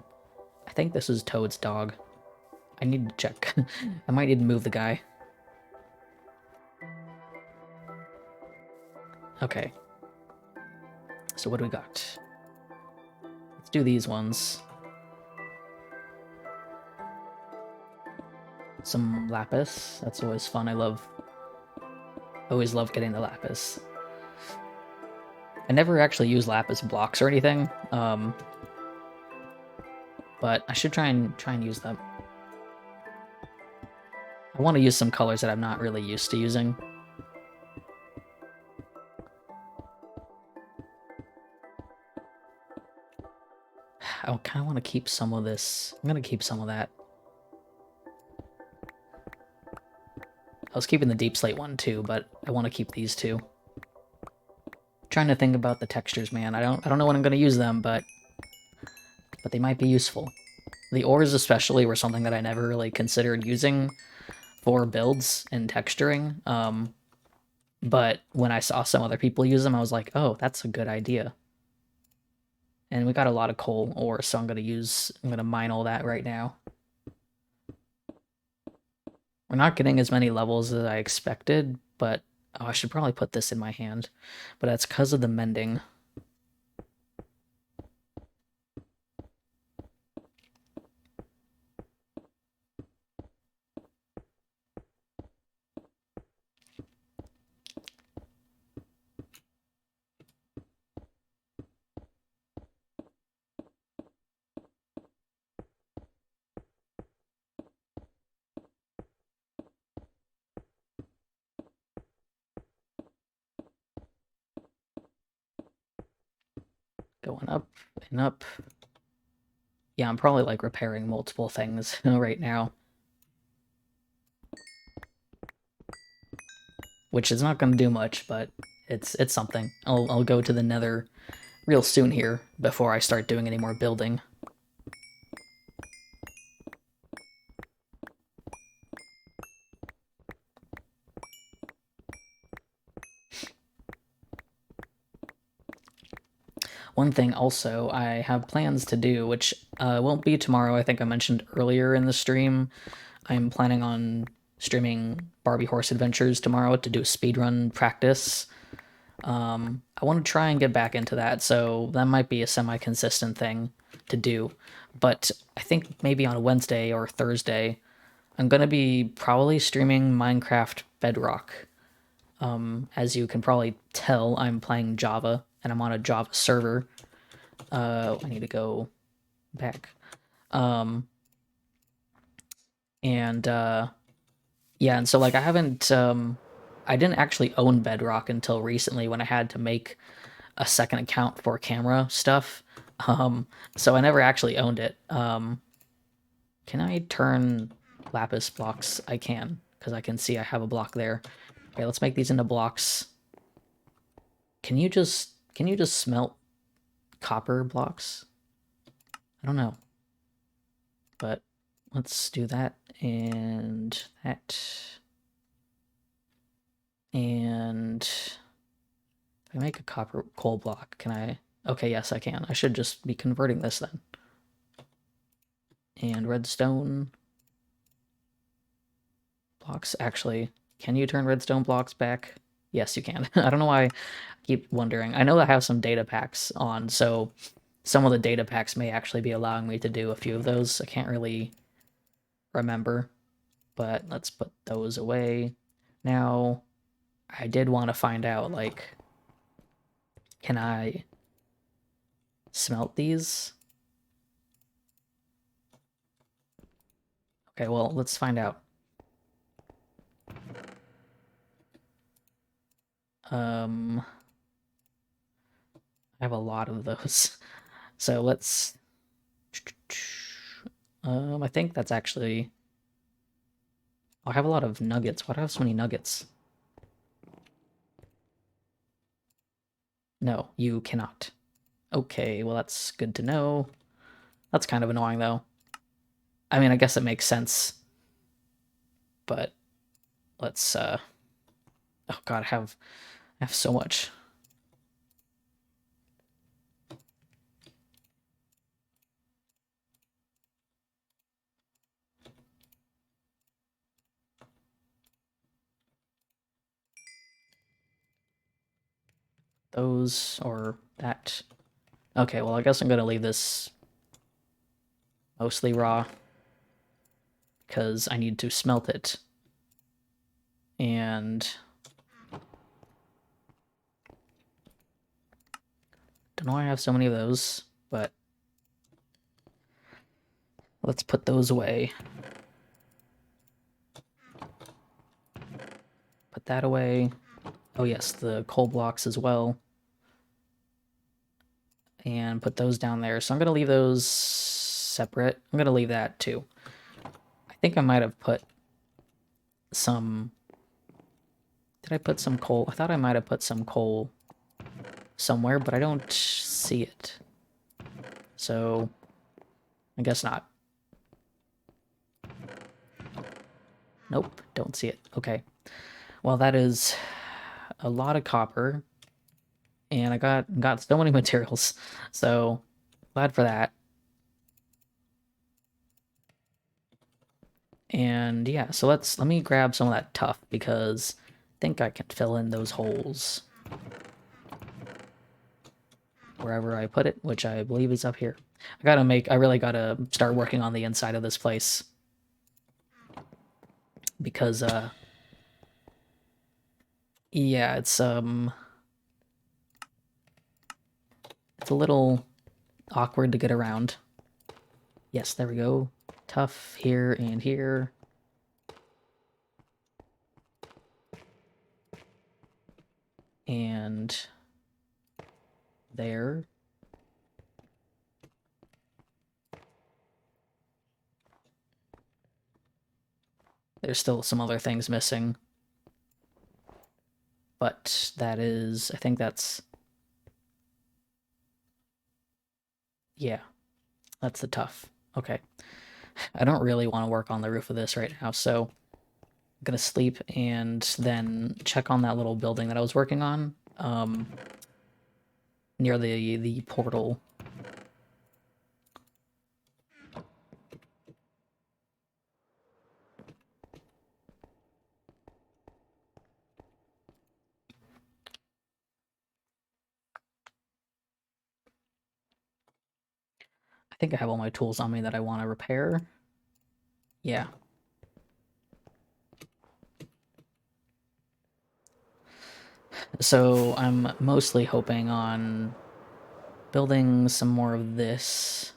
think this is Toad's dog. I need to check. I might need to move the guy. Okay. So what do we got? Let's do these ones. Some lapis. That's always fun. Always love getting the lapis. I never actually use lapis blocks or anything, but I should try and use them. I want to use some colors that I'm not really used to using. I kind of want to keep some of this. I'm going to keep some of that. I was keeping the deep slate one too, but I want to keep these two. Trying to think about the textures, man. I don't know when I'm going to use them, but they might be useful. The ores especially were something that I never really considered using for builds and texturing. But when I saw some other people use them, I was like, oh, that's a good idea. And we got a lot of coal ore, so I'm gonna mine all that right now. We're not getting as many levels as I expected, but oh, I should probably put this in my hand. But that's because of the mending. Going up and up. Yeah, I'm probably like repairing multiple things right now. Which is not going to do much, but it's something. I'll go to the Nether real soon here before I start doing any more building. One thing also I have plans to do, which won't be tomorrow, I think I mentioned earlier in the stream. I'm planning on streaming Barbie Horse Adventures tomorrow to do a speedrun practice. I want to try and get back into that, so that might be a semi-consistent thing to do. But I think maybe on a Wednesday or Thursday, I'm going to be probably streaming Minecraft Bedrock. As you can probably tell, I'm playing Java, and I'm on a Java server. I need to go back. Yeah, and so like I didn't actually own Bedrock until recently when I had to make a second account for camera stuff. So I never actually owned it. Can I turn lapis blocks? I can, because I can see I have a block there. Okay, let's make these into blocks. Can you just smelt copper blocks? I don't know. But let's do that and that. And if I make a copper coal block, can I? Okay, yes, I can. I should just be converting this then. And redstone blocks. Actually, can you turn redstone blocks back? Yes, you can. I don't know why I keep wondering. I know I have some data packs on, so some of the data packs may actually be allowing me to do a few of those. I can't really remember, but let's put those away. Now, I did want to find out, like, can I smelt these? Okay, well, let's find out. I have a lot of those. So let's... I think that's actually... Oh, I have a lot of nuggets. Why do I have so many nuggets? No, you cannot. Okay, well that's good to know. That's kind of annoying, though. I mean, I guess it makes sense. But let's, Oh god, I have so much. Those, or that. Okay, well, I guess I'm gonna leave this mostly raw, because I need to smelt it. And don't know why I have so many of those, but let's put those away. Put that away. Oh yes, the coal blocks as well. And put those down there. So I'm going to leave those separate. I'm going to leave that too. I think I might have put some... Did I put some coal? I thought I might have put some coal somewhere, but I don't see it. So I guess not. Nope, don't see it. Okay. Well, that is a lot of copper. And I got so many materials. So glad for that. And yeah, so let me grab some of that tuff because I think I can fill in those holes wherever I put it, which I believe is up here. I really gotta start working on the inside of this place because yeah, it's a little awkward to get around. Yes, there we go. Tough here and here. And there. There's still some other things missing. But that is, I think that's, yeah, that's the tough. Okay. I don't really want to work on the roof of this right now, so I'm gonna sleep and then check on that little building that I was working on, near the portal. I think I have all my tools on me that I want to repair. Yeah. So I'm mostly hoping on building some more of this,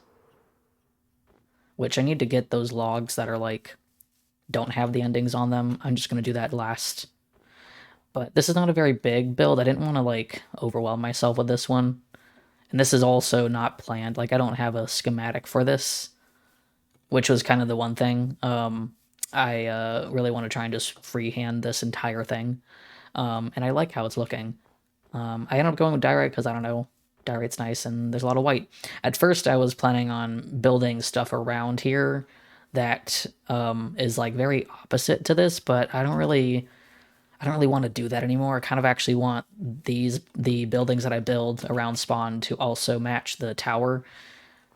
which I need to get those logs that are like, don't have the endings on them. I'm just going to do that last. But this is not a very big build. I didn't want to like overwhelm myself with this one. And this is also not planned. Like I don't have a schematic for this, which was kind of the one thing. I really want to try and just freehand this entire thing. And I like how it's looking. I ended up going with diorite because I don't know, diorite's nice and there's a lot of white. At first, I was planning on building stuff around here that is like very opposite to this, but I don't really want to do that anymore. I kind of actually want the buildings that I build around spawn to also match the tower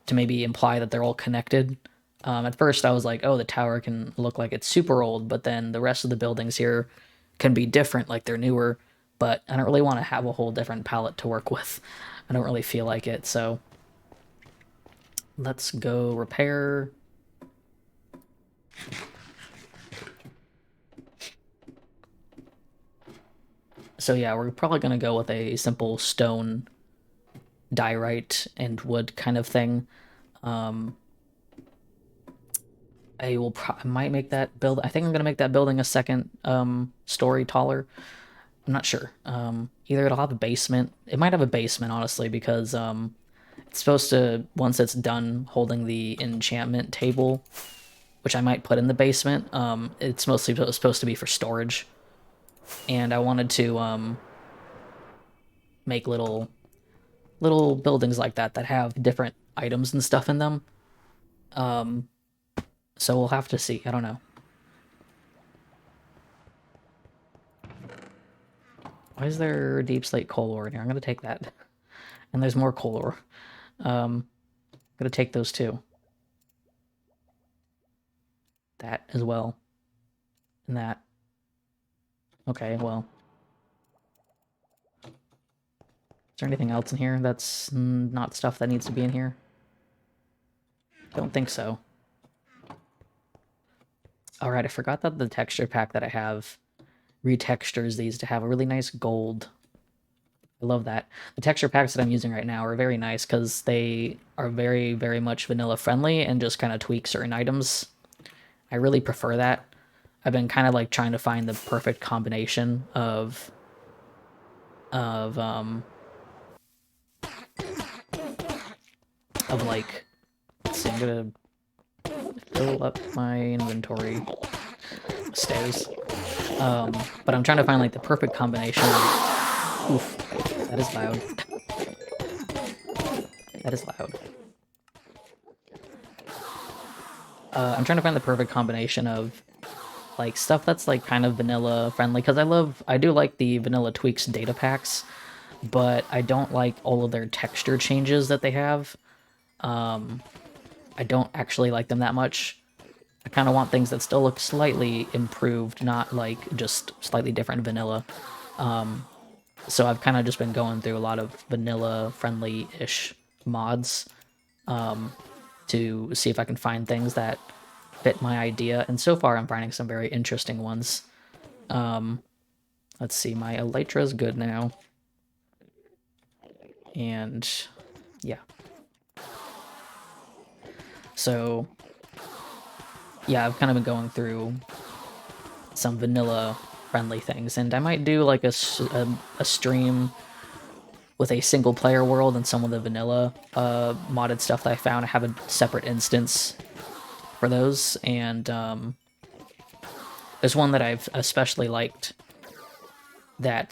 to maybe imply that they're all connected. At first, I was like, oh, the tower can look like it's super old, but then the rest of the buildings here can be different, like they're newer. But I don't really want to have a whole different palette to work with. I don't really feel like it, so let's go repair. So yeah, we're probably going to go with a simple stone diorite and wood kind of thing. I might make that build. I think I'm gonna make that building a second story taller. I'm not sure. Either it'll have a basement. It might have a basement, honestly, because it's supposed to, once it's done holding the enchantment table, which I might put in the basement. It's mostly supposed to be for storage, and I wanted to make little buildings like that that have different items and stuff in them. So we'll have to see. I don't know. Why is there deep slate coal ore in here? I'm gonna take that. And there's more coal ore. I'm gonna take those too. That as well. And that. Okay, well. Is there anything else in here that's not stuff that needs to be in here? Don't think so. Alright, I forgot that the texture pack that I have retextures these to have a really nice gold. I love that. The texture packs that I'm using right now are very nice because they are very, very much vanilla friendly and just kind of tweak certain items. I really prefer that. I've been kind of like trying to find the perfect combination of like, let's see, I'm gonna fill up my inventory stairs. But I'm trying to find like the perfect combination of, oof, that is loud. That is loud. I'm trying to find the perfect combination of like stuff that's like kind of vanilla friendly, because I do like the Vanilla Tweaks data packs, but I don't like all of their texture changes that they have. I don't actually like them that much. I kind of want things that still look slightly improved, not like just slightly different vanilla. So I've kind of just been going through a lot of vanilla friendly-ish mods to see if I can find things that fit my idea. And so far I'm finding some very interesting ones. Let's see, my elytra is good now. And yeah. So yeah, I've kind of been going through some vanilla friendly things, and I might do like a stream with a single player world and some of the vanilla modded stuff that I found. I have a separate instance for those, and there's one that I've especially liked that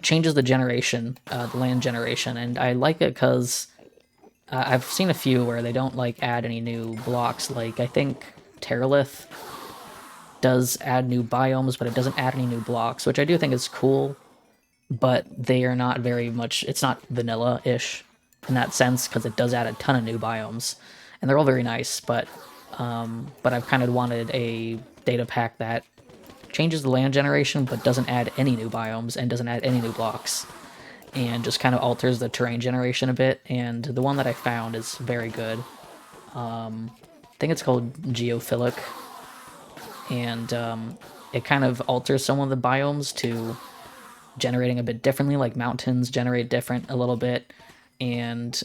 changes the generation, the land generation, and I like it because I've seen a few where they don't like add any new blocks. Like I think Terralith does add new biomes, but it doesn't add any new blocks, which I do think is cool. But they are not very much. It's not vanilla-ish in that sense because it does add a ton of new biomes, and they're all very nice. But I've kind of wanted a data pack that changes the land generation but doesn't add any new biomes and doesn't add any new blocks, and just kind of alters the terrain generation a bit. And the one that I found is very good. I think it's called Geophilic, and it kind of alters some of the biomes to generating a bit differently. Like mountains generate different a little bit, and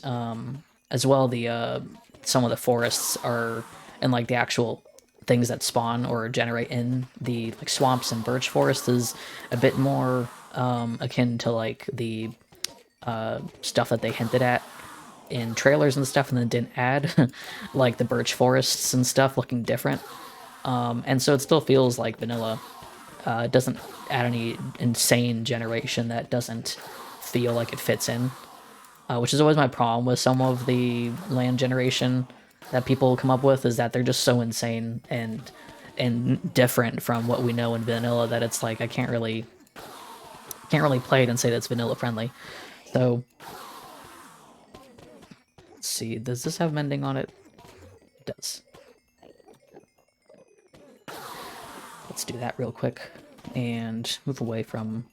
as well the some of the forests are, and like the actual things that spawn or generate in the like swamps and birch forest is a bit more akin to like the stuff that they hinted at in trailers and stuff and then didn't add, like the birch forests and stuff looking different. And so it still feels like vanilla. It doesn't add any insane generation that doesn't feel like it fits in, which is always my problem with some of the land generation that people come up with, is that they're just so insane and different from what we know in vanilla that it's like I can't really play it and say that's vanilla friendly. So let's see, does this have mending on it? It does. Let's do that real quick and move away from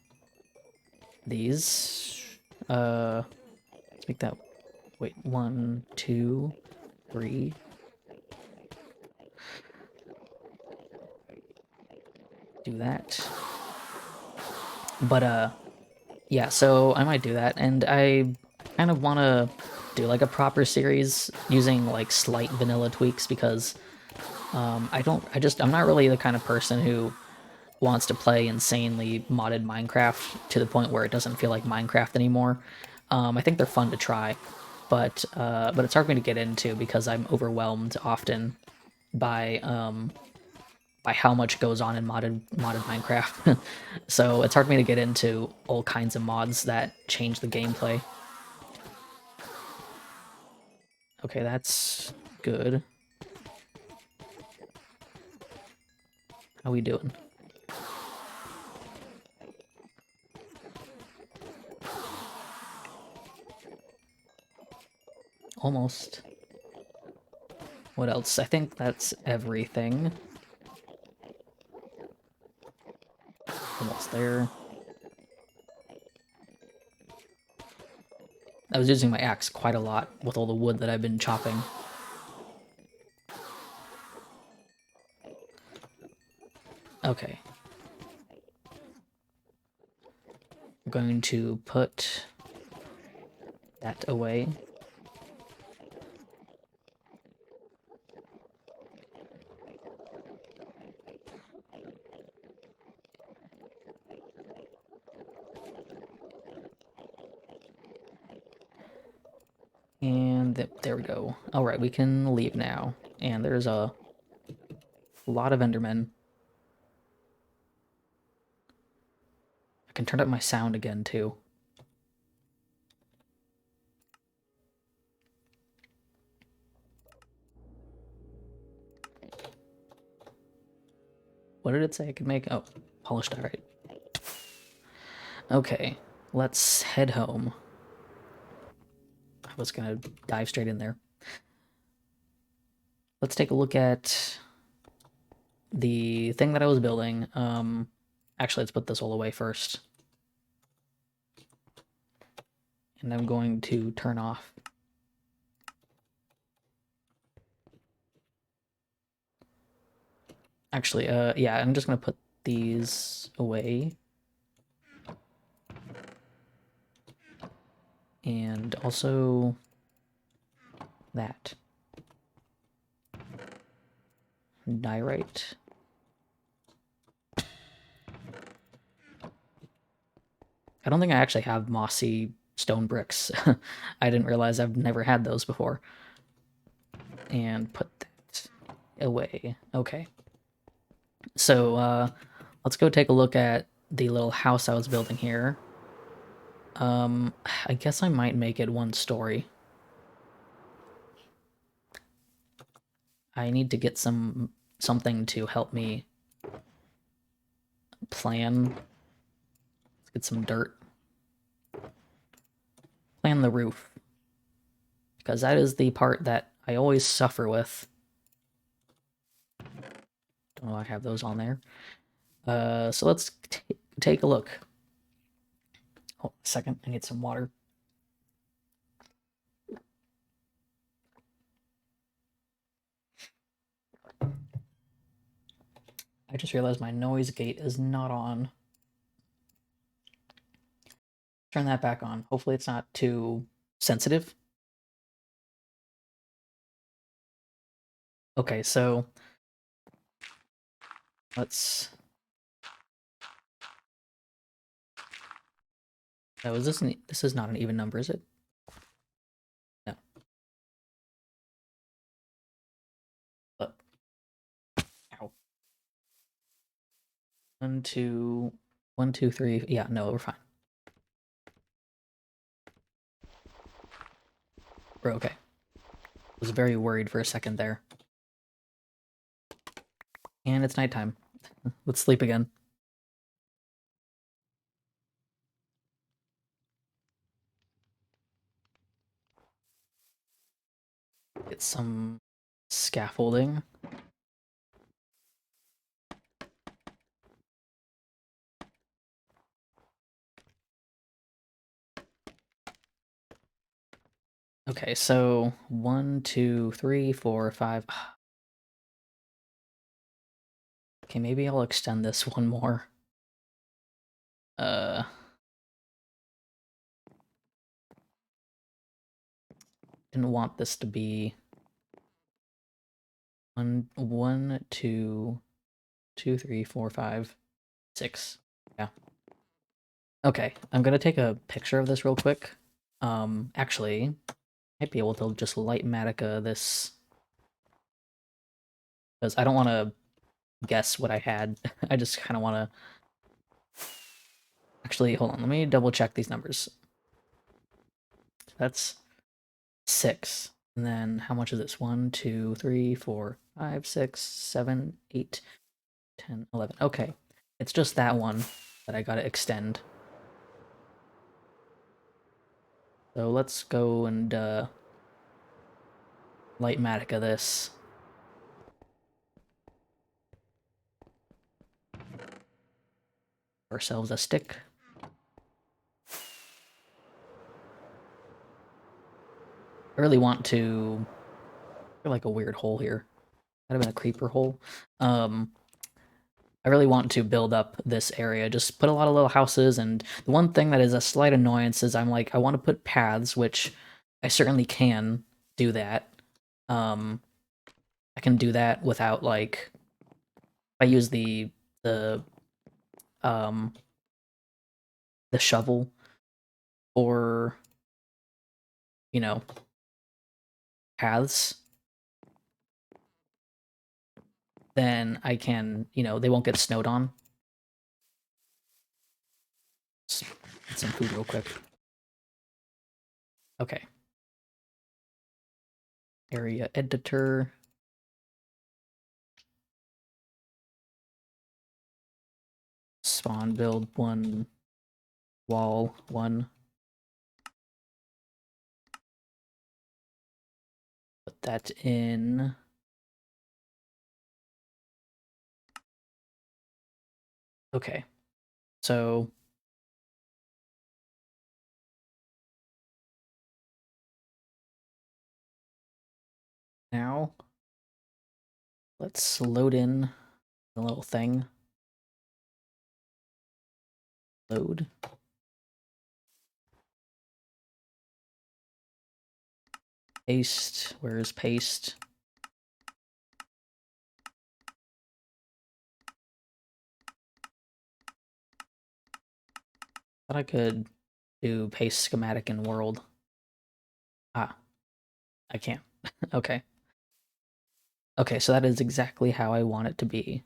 these. Let's make that, wait, 1, 2, 3. Do that. But yeah, so I might do that, and I kind of want to do like a proper series using like slight vanilla tweaks because I'm not really the kind of person who wants to play insanely modded Minecraft to the point where it doesn't feel like Minecraft anymore. I think they're fun to try, but it's hard for me to get into because I'm overwhelmed often by how much goes on in modded Minecraft. So it's hard for me to get into all kinds of mods that change the gameplay. Okay, that's good. How we doing? Almost. What else? I think that's everything. Almost there. I was using my axe quite a lot with all the wood that I've been chopping. Okay. I'm going to put that away. And there we go. Alright, we can leave now. And there's a lot of Endermen. I can turn up my sound again, too. What did it say I could make? Oh, polished diorite. Okay, let's head home. I was gonna dive straight in there. let's take a look at the thing that I was building. Actually, let's put this all away first. And I'm going to turn off. Actually, yeah, I'm just gonna put these away. And also that. Diorite. I don't think I actually have mossy stone bricks. I didn't realize I've never had those before. And put that away. Okay. So, let's go take a look at the little house I was building here. I guess I might make it one story. I need to get something to help me plan. Let's get some dirt. Plan the roof. Because that is the part that I always suffer with. Don't know why I have those on there. So let's take a look. Oh, a second, I need some water. I just realized my noise gate is not on. Turn that back on. Hopefully it's not too sensitive. Okay, so let's... Oh, this is not an even number, is it? No. But... Ow. 1, 2, 1, 2, 3. Yeah, no, we're fine. We're okay. I was very worried for a second there. And it's nighttime. Let's sleep again. Get some scaffolding. Okay, so 1, 2, 3, 4, 5. Okay, maybe I'll extend this one more. Didn't want this to be 1, 2, 2, 3, 4, 5, 6. Yeah. Okay, I'm gonna take a picture of this real quick. Actually, might be able to just Lightmatica this because I don't want to guess what I had. I just kind of want to. Actually, hold on. Let me double check these numbers. That's 6. And then how much is this? 1, 2, 3, 4, 5, 6, 7, 8, 10, 11. Okay. It's just that one that I gotta extend. So let's go and Lightmatica this. Ourselves a stick. I really want to... I feel like a weird hole here. Might have been a creeper hole. I really want to build up this area. Just put a lot of little houses, and the one thing that is a slight annoyance is I'm like, I want to put paths, which I certainly can do that. I can do that without, like... I use the um the shovel or, you know, paths, then I can, you know, they won't get snowed on. Let's get some food real quick. Okay. Area editor. Spawn build 1, wall 1. Put that in Okay, so now let's load in the little thing. Load. Paste. Where is paste? Thought I could do paste schematic in world. Ah, I can't. Okay. Okay, so that is exactly how I want it to be.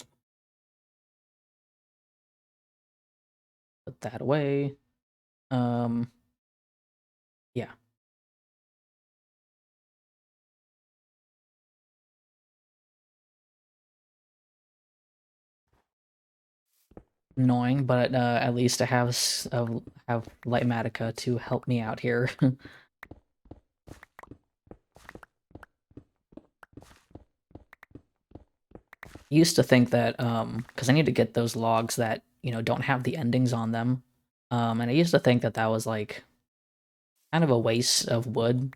Put that away. Yeah. Annoying, but at least I have have Lightmatica to help me out here. Used to think that because I need to get those logs that don't have the endings on them, and I used to think that that was like kind of a waste of wood,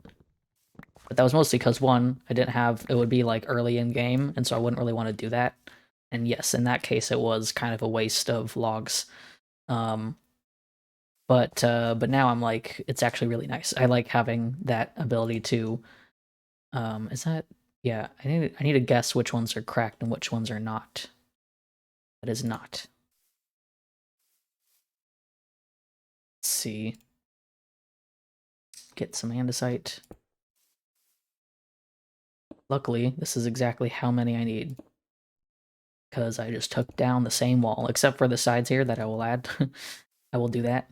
but that was mostly because one, I didn't have it would be like early in game, and so I wouldn't really want to do that. And yes, in that case, it was kind of a waste of logs. Um, but now I'm like, it's actually really nice. I like having that ability to is that yeah, I need to guess which ones are cracked and which ones are not. That is not. Let's see. Get some andesite. Luckily, this is exactly how many I need. Because I just took down the same wall, except for the sides here that I will add. I will do that.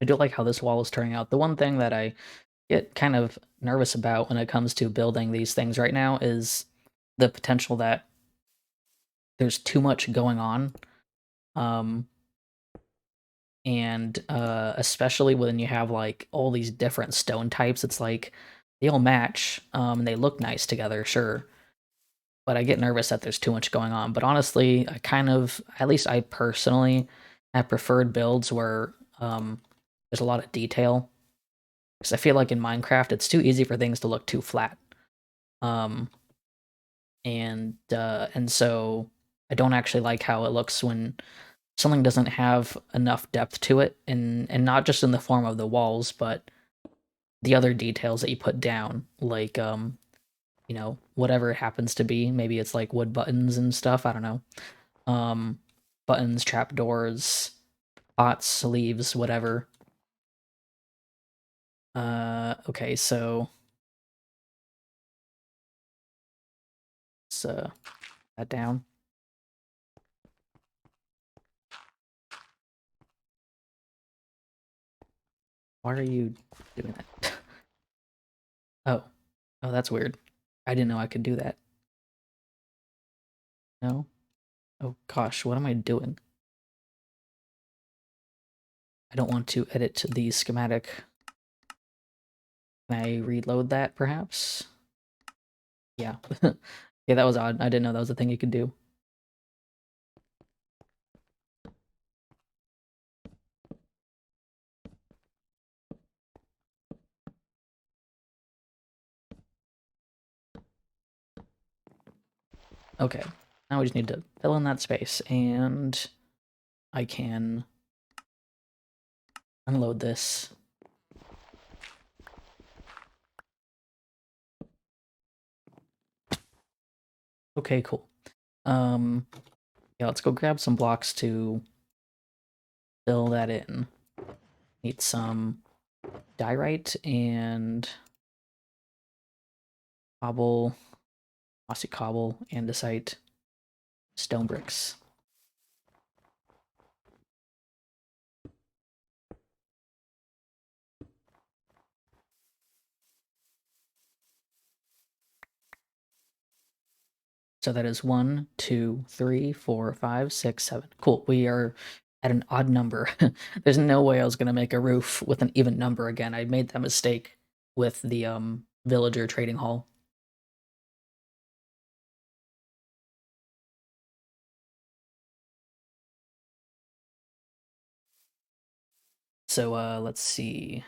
I do like how this wall is turning out. The one thing that I get kind of nervous about when it comes to building these things right now is the potential that there's too much going on. Um, and especially when you have like all these different stone types, it's like they all match, and they look nice together, sure. But I get nervous that there's too much going on. But honestly, I kind of, at least I personally, have preferred builds where there's a lot of detail. Because I feel like in Minecraft, it's too easy for things to look too flat. Um, and so I don't actually like how it looks when something doesn't have enough depth to it, and not just in the form of the walls, but the other details that you put down, like whatever it happens to be. Maybe it's like wood buttons and stuff. I don't know. Um, Buttons, trapdoors, pots, sleeves, whatever. Okay, so let's that down. Why are you doing that? Oh, oh, that's weird. I didn't know I could do that. No. Oh gosh, what am I doing? I don't want to edit the schematic. Can I reload that, perhaps? Yeah. Yeah, that was odd. I didn't know that was a thing you could do. Okay. Now we just need to fill in that space, and I can unload this. Okay, cool. Yeah, let's go grab some blocks to fill that in. Need some diorite and cobble, mossy cobble, andesite, stone bricks. So that is 1, 2, 3, 4, 5, 6, 7. Cool. We are at an odd number. There's no way I was gonna make a roof with an even number again. I made that mistake with the villager trading hall. So let's see.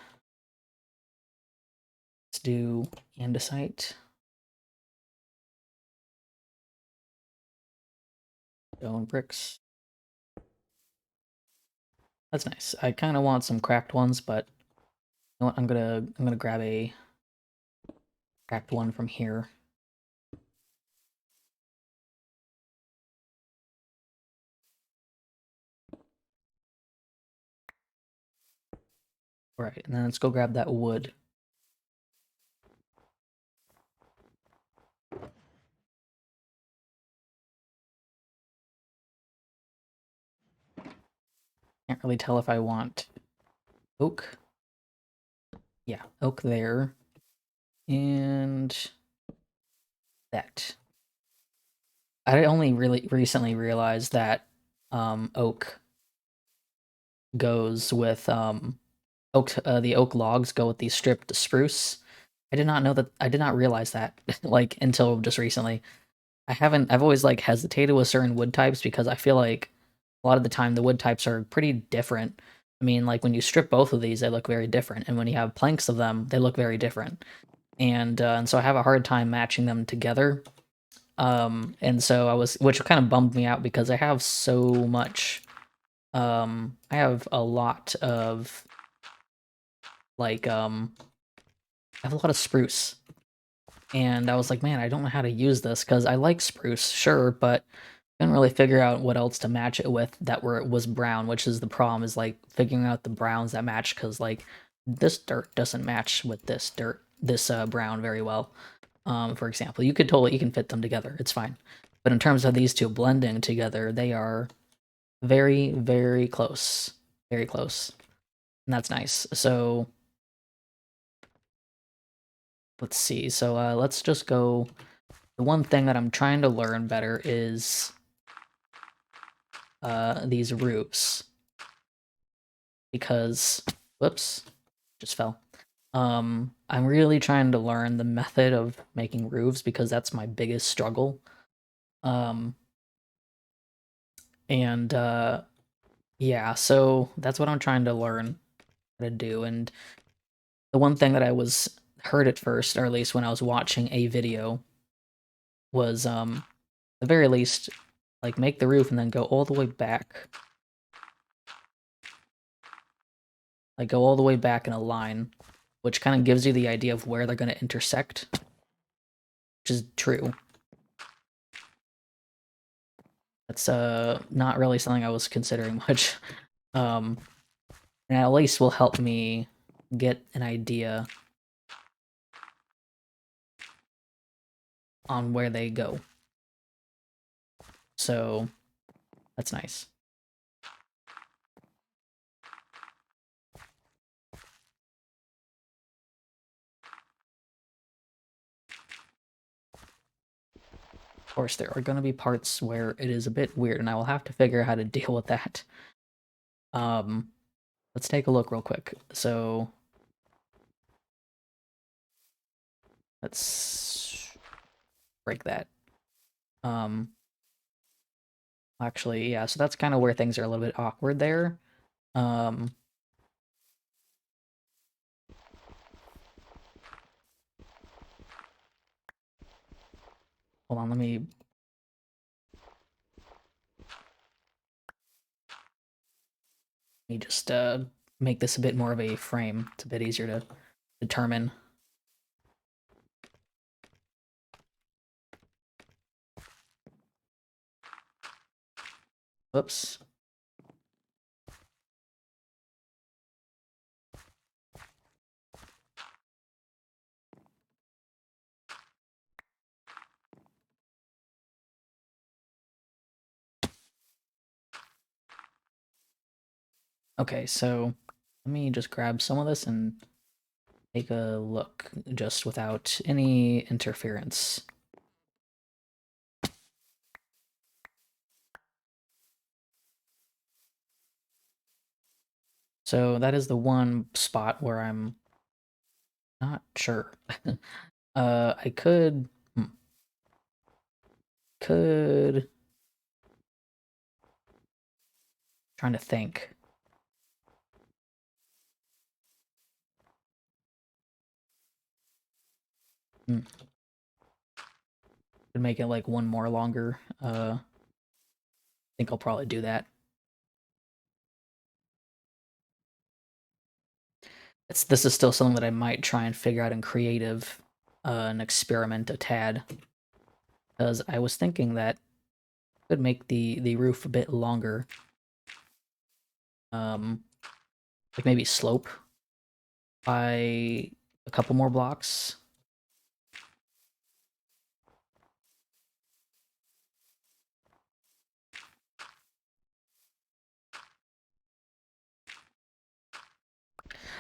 Let's do andesite. Stone bricks. That's nice. I kind of want some cracked ones, but you know what? I'm gonna grab a cracked one from here. All right, and then let's go grab that wood. Can't really tell if I want oak. Yeah, oak there. And that. I only really recently realized that oak goes with oak the oak logs go with the stripped spruce. I did not know that. I did not realize that like until just recently. I've always like hesitated with certain wood types because I feel like a lot of the time the wood types are pretty different. I mean, like when you strip both of these, they look very different, and when you have planks of them, they look very different. And so I have a hard time matching them together. And so which kind of bummed me out because I have so much. I have a lot of like I have a lot of spruce, and I was like, man, I don't know how to use this because I like spruce, sure, but couldn't really figure out what else to match it with that was brown, which is the problem, is like figuring out the browns that match, because like this dirt doesn't match with this brown very well. For example, you can fit them together, it's fine. But in terms of these two blending together, they are very, very close. Very close. And that's nice. So let's see. So let's just go. The one thing that I'm trying to learn better is these roofs. Because, whoops, just fell. I'm really trying to learn the method of making roofs because that's my biggest struggle. Um, and yeah, so that's what I'm trying to learn how to do. And the one thing that I was heard at first, or at least when I was watching a video, was at the very least, like make the roof and then go all the way back. Like go all the way back in a line, which kind of gives you the idea of where they're going to intersect, which is true. That's not really something I was considering much. And at least will help me get an idea on where they go. So that's nice. Of course, there are going to be parts where it is a bit weird, and I will have to figure out how to deal with that. Let's take a look real quick. So let's break that. Actually, yeah, so that's kind of where things are a little bit awkward there. Um, Hold on, let me just make this a bit more of a frame. It's a bit easier to determine. Oops. Okay, so let me just grab some of this and take a look just without any interference. So that is the one spot where I'm not sure. I could trying to think. Hmm. Could make it like one more longer. I think I'll probably do that. This is still something that I might try and figure out in creative, and experiment a tad. Because I was thinking that could make the roof a bit longer. Like maybe slope by a couple more blocks.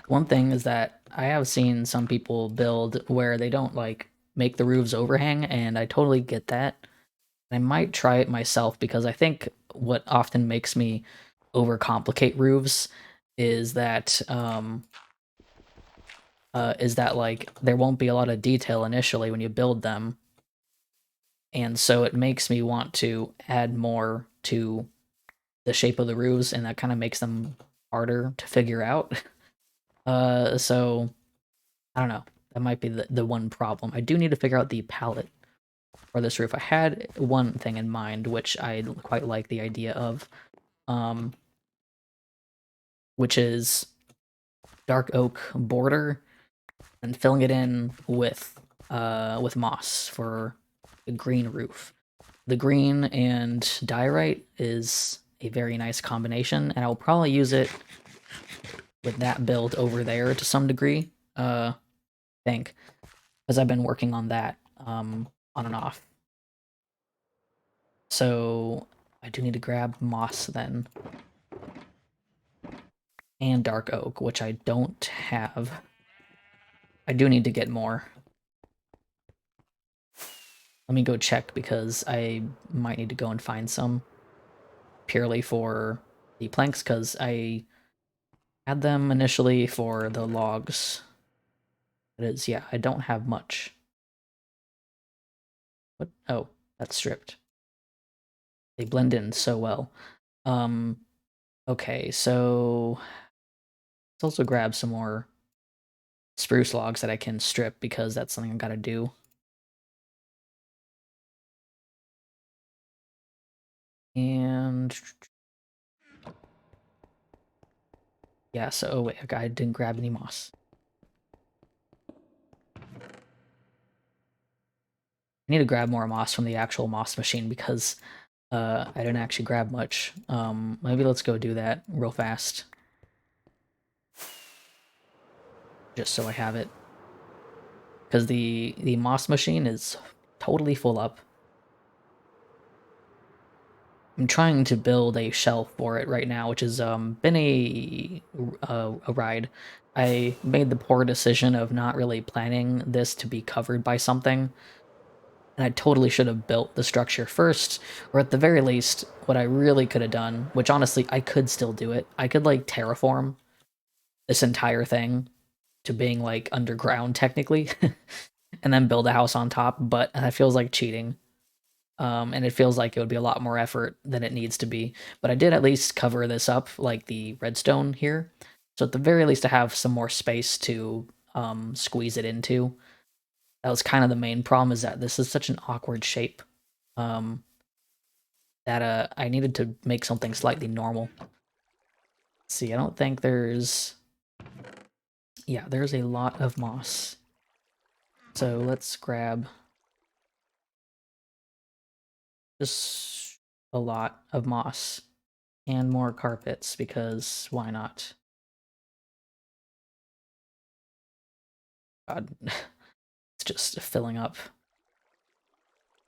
One thing is that I have seen some people build where they don't like make the roofs overhang, and I totally get that. I might try it myself because I think what often makes me overcomplicate roofs is that like there won't be a lot of detail initially when you build them, and so it makes me want to add more to the shape of the roofs, and that kind of makes them harder to figure out. So I don't know. That might be the one problem. I do need to figure out the palette for this roof. I had one thing in mind, which I quite like the idea of, um, which is dark oak border and filling it in with moss for a green roof. The green and diorite is a very nice combination, and I'll probably use it with that build over there to some degree. I think, because I've been working on that on and off. So I do need to grab moss then. And dark oak, which I don't have. I do need to get more. Let me go check because I might need to go and find some purely for the planks because I had them initially for the logs. It is, yeah, I don't have much. What? Oh, that's stripped. They blend in so well. Um, okay, so let's also grab some more spruce logs that I can strip because that's something I gotta do. And yeah, so oh wait, I didn't grab any moss. I need to grab more moss from the actual moss machine because I didn't actually grab much. Maybe let's go do that real fast. Just so I have it. Because the moss machine is totally full up. I'm trying to build a shelf for it right now, which has been a ride. I made the poor decision of not really planning this to be covered by something, and I totally should have built the structure first, or at the very least, what I really could have done, which honestly I could still do it. I could like terraform this entire thing to being like underground technically, and then build a house on top, but that feels like cheating. And it feels like it would be a lot more effort than it needs to be. But I did at least cover this up, like the redstone here. So at the very least, I have some more space to squeeze it into. That was kind of the main problem, is that this is such an awkward shape um, that I needed to make something slightly normal. Let's see, I don't think there's... Yeah, there's a lot of moss. So let's grab just a lot of moss and more carpets, because why not? God, it's just filling up.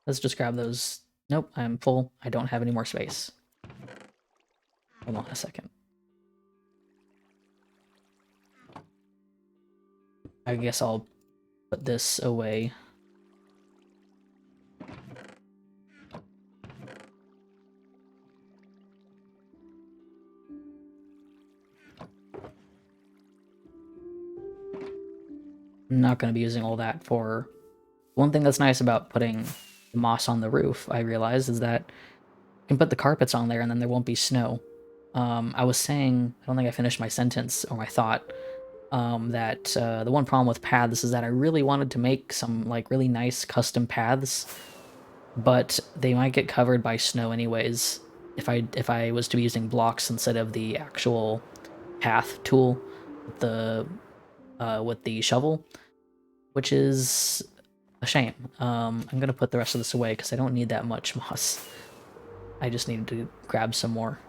Let's just grab those. Nope, I'm full. I don't have any more space. Hold on a second. I guess I'll put this away. I'm not going to be using all that for... One thing that's nice about putting moss on the roof, I realized, is that you can put the carpets on there and then there won't be snow. I was saying, I don't think I finished my sentence or my thought, that the one problem with paths is that I really wanted to make some like really nice custom paths, but they might get covered by snow anyways if I was to be using blocks instead of the actual path tool with the shovel, which is a shame. I'm gonna put the rest of this away because I don't need that much moss. I just needed to grab some more.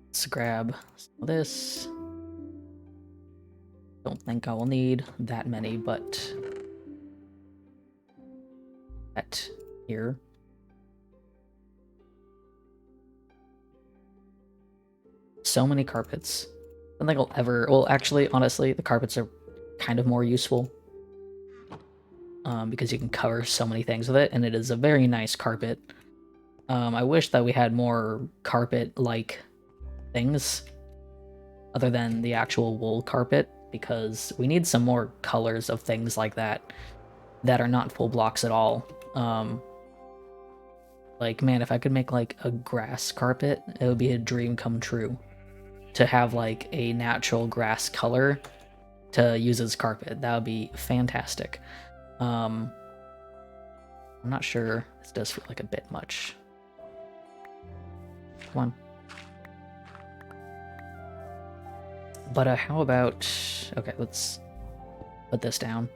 Let's grab some of this. Don't think I will need that many, but that here. So many carpets. I don't think I'll ever... Well, actually, honestly, the carpets are kind of more useful. Because you can cover so many things with it, and it is a very nice carpet. I wish that we had more carpet-like things other than the actual wool carpet, because we need some more colors of things like that that are not full blocks at all. Like, man, if I could make like a grass carpet, it would be a dream come true to have like a natural grass color to use as carpet. That would be fantastic. I'm not sure. This does feel like a bit much. Come on. But how about... Okay, let's put this down.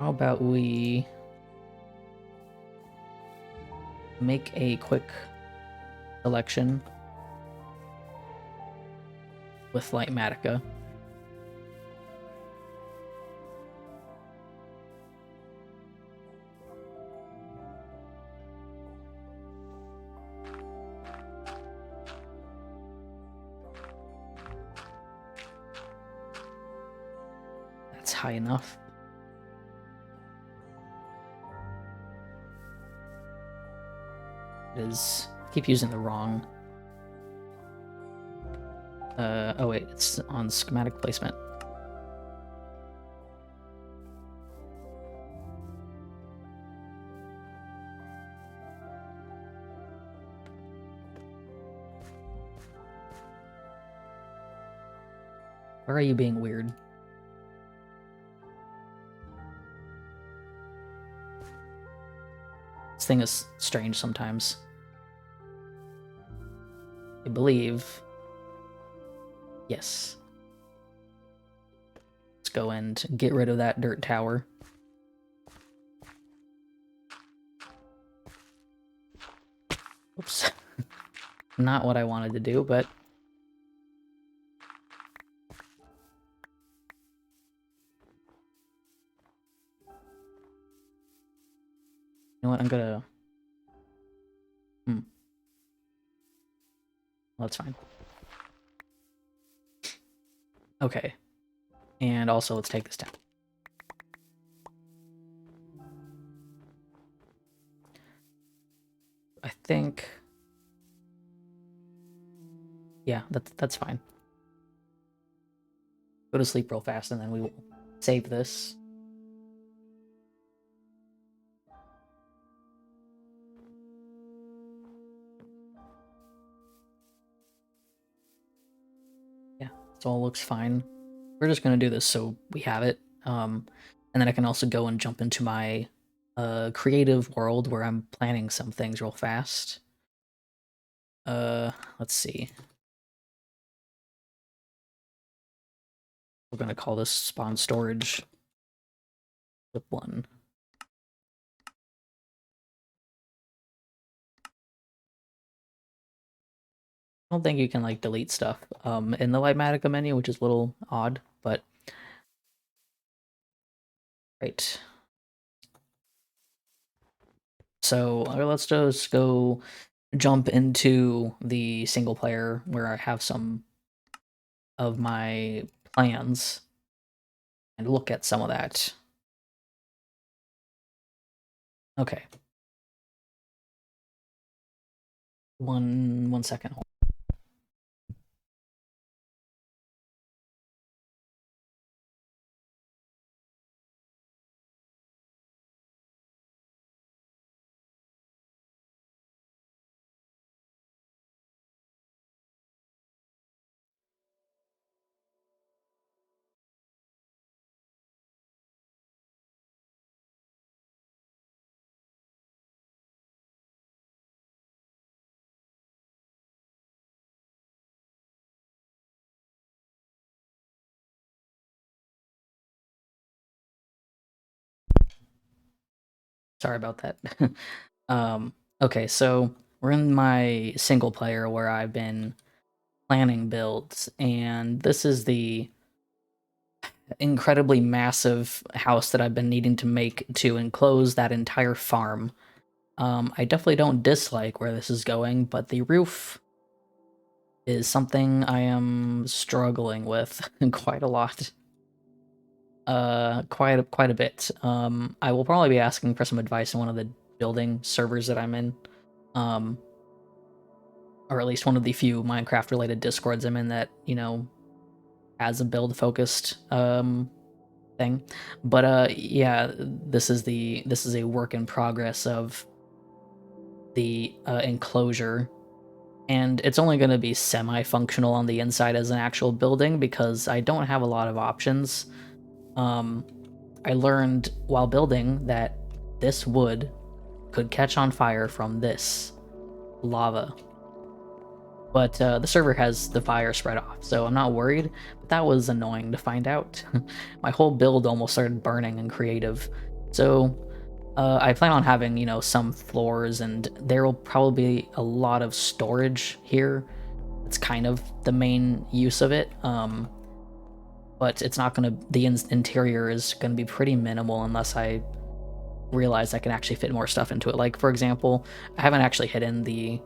How about we make a quick selection with Lightmatica. That's high enough. It is... I keep using the wrong... oh wait, it's on schematic placement. Why are you being weird? This thing is strange sometimes. I believe... Yes. Let's go and get rid of that dirt tower. Oops. Not what I wanted to do, but... You know what, I'm gonna... Well, that's fine. Okay. And also, let's take this down. I think... Yeah, that's fine. Go to sleep real fast, and then we will save this. Yeah, it all looks fine. We're just gonna do this so we have it. And then I can also go and jump into my creative world where I'm planning some things real fast. Let's see. We're gonna call this spawn storage. Flip 1. I don't think you can like delete stuff in the Lightmatica menu, which is a little odd, but right. So let's just go jump into the single player where I have some of my plans and look at some of that. Okay. One second. Sorry about that. Okay, so we're in my single player where I've been planning builds, and this is the incredibly massive house that I've been needing to make to enclose that entire farm. I definitely don't dislike where this is going, but the roof is something I am struggling with quite a lot. Quite a bit. I will probably be asking for some advice in one of the building servers that I'm in. Or at least one of the few Minecraft related discords I'm in that, you know, has a build focused thing. But yeah, this is a work in progress of the enclosure, and it's only going to be semi-functional on the inside as an actual building because I don't have a lot of options. I learned while building that this wood could catch on fire from this lava, but the server has the fire spread off, so I'm not worried. But that was annoying to find out. My whole build almost started burning in creative, so I plan on having, you know, some floors, and there will probably be a lot of storage here. It's kind of the main use of it, but it's not gonna. The interior is gonna be pretty minimal unless I realize I can actually fit more stuff into it. Like, for example, I haven't actually hidden the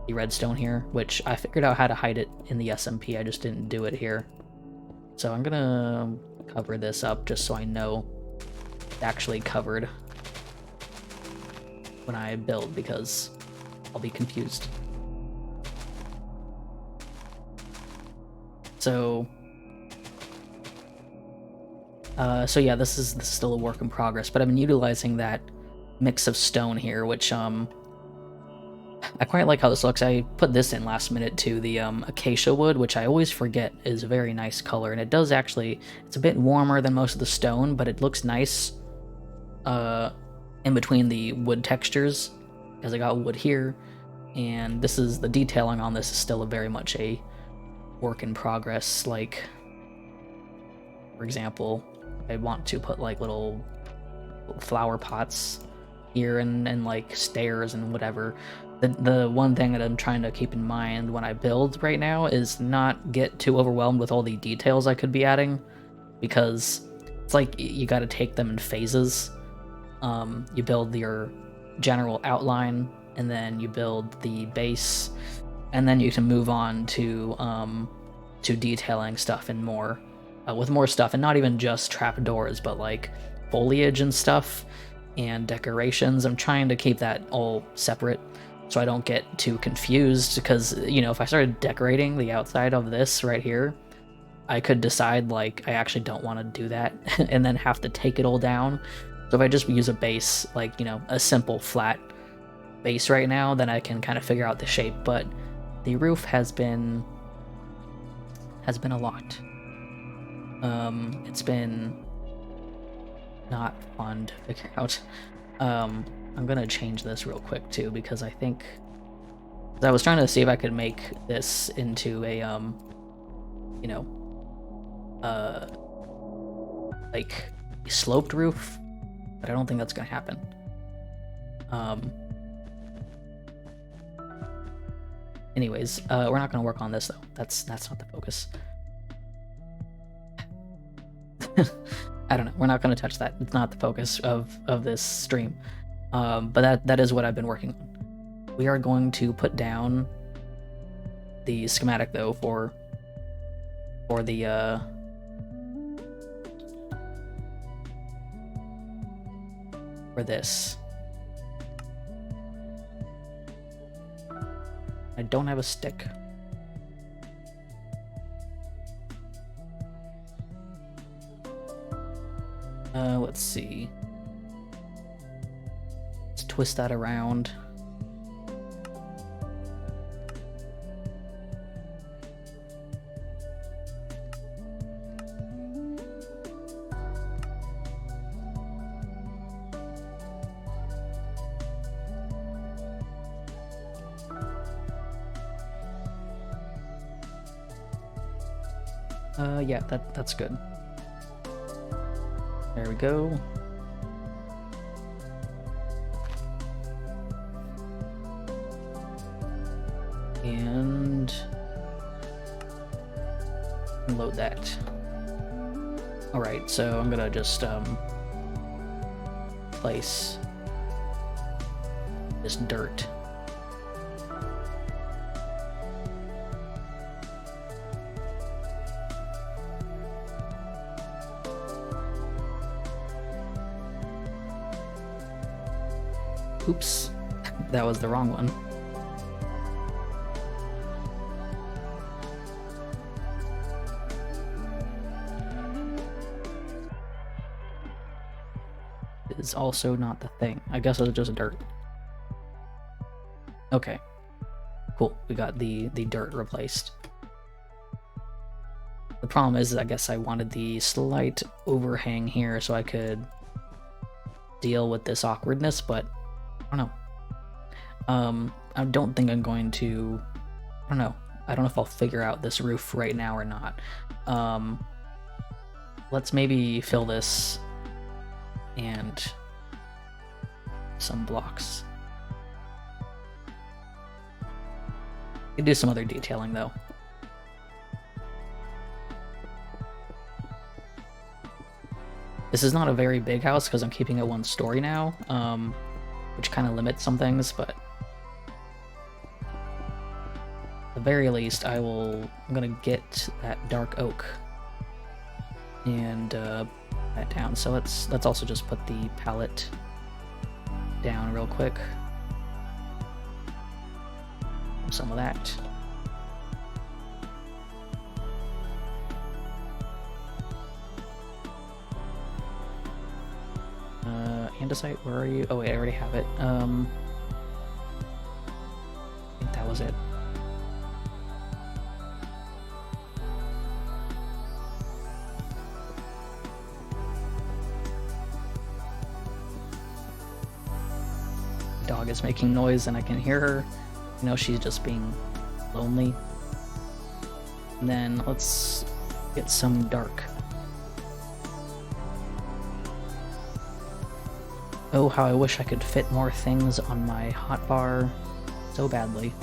redstone here, which I figured out how to hide it in the SMP. I just didn't do it here. So I'm gonna cover this up just so I know it's actually covered when I build, because I'll be confused. So so yeah, this is still a work in progress, but I've been utilizing that mix of stone here, which I quite like how this looks. I put this in last minute too, the acacia wood, which I always forget is a very nice color, and it does actually, it's a bit warmer than most of the stone, but it looks nice in between the wood textures, because I got wood here, and this is, the detailing on this is still very much a work in progress. Like, for example, I want to put like little flower pots here and like stairs and whatever. The one thing that I'm trying to keep in mind when I build right now is not get too overwhelmed with all the details I could be adding, because it's like you got to take them in phases. You build your general outline, and then you build the base, and then you can move on to detailing stuff and more, with more stuff, and not even just trapdoors, but like foliage and stuff and decorations. I'm trying to keep that all separate so I don't get too confused, because, you know, if I started decorating the outside of this right here, I could decide like I actually don't want to do that and then have to take it all down. So if I just use a base, like, you know, a simple flat base right now, then I can kind of figure out the shape. But the roof has been a lot. It's been not fun to figure out. I'm gonna change this real quick too, because I think I was trying to see if I could make this into a you know, like sloped roof, but I don't think that's gonna happen. Anyways, we're not gonna work on this though. That's not the focus. I don't know. We're not gonna touch that. It's not the focus of this stream. But that is what I've been working on. We are going to put down the schematic though for the for this. I don't have a stick. Let's see. Let's twist that around. Yeah, that's good. There we go. And load that. Alright, so I'm gonna just place this dirt. Oops, that was the wrong one. Is also not the thing. I guess it was just dirt. Okay, cool. We got the dirt replaced. The problem is, I guess I wanted the slight overhang here so I could deal with this awkwardness, but I don't know. I don't think I'm going to. I don't know. I don't know if I'll figure out this roof right now or not. Let's maybe fill this and some blocks. Could do some other detailing though. This is not a very big house because I'm keeping it one story now, which kind of limits some things, but at the very least I'm gonna get that dark oak and that down. So let's also just put the palette down real quick. Some of that. Andesite, where are you? Oh wait, I already have it. I think that was it. The dog is making noise and I can hear her. You know, she's just being lonely. And then let's get some dark. Oh, how I wish I could fit more things on my hotbar so badly.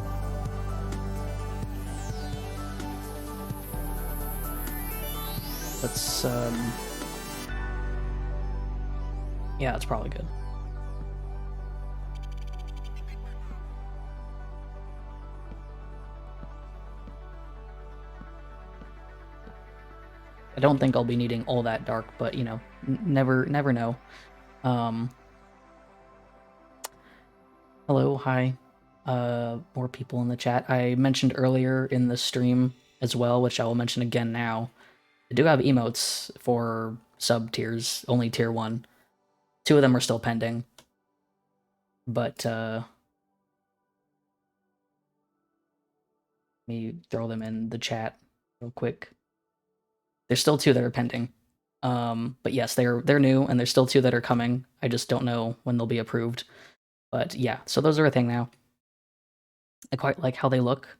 Let's, yeah, that's probably good. I don't think I'll be needing all that dark, but you know, never know. Hello, hi. More people in the chat. I mentioned earlier in the stream as well, which I will mention again now. I do have emotes for sub tiers, only tier 1. 2 of them are still pending. But let me throw them in the chat real quick. There's still 2 that are pending. But yes, they're new, and there's still 2 that are coming. I just don't know when they'll be approved. But yeah, so those are a thing now. I quite like how they look.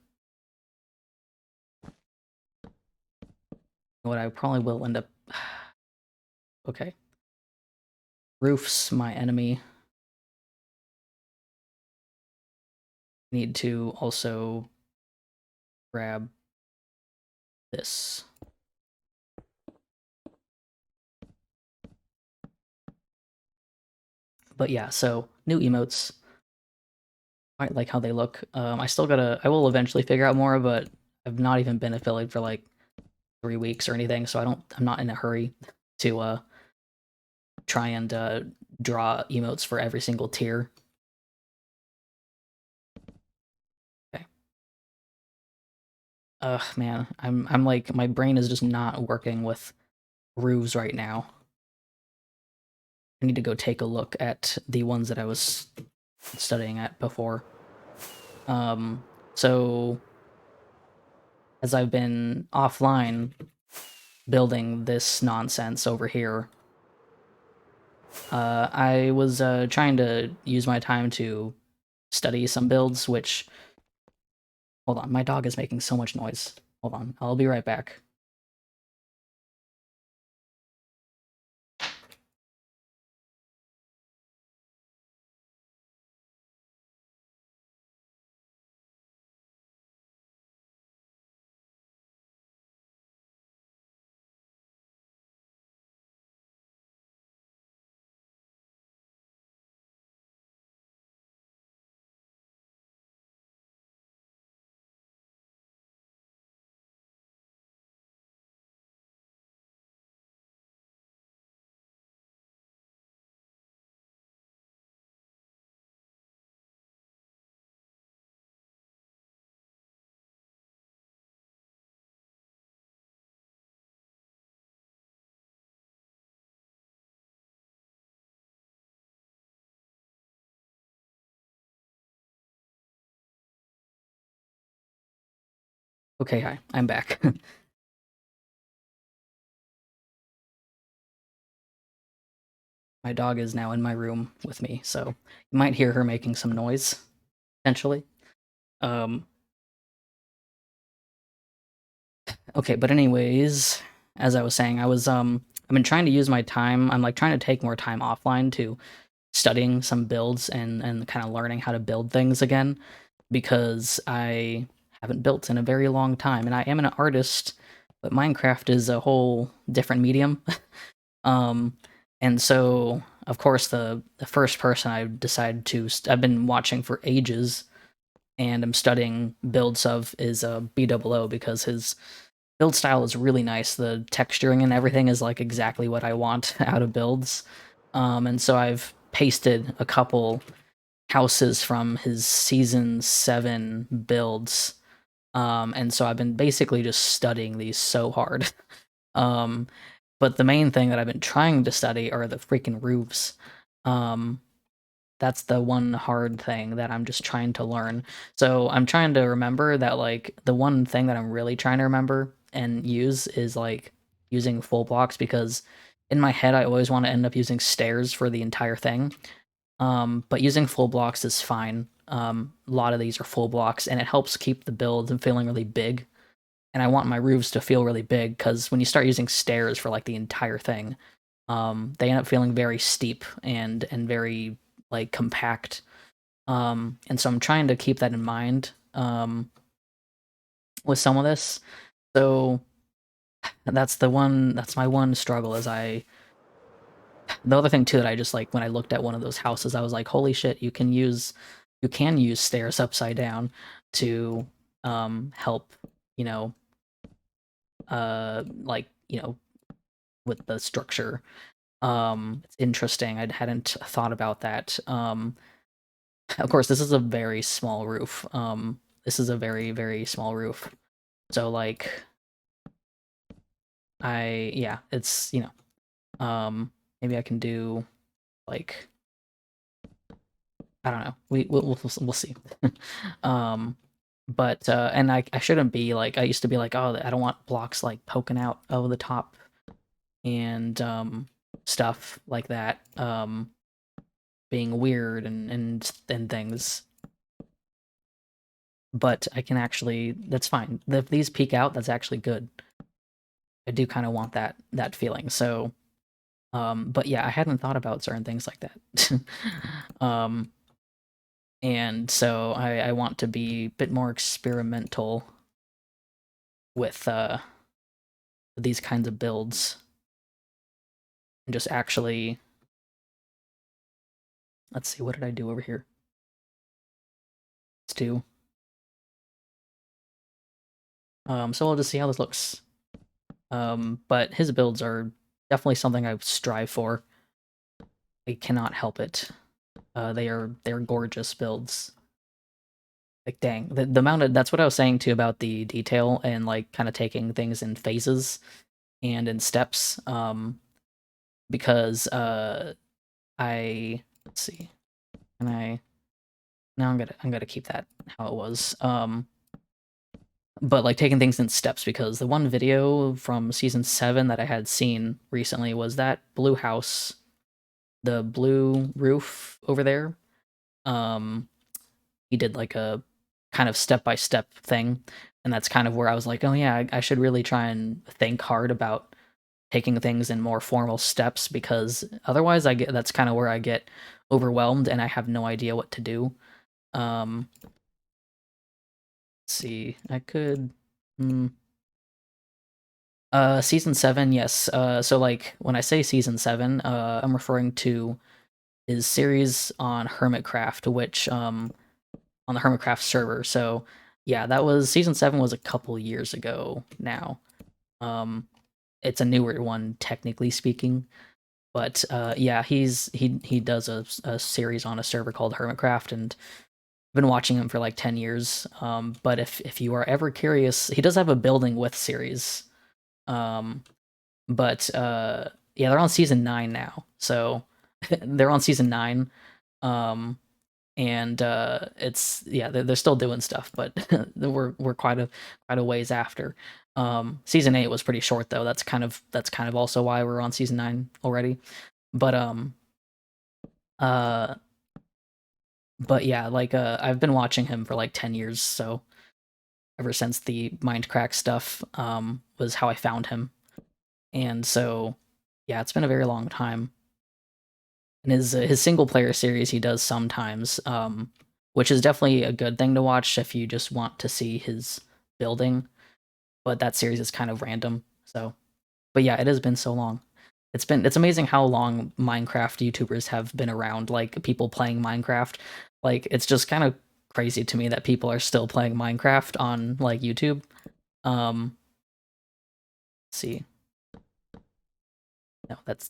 What I probably will end up... Okay. Roof's my enemy. Need to also grab this. But yeah, so new emotes. Quite like how they look. I will eventually figure out more, but I've not even been affiliated for like 3 weeks or anything, so I'm not in a hurry to try and draw emotes for every single tier. Okay. Ugh, man, I'm like my brain is just not working with roofs right now. I need to go take a look at the ones that I was studying at before. Um, so as I've been offline building this nonsense over here, I was trying to use my time to study some builds, which hold on, my dog is making so much noise. Hold on, I'll be right back. Okay, hi, I'm back. My dog is now in my room with me, so you might hear her making some noise, potentially. Um, okay, but anyways, as I was saying, I've been trying to use my time. I'm like trying to take more time offline to studying some builds and kind of learning how to build things again because I haven't built in a very long time, and I am an artist, but Minecraft is a whole different medium. Um, and so, of course, the first person I decided to I've been watching for ages, and I'm studying builds of is BOO because his build style is really nice. The texturing and everything is like exactly what I want out of builds. And so I've pasted a couple houses from his season 7 builds. And so I've been basically just studying these so hard. Um, but the main thing that I've been trying to study are the freaking roofs. Um, that's the one hard thing that I'm just trying to learn. So I'm trying to remember that like the one thing that I'm really trying to remember and use is like using full blocks because in my head I always want to end up using stairs for the entire thing. But using full blocks is fine. A lot of these are full blocks and it helps keep the build feeling really big. And I want my roofs to feel really big because when you start using stairs for like the entire thing, they end up feeling very steep and very like compact. And so I'm trying to keep that in mind with some of this. So that's my one struggle is the other thing too that I just like when I looked at one of those houses, I was like, holy shit, you can use stairs upside down to help, you know, like, with the structure. It's interesting. I hadn't thought about that. Of course, this is a very small roof. This is a very, very small roof. So like yeah, it's, maybe I can do like I don't know. We'll see. um but and I shouldn't be like I used to be like, oh, I don't want blocks like poking out over the top and stuff like that. Being weird and things. But I can actually that's fine. If these peek out, that's actually good. I do kind of want that feeling. So, but yeah, I hadn't thought about certain things like that. um, and so I want to be a bit more experimental with these kinds of builds and just actually let's see, what did I do over here? Let's do. So we'll just see how this looks. But his builds are definitely something I strive for. I cannot help it. They're gorgeous builds. Like, dang, the amount of that's what I was saying too about the detail and like kind of taking things in phases and in steps. Because I let's see, and I now I'm gonna keep that how it was. But like taking things in steps because the one video from season 7 that I had seen recently was that blue house, the blue roof over there. Um, he did like a kind of step by step thing, and that's kind of where I was like, oh yeah, I should really try and think hard about taking things in more formal steps because otherwise I get that's kind of where I get overwhelmed and I have no idea what to do. Let's see, I could. Mm, season 7, yes. So like when I say season 7, I'm referring to his series on Hermitcraft, which on the Hermitcraft server. So yeah, that was season 7 was a couple years ago now. Um, it's a newer one technically speaking, but yeah, he does a series on a server called Hermitcraft, and I've been watching him for like 10 years. But if you are ever curious, he does have a building with series. Um, but yeah, they're on season 9 now, so they're on season 9. Um, and it's yeah, they're still doing stuff, but we're quite a ways after. Season 8 was pretty short though. That's kind of also why we're on season 9 already. But uh but yeah, like I've been watching him for like 10 years, so ever since the Mindcrack stuff was how I found him. And so yeah, it's been a very long time. And his single player series he does sometimes, which is definitely a good thing to watch if you just want to see his building. But that series is kind of random. So, but yeah, it has been so long. It's amazing how long Minecraft YouTubers have been around. Like people playing Minecraft, like it's just kind of crazy to me that people are still playing Minecraft on like YouTube. Let's see, no, that's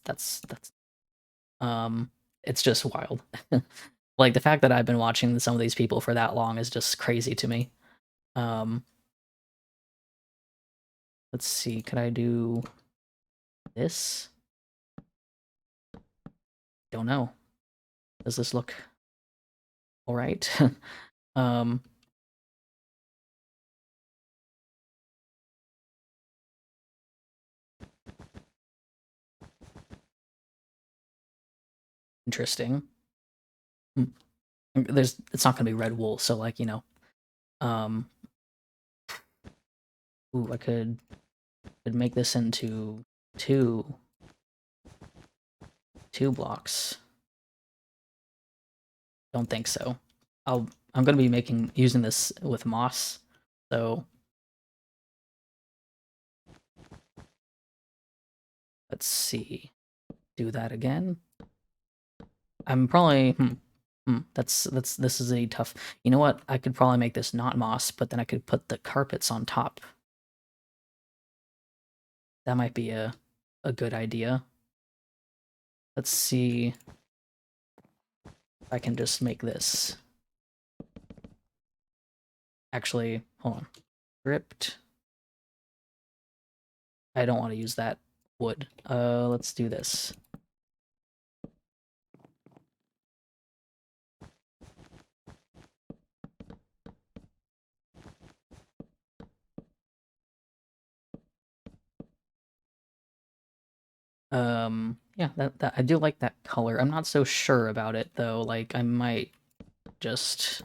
um, it's just wild. Like the fact that I've been watching some of these people for that long is just crazy to me. Um, let's see, could I do this? Don't know. Does this look all right? um, interesting. Hmm. It's not gonna be red wool, so like um, ooh, I could make this into two two blocks. Don't think so. I'm gonna be using this with moss, so let's see. Do that again. I'm probably that's this is a tough. You know what? I could probably make this not moss, but then I could put the carpets on top. That might be a good idea. Let's see if I can just make this. Actually, hold on. Script. I don't want to use that wood. Let's do this. Yeah, that I do like that color. I'm not so sure about it though. Like I might just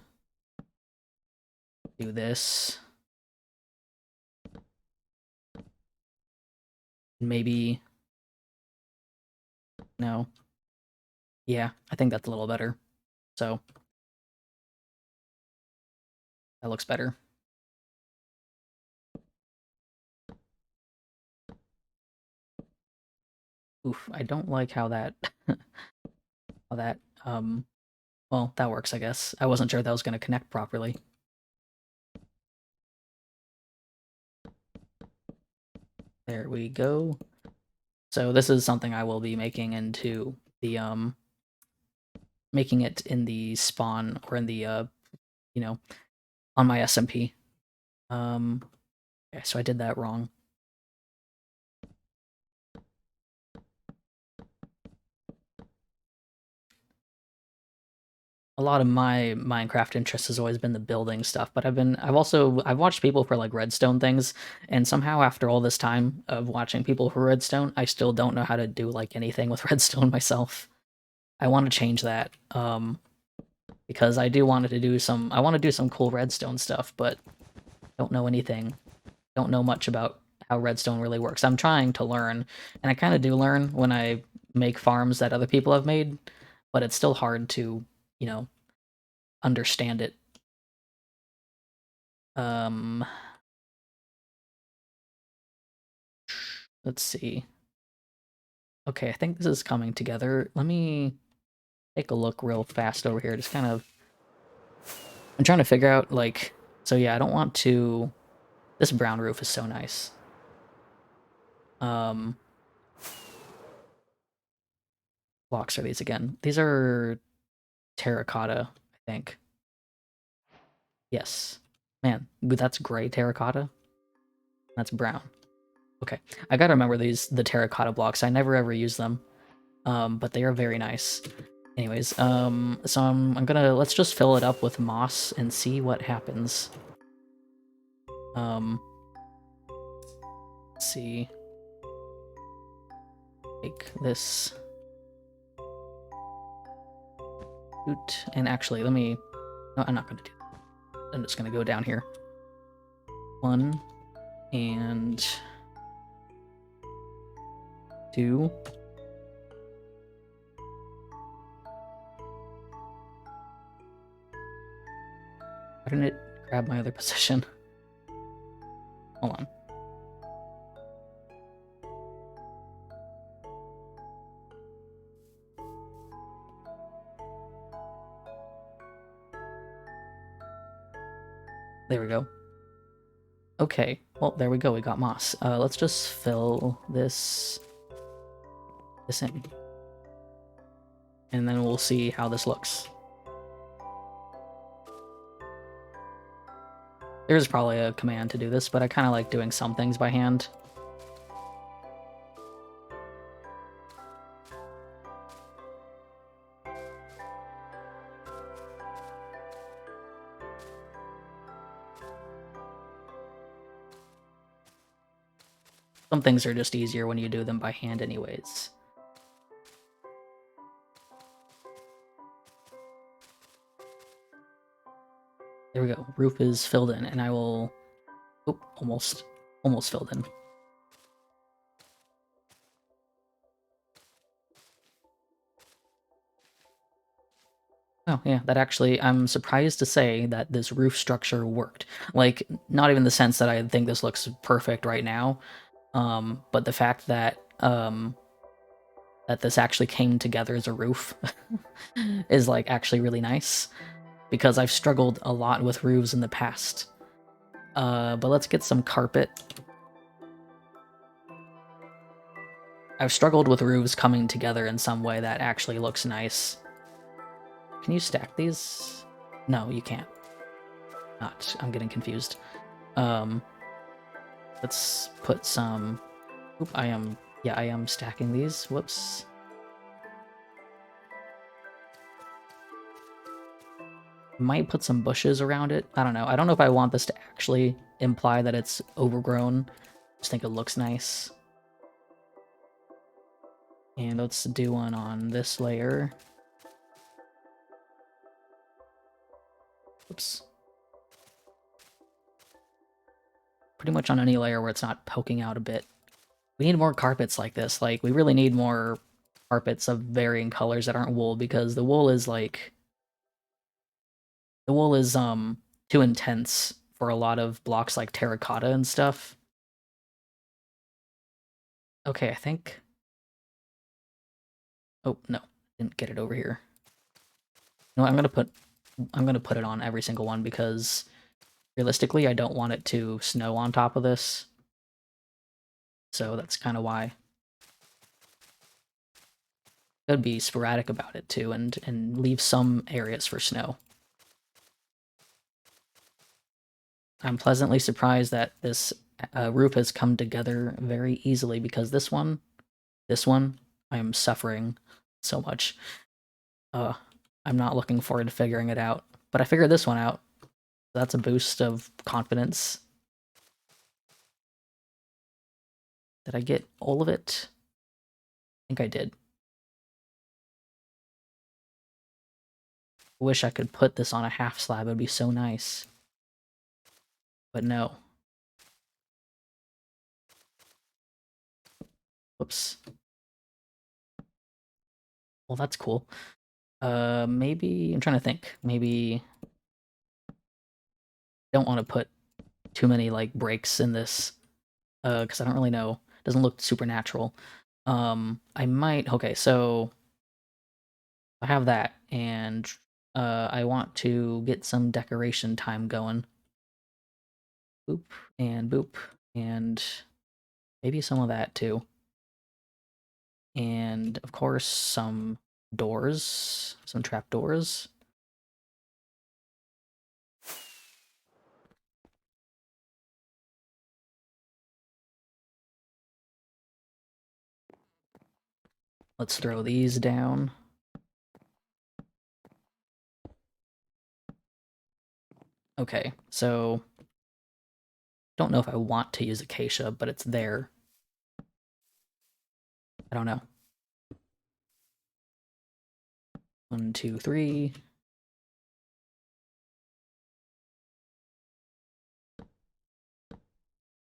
do this. Maybe no. Yeah, I think that's a little better. So that looks better. Oof, I don't like how that how that well, that works, I guess. I wasn't sure that was going to connect properly. There we go. So this is something I will be making into the making it in the spawn or in the you know, on my SMP. Okay, so I did that wrong. A lot of my Minecraft interest has always been the building stuff, but I've watched people for like redstone things, and somehow after all this time of watching people for redstone, I still don't know how to do like anything with redstone myself. I want to change that, because I do want to do some. I want to do some cool redstone stuff, but don't know anything. Don't know much about how redstone really works. I'm trying to learn, and I kind of do learn when I make farms that other people have made, but it's still hard to, you know, understand it. Um, let's see. Okay, I think this is coming together. Let me take a look real fast over here. Just kind of, I'm trying to figure out like, so yeah, I don't want to. This brown roof is so nice. Um, blocks are these again? These are terracotta, I think. Yes. Man, that's gray terracotta. That's brown. Okay, I gotta remember the terracotta blocks. I never ever use them, but they are very nice. Anyways, so I'm gonna let's just fill it up with moss and see what happens. Um, let's see, take this, and actually, let me. No, I'm not gonna do that. I'm just gonna go down here. 1 and 2. Why didn't it grab my other position? Hold on. There we go. Okay, well, there we go. We got moss. Let's just fill this in, and then we'll see how this looks. There's probably a command to do this, but I kind of like doing some things by hand. Some things are just easier when you do them by hand anyways. There we go. Roof is filled in, and I will... Oop, almost filled in. Oh, yeah, that actually... I'm surprised to say that this roof structure worked. Like, not even the sense that I think this looks perfect right now, but the fact that, that this actually came together as a roof is, like, actually really nice, because I've struggled a lot with roofs in the past. But let's get some carpet. I've struggled with roofs coming together in some way that actually looks nice. Can you stack these? No, you can't. Not. I'm getting confused. Let's put some... Oop, I am stacking these. Whoops. Might put some bushes around it. I don't know. I don't know if I want this to actually imply that it's overgrown. Just think it looks nice. And let's do one on this layer. Oops. Pretty much on any layer where it's not poking out a bit. We need more carpets like this. Like, we really need more carpets of varying colors that aren't wool, because the wool is, like... The wool is, too intense for a lot of blocks like terracotta and stuff. Okay, I think... Oh, no. Didn't get it over here. You know what, I'm gonna put it on every single one, because realistically, I don't want it to snow on top of this. So that's kind of why. Could be sporadic about it too, and leave some areas for snow. I'm pleasantly surprised that this roof has come together very easily, because this one, I am suffering so much. I'm not looking forward to figuring it out, but I figured this one out. That's a boost of confidence. Did I get all of it? I think I did. Wish I could put this on a half slab, it would be so nice. But no. Whoops. Well, that's cool. Maybe, I'm trying to think. Maybe don't want to put too many, like, breaks in this, because I don't really know. It doesn't look supernatural. I might, okay, so I have that, and I want to get some decoration time going. Boop, and maybe some of that too. And of course, some doors, some trap doors. Let's throw these down. Okay, so don't know if I want to use acacia, but it's there. I don't know. 1, 2, 3.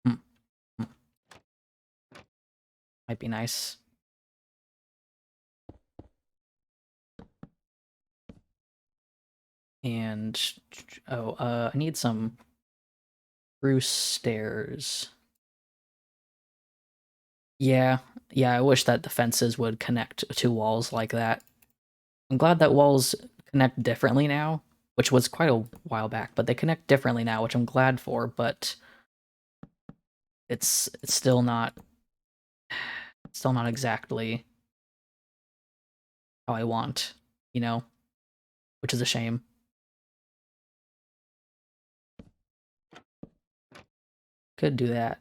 Hmm. Hmm. Might be nice. And oh, I need some spruce stairs. Yeah, yeah, I wish that the fences would connect to walls like that. I'm glad that walls connect differently now, which was quite a while back, but they connect differently now, which I'm glad for, but it's still not exactly how I want, you know, which is a shame. Could do that,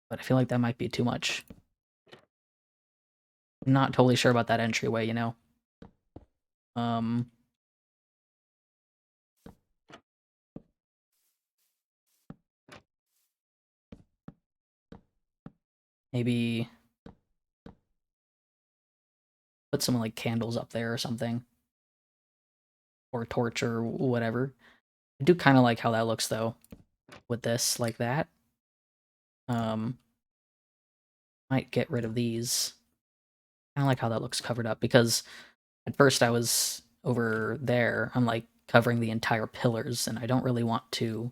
but I feel like that might be too much. I'm not totally sure about that entryway, you know. Um, maybe put some like candles up there or something, or a torch or whatever. I do kind of like how that looks though, with this like that. Um, might get rid of these. I like how that looks covered up, because at first I was over there, I'm like covering the entire pillars, and I don't really want to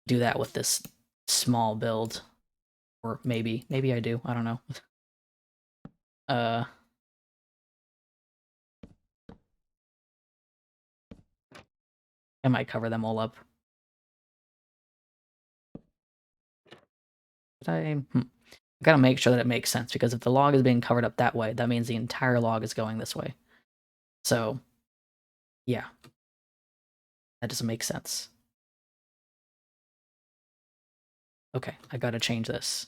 do that with this small build. Or maybe I do, I don't know. uh, I might cover them all up. Did I? I gotta make sure that it makes sense, because if the log is being covered up that way, that means the entire log is going this way. So, yeah, that doesn't make sense. Okay, I gotta change this.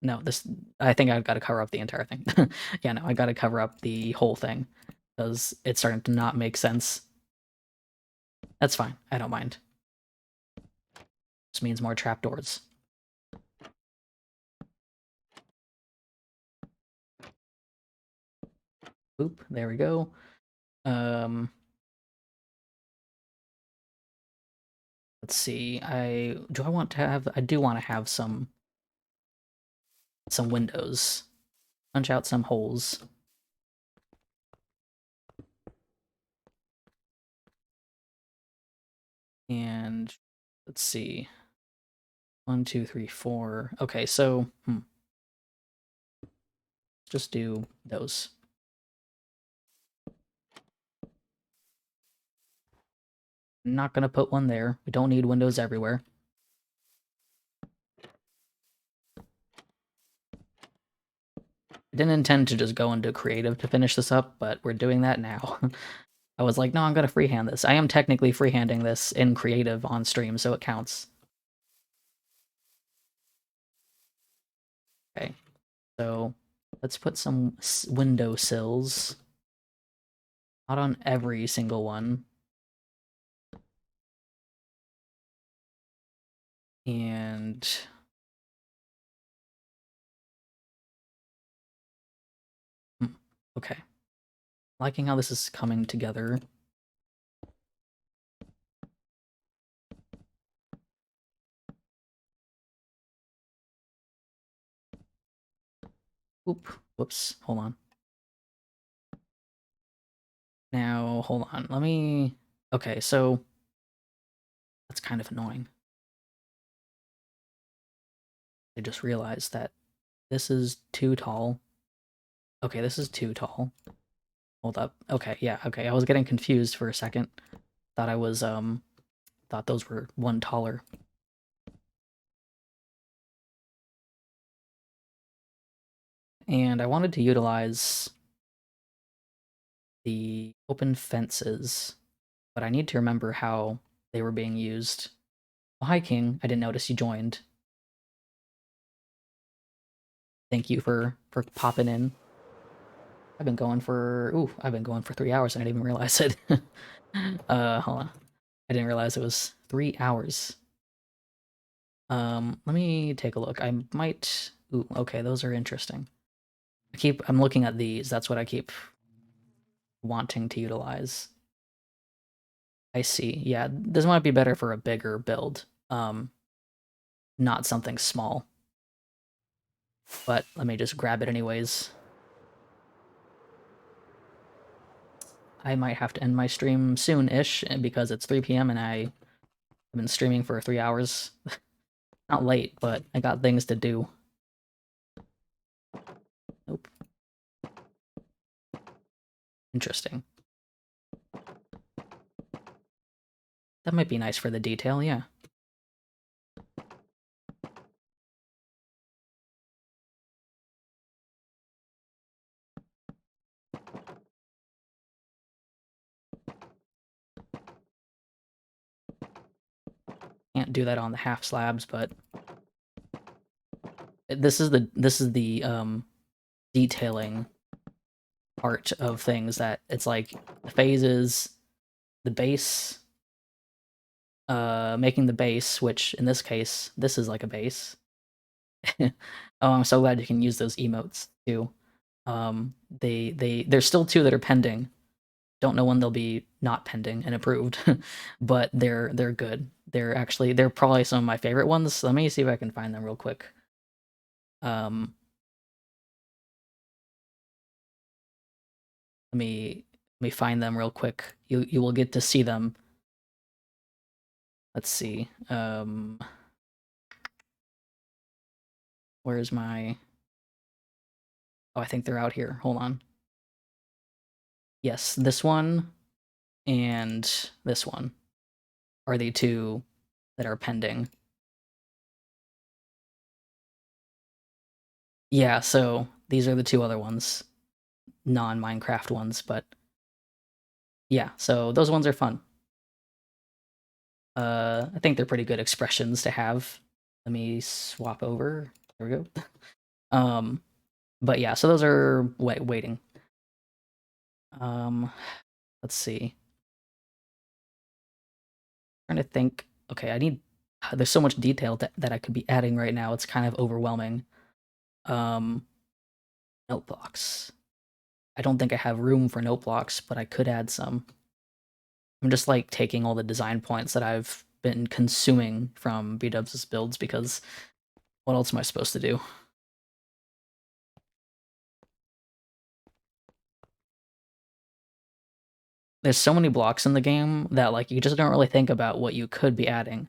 No, this, I think I've got to cover up the entire thing. Yeah, no, I got to cover up the whole thing, because it's starting to not make sense. That's fine. I don't mind. This means more trapdoors. Oop, there we go. Um, let's see. I do want to have some windows. Punch out some holes. And let's see. 1, 2, 3, 4. Okay, so just do those. I'm not gonna put one there. We don't need windows everywhere. I didn't intend to just go into creative to finish this up, but we're doing that now. I was like, no, I'm gonna freehand this. I am technically freehanding this in creative on stream, so it counts. Okay, so let's put some window sills. Not on every single one. And okay. Liking how this is coming together. Oop, whoops, hold on. Now, hold on, let me... Okay, so... That's kind of annoying. I just realized that this is too tall. Okay, this is too tall. Hold up. Okay, yeah, okay, I was getting confused for a second. Thought I was, thought those were one taller. And I wanted to utilize the open fences, but I need to remember how they were being used. Oh, hi, King. I didn't notice you joined. Thank you for popping in. I've been going for 3 hours and I didn't even realize it. Hold on. I didn't realize it was 3 hours. Let me take a look. I might... Ooh, okay, those are interesting. I'm looking at these. That's what I keep wanting to utilize. I see. Yeah, this might be better for a bigger build. Not something small. But let me just grab it anyways. I might have to end my stream soon-ish because it's 3 p.m. and I've been streaming for 3 hours. Not late, but I got things to do. Nope. Interesting. That might be nice for the detail, yeah. Can't do that on the half slabs, but this is the detailing part of things that it's like the phases, the base, making the base, which in this case, this is like a base. Oh, I'm so glad you can use those emotes too. There's still 2 that are pending. Don't know when they'll be not pending and approved, but they're good. They're probably some of my favorite ones. Let me see if I can find them real quick. Let me find them real quick. You will get to see them. Let's see. Where's my... Oh, I think they're out here. Hold on. Yes, this one and this one are the 2 that are pending. Yeah, so these are the 2 other ones. Non-Minecraft ones, but yeah, so those ones are fun. I think they're pretty good expressions to have. Let me swap over. There we go. But yeah, so those are waiting. Let's see. Trying to think. Okay, I need... There's so much detail that I could be adding right now. It's kind of overwhelming. Note blocks. I don't think I have room for note blocks, but I could add some. I'm just like taking all the design points that I've been consuming from B-Dubs' builds because what else am I supposed to do? There's so many blocks in the game that like you just don't really think about what you could be adding.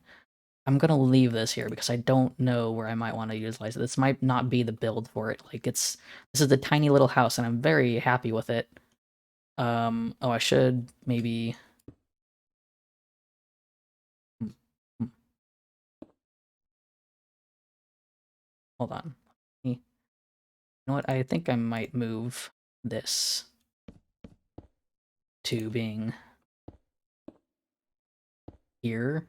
I'm gonna leave this here because I don't know where I might want to utilize it. This might not be the build for it. Like this is a tiny little house and I'm very happy with it. Oh, I should maybe... hmm, hmm. Hold on. know what? I think I might move this to being here.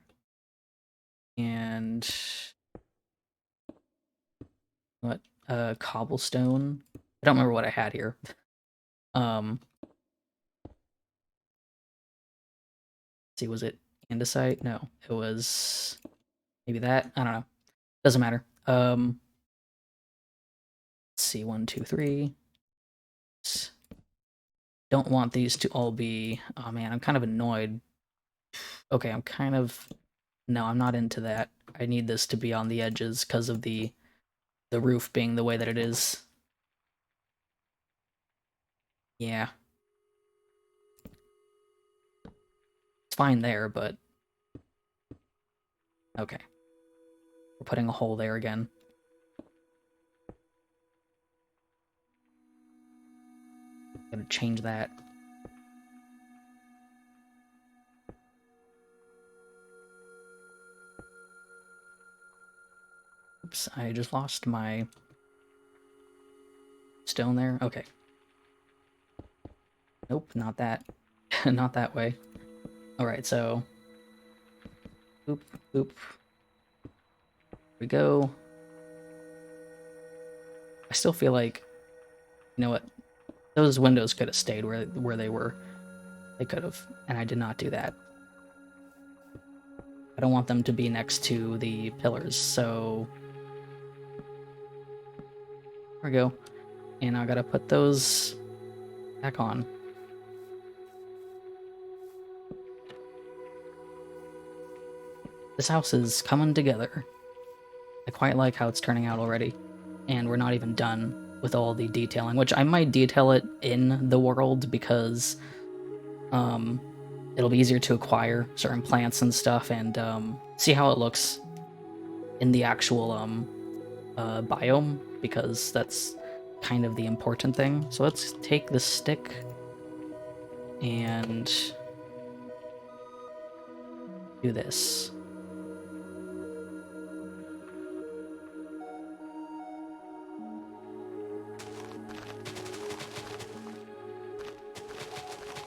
And what? Cobblestone. I don't remember what I had here. See, was it andesite? No, it was maybe that. I don't know. Doesn't matter. Let's see, 1, 2, 3. Don't want these to all be. Oh man, I'm kind of annoyed. Okay, I'm kind of. No, I'm not into that. I need this to be on the edges because of the roof being the way that it is. Yeah, it's fine there, but okay. We're putting a hole there again. Gonna change that. Oops, I just lost my stone there. Okay. Nope, not that. Not that way. Alright, so... Boop, boop. Here we go. I still feel like... You know what? Those windows could have stayed where they were. They could have, and I did not do that. I don't want them to be next to the pillars, so... There we go. And I gotta put those back on. This house is coming together. I quite like how it's turning out already. And we're not even done with all the detailing, which I might detail it in the world because it'll be easier to acquire certain plants and stuff and see how it looks in the actual biome, because that's kind of the important thing. So let's take this stick and do this.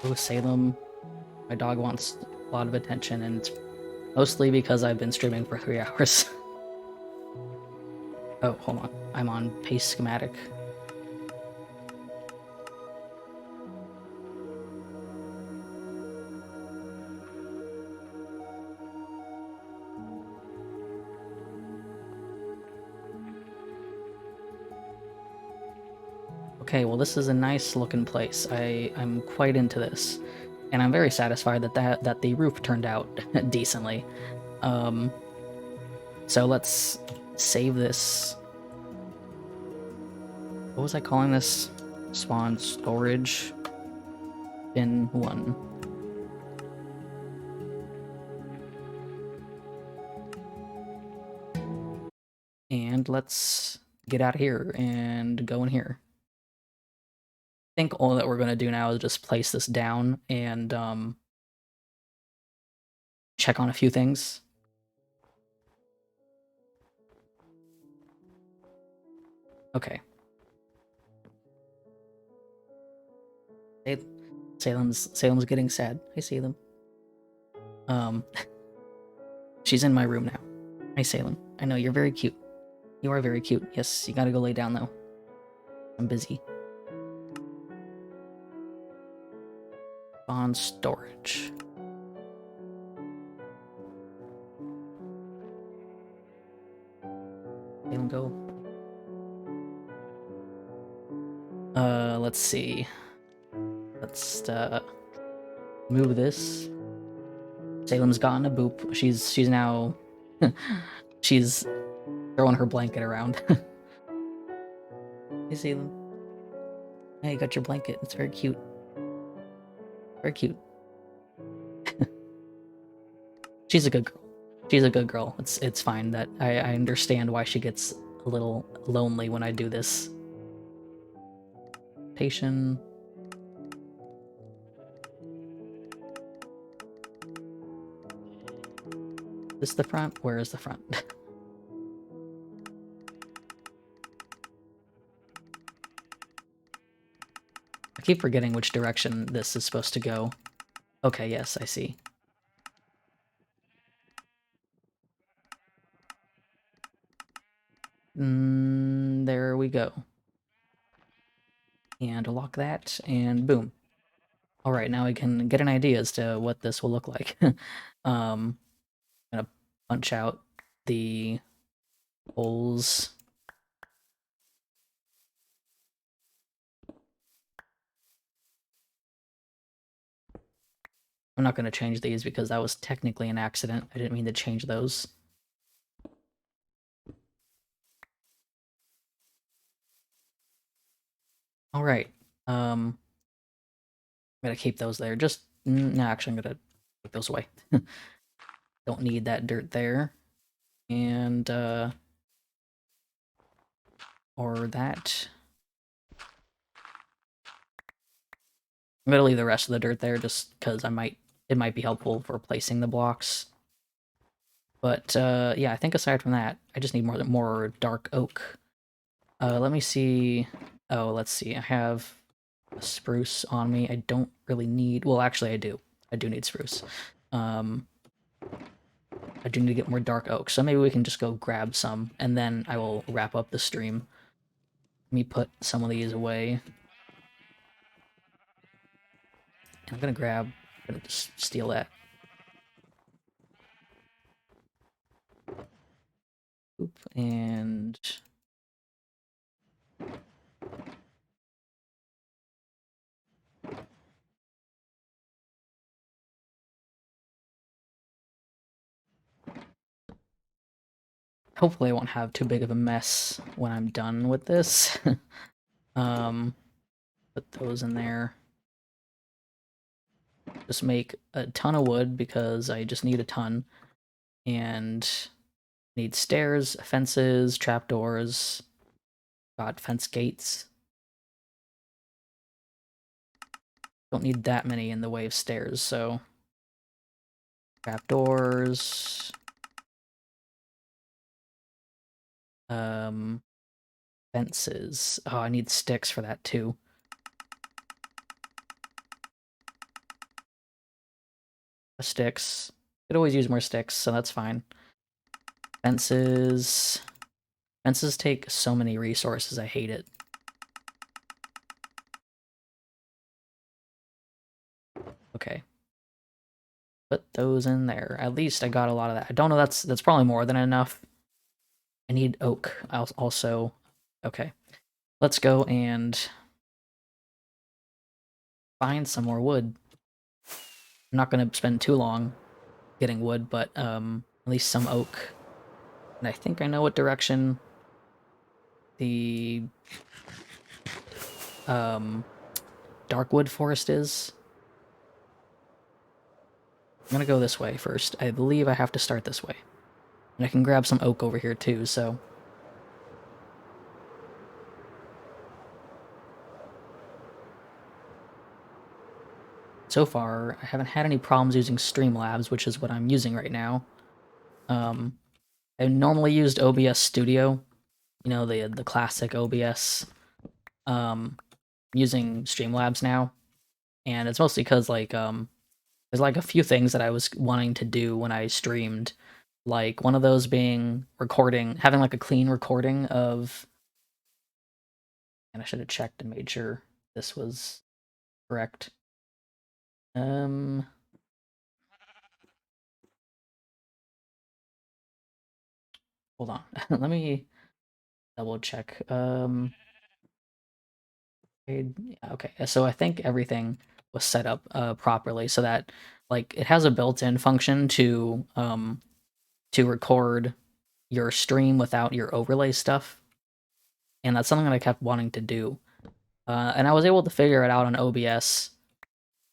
Oh, Salem. My dog wants a lot of attention, and it's mostly because I've been streaming for 3 hours. Oh, hold on. I'm on paste schematic. Okay, well this is a nice looking place. I'm quite into this. And I'm very satisfied that the roof turned out decently. So let's save this. What was I calling this? Spawn storage bin 1. And let's get out of here and go in here. I think all that we're going to do now is just place this down and check on a few things. Okay. Salem's getting sad. I see them. She's in my room now. Hi, Salem. I know you're very cute. You are very cute. Yes, you gotta go lay down though. I'm busy. On storage. Salem, go. Let's see. Let's move this. Salem's gotten a boop. She's now she's throwing her blanket around. Hey, Salem. Hey, you got your blanket. It's very cute. Very cute. She's a good girl. She's a good girl. It's fine. That I understand why she gets a little lonely when I do this. Patient. This the front? Where is the front? keep forgetting which direction this is supposed to go. Okay, yes, I see. There we go. And lock that, and boom. Alright, now we can get an idea as to what this will look like. I'm gonna punch out the holes. I'm not gonna change these because that was technically an accident. I didn't mean to change those. Alright, I'm gonna keep those there. Just, no, actually I'm gonna take those away. Don't need that dirt there. And, or that. I'm gonna leave the rest of the dirt there just because it might be helpful for placing the blocks. But, yeah, I think aside from that, I just need more dark oak. Let me see. Oh, let's see. I have a spruce on me. I don't really need... Well, actually, I do. I do need spruce. I do need to get more dark oak, so maybe we can just go grab some, and then I will wrap up the stream. Let me put some of these away. I'm gonna just steal that. Oop, and... Hopefully I won't have too big of a mess when I'm done with this. Put those in there. Just make a ton of wood because I just need a ton. And need stairs, fences, trapdoors, got fence gates. Don't need that many in the way of stairs, so... Trapdoors... Fences. Oh, I need sticks for that too. Sticks. Could always use more sticks, so that's fine. Fences. Fences take so many resources, I hate it. Okay. Put those in there. At least I got a lot of that. I don't know, that's probably more than enough. I need oak also. Okay. Let's go and find some more wood. I'm not going to spend too long getting wood, but at least some oak. And I think I know what direction the darkwood forest is. I'm gonna go this way first. I believe I have to start this way. And I can grab some oak over here too, so... So far, I haven't had any problems using Streamlabs, which is what I'm using right now. I normally used OBS Studio, you know, the classic OBS. Using Streamlabs now, and it's mostly because, like, there's, like, a few things that I was wanting to do when I streamed. Like, one of those being having, like, a clean recording of... And I should have checked and made sure this was correct. Hold on. Let me double check. Okay, so I think everything was set up properly so that, like, it has a built-in function to record your stream without your overlay stuff. And that's something that I kept wanting to do. And I was able to figure it out on OBS,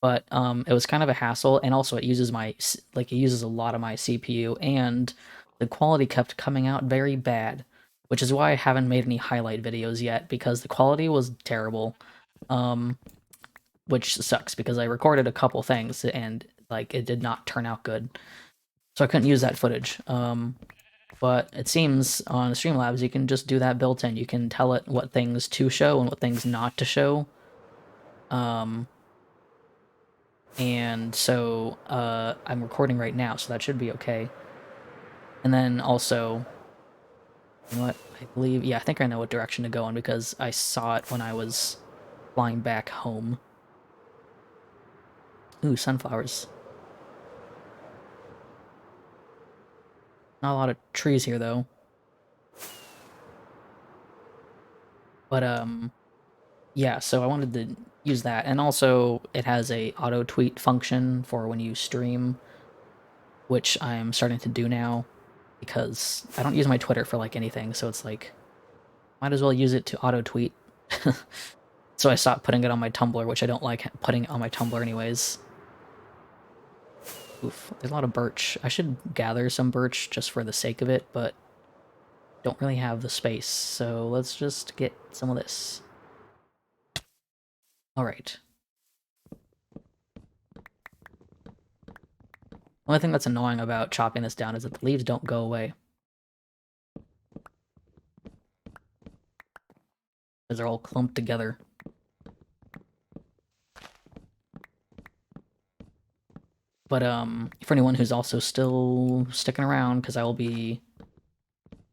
but it was kind of a hassle, and also it uses it uses a lot of my CPU, and the quality kept coming out very bad, which is why I haven't made any highlight videos yet, because the quality was terrible, which sucks, because I recorded a couple things, and, like, it did not turn out good, so I couldn't use that footage. But it seems on Streamlabs you can just do that built-in. You can tell it what things to show and what things not to show. And so I'm recording right now, so that should be okay. And then also, you know what? I believe, yeah, I think I know what direction to go in because I saw it when I was flying back home. Ooh, sunflowers. Not a lot of trees here though. But yeah, so I wanted to use that. And also it has a auto tweet function for when you stream, which I'm starting to do now because I don't use my Twitter for like anything, so it's like might as well use it to auto tweet. So I stopped putting it on my Tumblr, which I don't like putting on my Tumblr anyways. Oof, there's a lot of birch. I should gather some birch just for the sake of it, but don't really have the space, so let's just get some of this. Alright. The only thing that's annoying about chopping this down is that the leaves don't go away. Because they're all clumped together. But for anyone who's also still sticking around, because I will be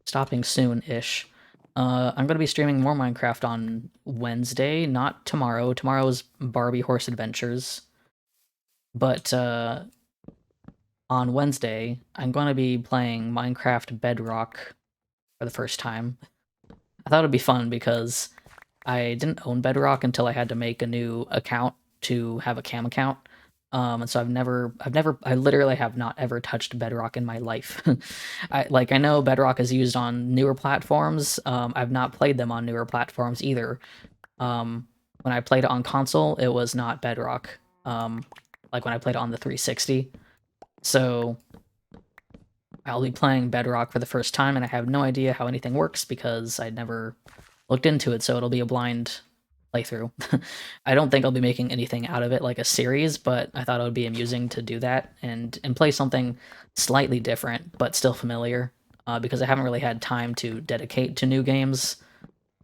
stopping soon-ish, I'm going to be streaming more Minecraft on Wednesday, not tomorrow. Tomorrow's Barbie Horse Adventures. But on Wednesday, I'm going to be playing Minecraft Bedrock for the first time. I thought it'd be fun because I didn't own Bedrock until I had to make a new account to have a cam account. And so I literally have not ever touched Bedrock in my life. I know Bedrock is used on newer platforms. I've not played them on newer platforms either. When I played it on console, it was not Bedrock. Like when I played it on the 360. So I'll be playing Bedrock for the first time, and I have no idea how anything works because I'd never looked into it, so it'll be a blind playthrough. I don't think I'll be making anything out of it like a series, but I thought it would be amusing to do that and play something slightly different but still familiar, because I haven't really had time to dedicate to new games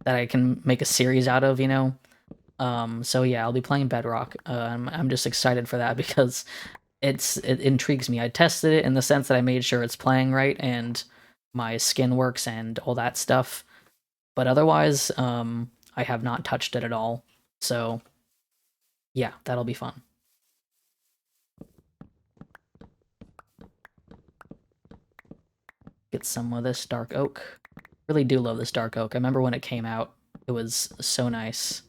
that I can make a series out of, you know? So yeah, I'll be playing Bedrock. I'm just excited for that because it intrigues me. I tested it in the sense that I made sure it's playing right and my skin works and all that stuff. But otherwise, I have not touched it at all. So yeah, that'll be fun. Get some of this dark oak. Really do love this dark oak. I remember when it came out, it was so nice.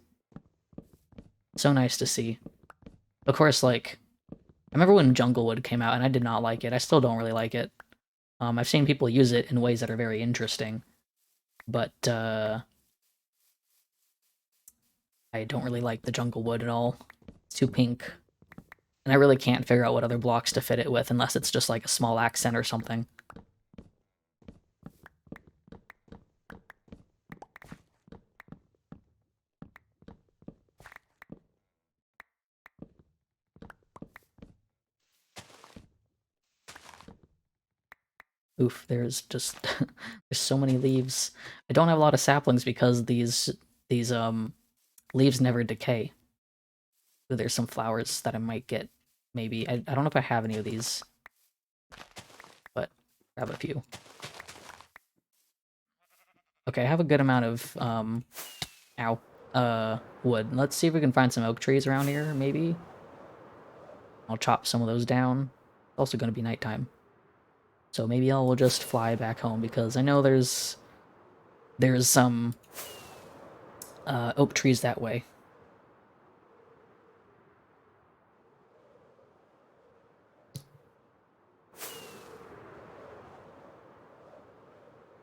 So nice to see. Of course, like, I remember when Junglewood came out and I did not like it. I still don't really like it. I've seen people use it in ways that are very interesting, but I don't really like the Junglewood at all. It's too pink. And I really can't figure out what other blocks to fit it with unless it's just like a small accent or something. Oof, there's just there's so many leaves. I don't have a lot of saplings because these leaves never decay. Ooh, there's some flowers that I might get. Maybe I don't know if I have any of these, but grab a few. Okay, I have a good amount of ow, wood. Let's see if we can find some oak trees around here. Maybe I'll chop some of those down. It's also going to be nighttime, so maybe I'll just fly back home because I know there's some oak trees that way.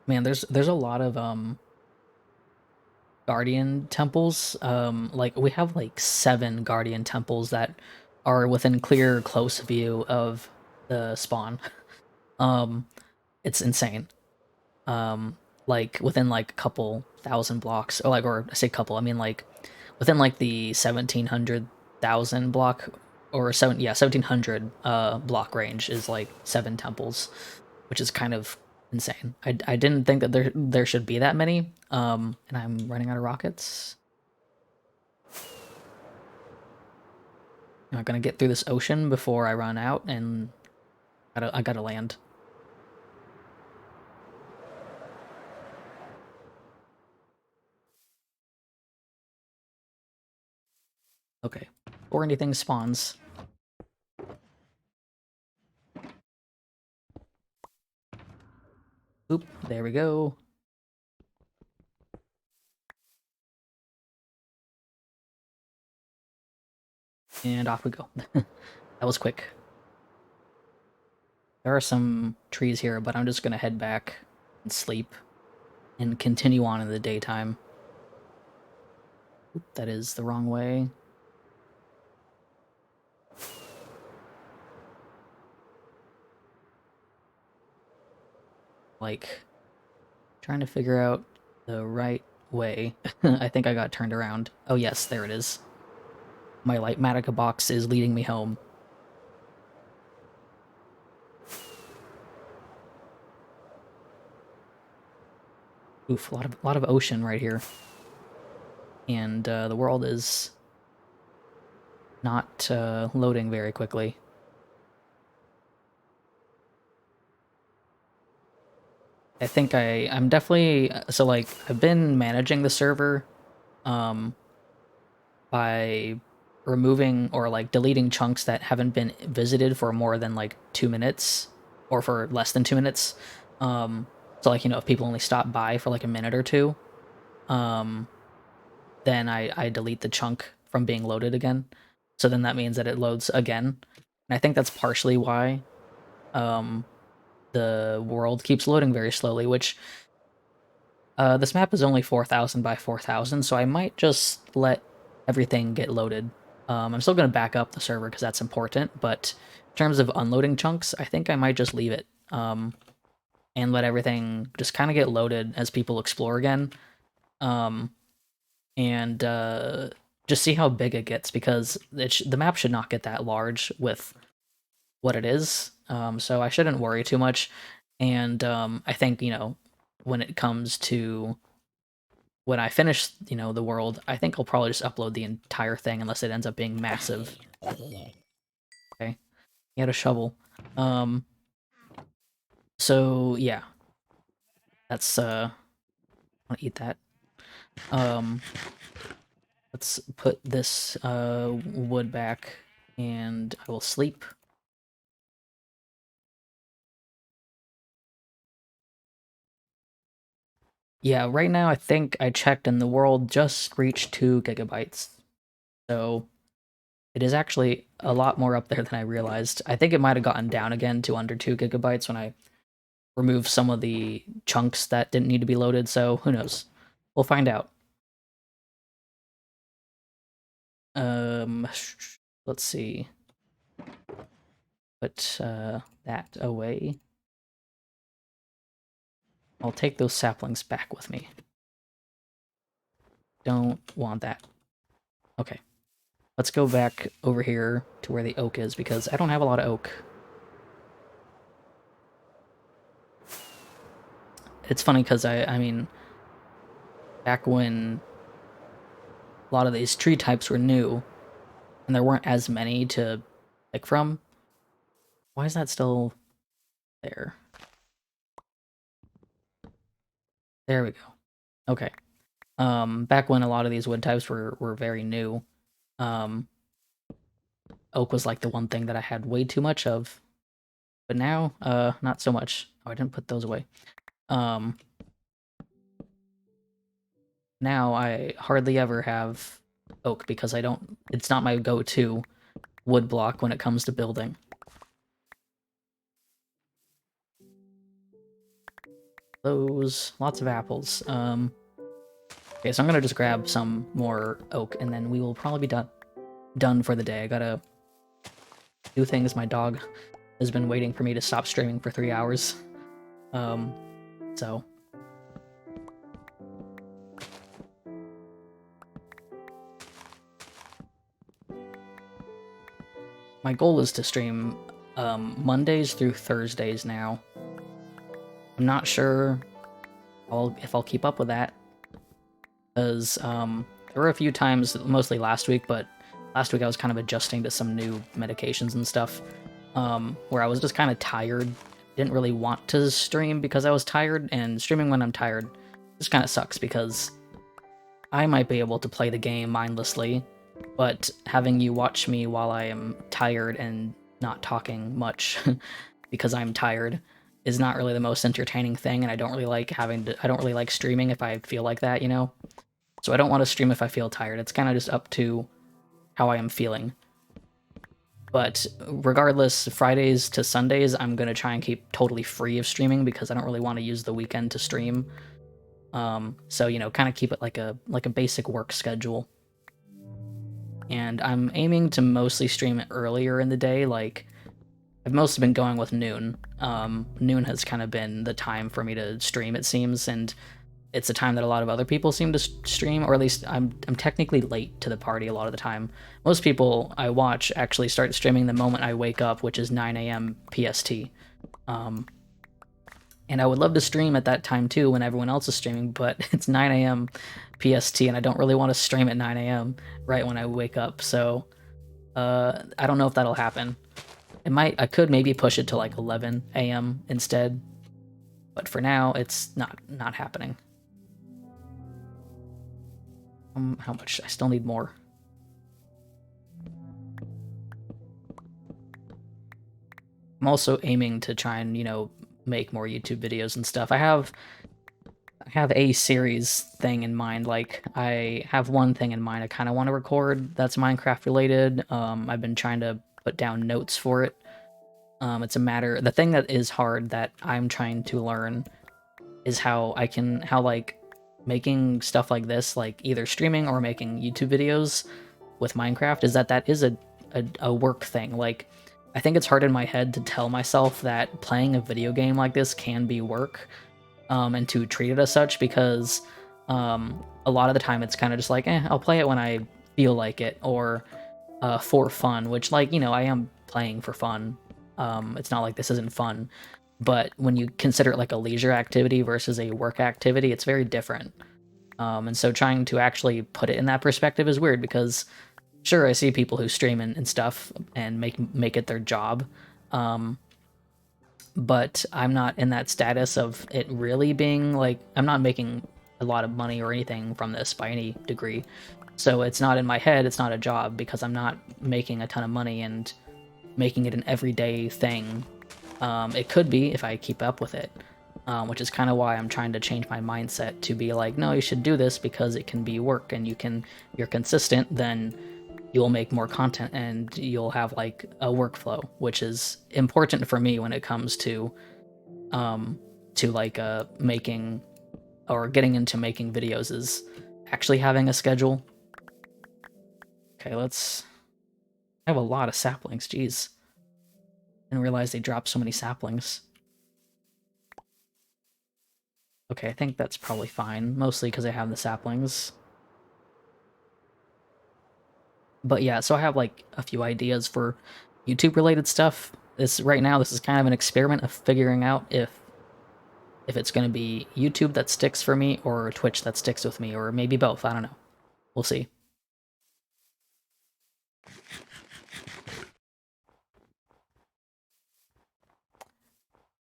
Man, there's a lot of guardian temples. Like we have like 7 guardian temples that are within clear close view of the spawn. Um it's insane. Like within like a couple thousand blocks or I say couple, I mean like within like the 1700,000 block or 1700 block range is like 7 temples, which is kind of insane. I didn't think that there should be that many. And I'm running out of rockets. I'm gonna get through this ocean before I run out, and I gotta land. Okay, before anything spawns. Oop, there we go. And off we go. That was quick. There are some trees here, but I'm just gonna head back and sleep and continue on in the daytime. Oop, that is the wrong way. Like, trying to figure out the right way. I think I got turned around. Oh yes, there it is. My Lightmatica box is leading me home. Oof, a lot of ocean right here. And the world is not loading very quickly. I think I'm definitely so like I've been managing the server um by removing or like deleting chunks that haven't been visited for more than like 2 minutes or for less than 2 minutes. So like, you know, if people only stop by for like a minute or two, um then I delete the chunk from being loaded again. So then that means that it loads again. And I think that's partially why um the world keeps loading very slowly, which this map is only 4,000 by 4,000, so I might just let everything get loaded. I'm still going to back up the server because that's important, but in terms of unloading chunks, I think I might just leave it and let everything just kind of get loaded as people explore again, um, and just see how big it gets, because the map should not get that large with what it is, so I shouldn't worry too much. And I think, you know, when it comes to when I finish, you know, the world, I think I'll probably just upload the entire thing unless it ends up being massive. Okay, he had a shovel. Um, so yeah, that's I want to eat that. Um, let's put this wood back, and I will sleep. Yeah, right now I think I checked and the world just reached 2 gigabytes. So it is actually a lot more up there than I realized. I think it might have gotten down again to under 2 gigabytes when I removed some of the chunks that didn't need to be loaded, so who knows? We'll find out. Um, let's see. Put that away. I'll take those saplings back with me. Don't want that. Okay. Let's go back over here to where the oak is, because I don't have a lot of oak. It's funny because I mean, back when a lot of these tree types were new, and there weren't as many to pick from. Why is that still there? There we go. Okay. Back when a lot of these wood types were very new, um, oak was like the one thing that I had way too much of. But now, not so much. Oh, I didn't put those away. Um, now I hardly ever have oak because I don't. It's not my go-to wood block when it comes to building. Those lots of apples. Okay, so I'm gonna just grab some more oak, and then we will probably be done for the day. I gotta do things. My dog has been waiting for me to stop streaming for 3 hours. So my goal is to stream Mondays through Thursdays now. I'm not sure if I'll keep up with that, because there were a few times, mostly last week, but last week I was kind of adjusting to some new medications and stuff, where I was just kind of tired. Didn't really want to stream because I was tired, and streaming when I'm tired just kind of sucks because I might be able to play the game mindlessly, but having you watch me while I am tired and not talking much because I'm tired is not really the most entertaining thing, and I don't really like I don't really like streaming if I feel like that, you know? So I don't want to stream if I feel tired. It's kind of just up to how I am feeling. But regardless, Fridays to Sundays, I'm going to try and keep totally free of streaming because I don't really want to use the weekend to stream. So, you know, kind of keep it like a basic work schedule. And I'm aiming to mostly stream earlier in the day, like I've mostly been going with noon. Noon has kind of been the time for me to stream, it seems, and it's a time that a lot of other people seem to stream, or at least I'm technically late to the party a lot of the time. Most people I watch actually start streaming the moment I wake up, which is 9 a.m. PST. And I would love to stream at that time too when everyone else is streaming, but it's 9 a.m. PST, and I don't really want to stream at 9 a.m. right when I wake up, so I don't know if that'll happen. I could maybe push it to like 11 a.m. instead, but for now, it's not happening. How much? I still need more. I'm also aiming to try and, you know, make more YouTube videos and stuff. I have a series thing in mind. Like, I have one thing in mind I kind of want to record that's Minecraft related. I've been trying to put down notes for it. The thing that is hard that I'm trying to learn is how like making stuff like this, like either streaming or making YouTube videos with Minecraft, is that is a work thing. Like, I think it's hard in my head to tell myself that playing a video game like this can be work, and to treat it as such, because a lot of the time it's kind of just like, I'll play it when I feel like it, or for fun, which, like, you know, I am playing for fun. It's not like this isn't fun, but when you consider it like a leisure activity versus a work activity, it's very different. And so trying to actually put it in that perspective is weird, because sure, I see people who stream and stuff and make it their job, but I'm not in that status of it really being like, I'm not making a lot of money or anything from this by any degree. So it's not in my head, it's not a job, because I'm not making a ton of money and making it an everyday thing. It could be if I keep up with it, which is kind of why I'm trying to change my mindset to be like, no, you should do this because it can be work, and you're consistent, then you'll make more content and you'll have like a workflow, which is important for me when it comes to like making or getting into making videos, is actually having a schedule. Okay, I have a lot of saplings, jeez. Didn't realize they dropped so many saplings. Okay, I think that's probably fine, mostly because I have the saplings. But yeah, so I have like a few ideas for YouTube related stuff. Right now, this is kind of an experiment of figuring out if it's going to be YouTube that sticks for me or Twitch that sticks with me, or maybe both. I don't know. We'll see.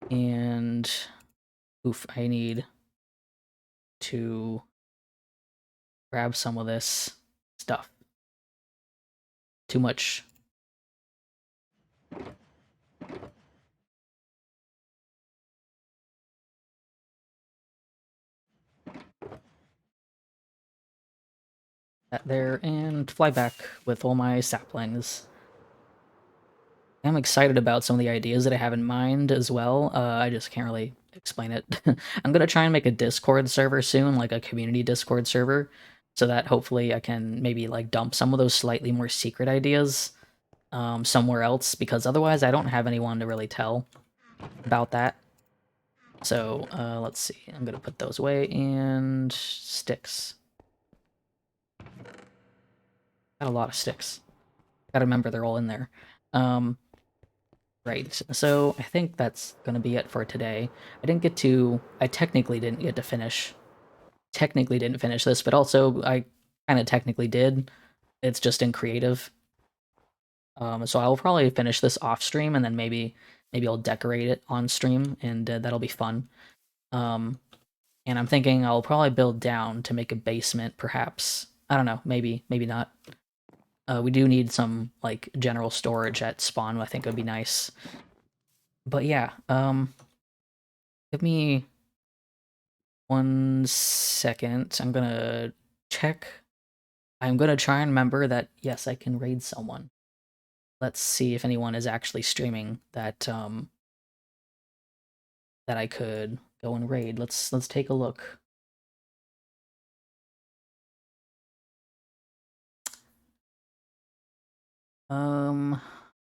And oof, I need to grab some of this stuff. Too much. That there, and fly back with all my saplings. I'm excited about some of the ideas that I have in mind as well. I just can't really explain it. I'm gonna try and make a Discord server soon, like a community Discord server, so that hopefully I can maybe like dump some of those slightly more secret ideas somewhere else, because otherwise I don't have anyone to really tell about that. So let's see. I'm gonna put those away, and sticks. Got a lot of sticks. Gotta remember they're all in there. Right, so I think that's gonna be it for today. I technically didn't get to finish this, but also I kind of technically did. It's just in creative. So I'll probably finish this off stream, and then maybe I'll decorate it on stream, and that'll be fun. Um, and I'm thinking I'll probably build down to make a basement, perhaps. I don't know, maybe not. We do need some like general storage at spawn. I think would be nice. But yeah, give me 1 second. I'm gonna check. I'm gonna try and remember that yes, I can raid someone. Let's see if anyone is actually streaming that I could go and raid. Let's take a look.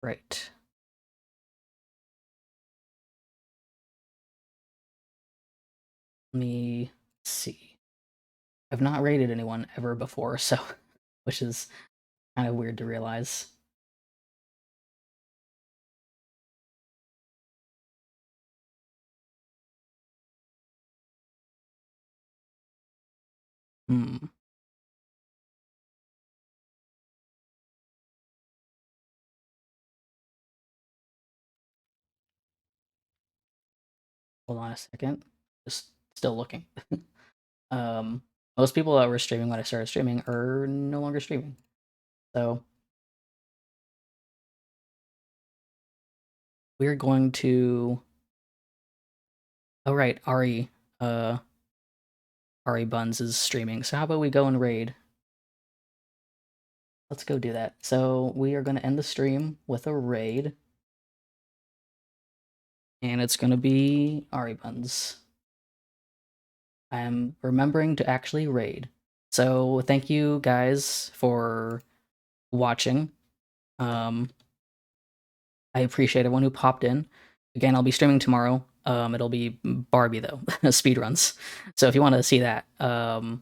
Right. Let me see. I've not raided anyone ever before, so which is kind of weird to realize. Hmm. Hold on a second. Just still looking. um, Most people that were streaming when I started streaming are no longer streaming. So we're going to. Oh right, Ari Buns is streaming. So how about we go and raid? Let's go do that. So we are going to end the stream with a raid. And it's going to be Ari Buns. I'm remembering to actually raid. So thank you guys for watching. I appreciate everyone who popped in. Again, I'll be streaming tomorrow. It'll be Barbie though, speedruns. So if you want to see that, go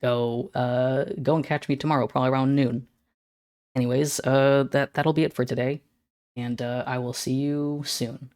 and catch me tomorrow, probably around noon. Anyways, that'll be it for today, and I will see you soon.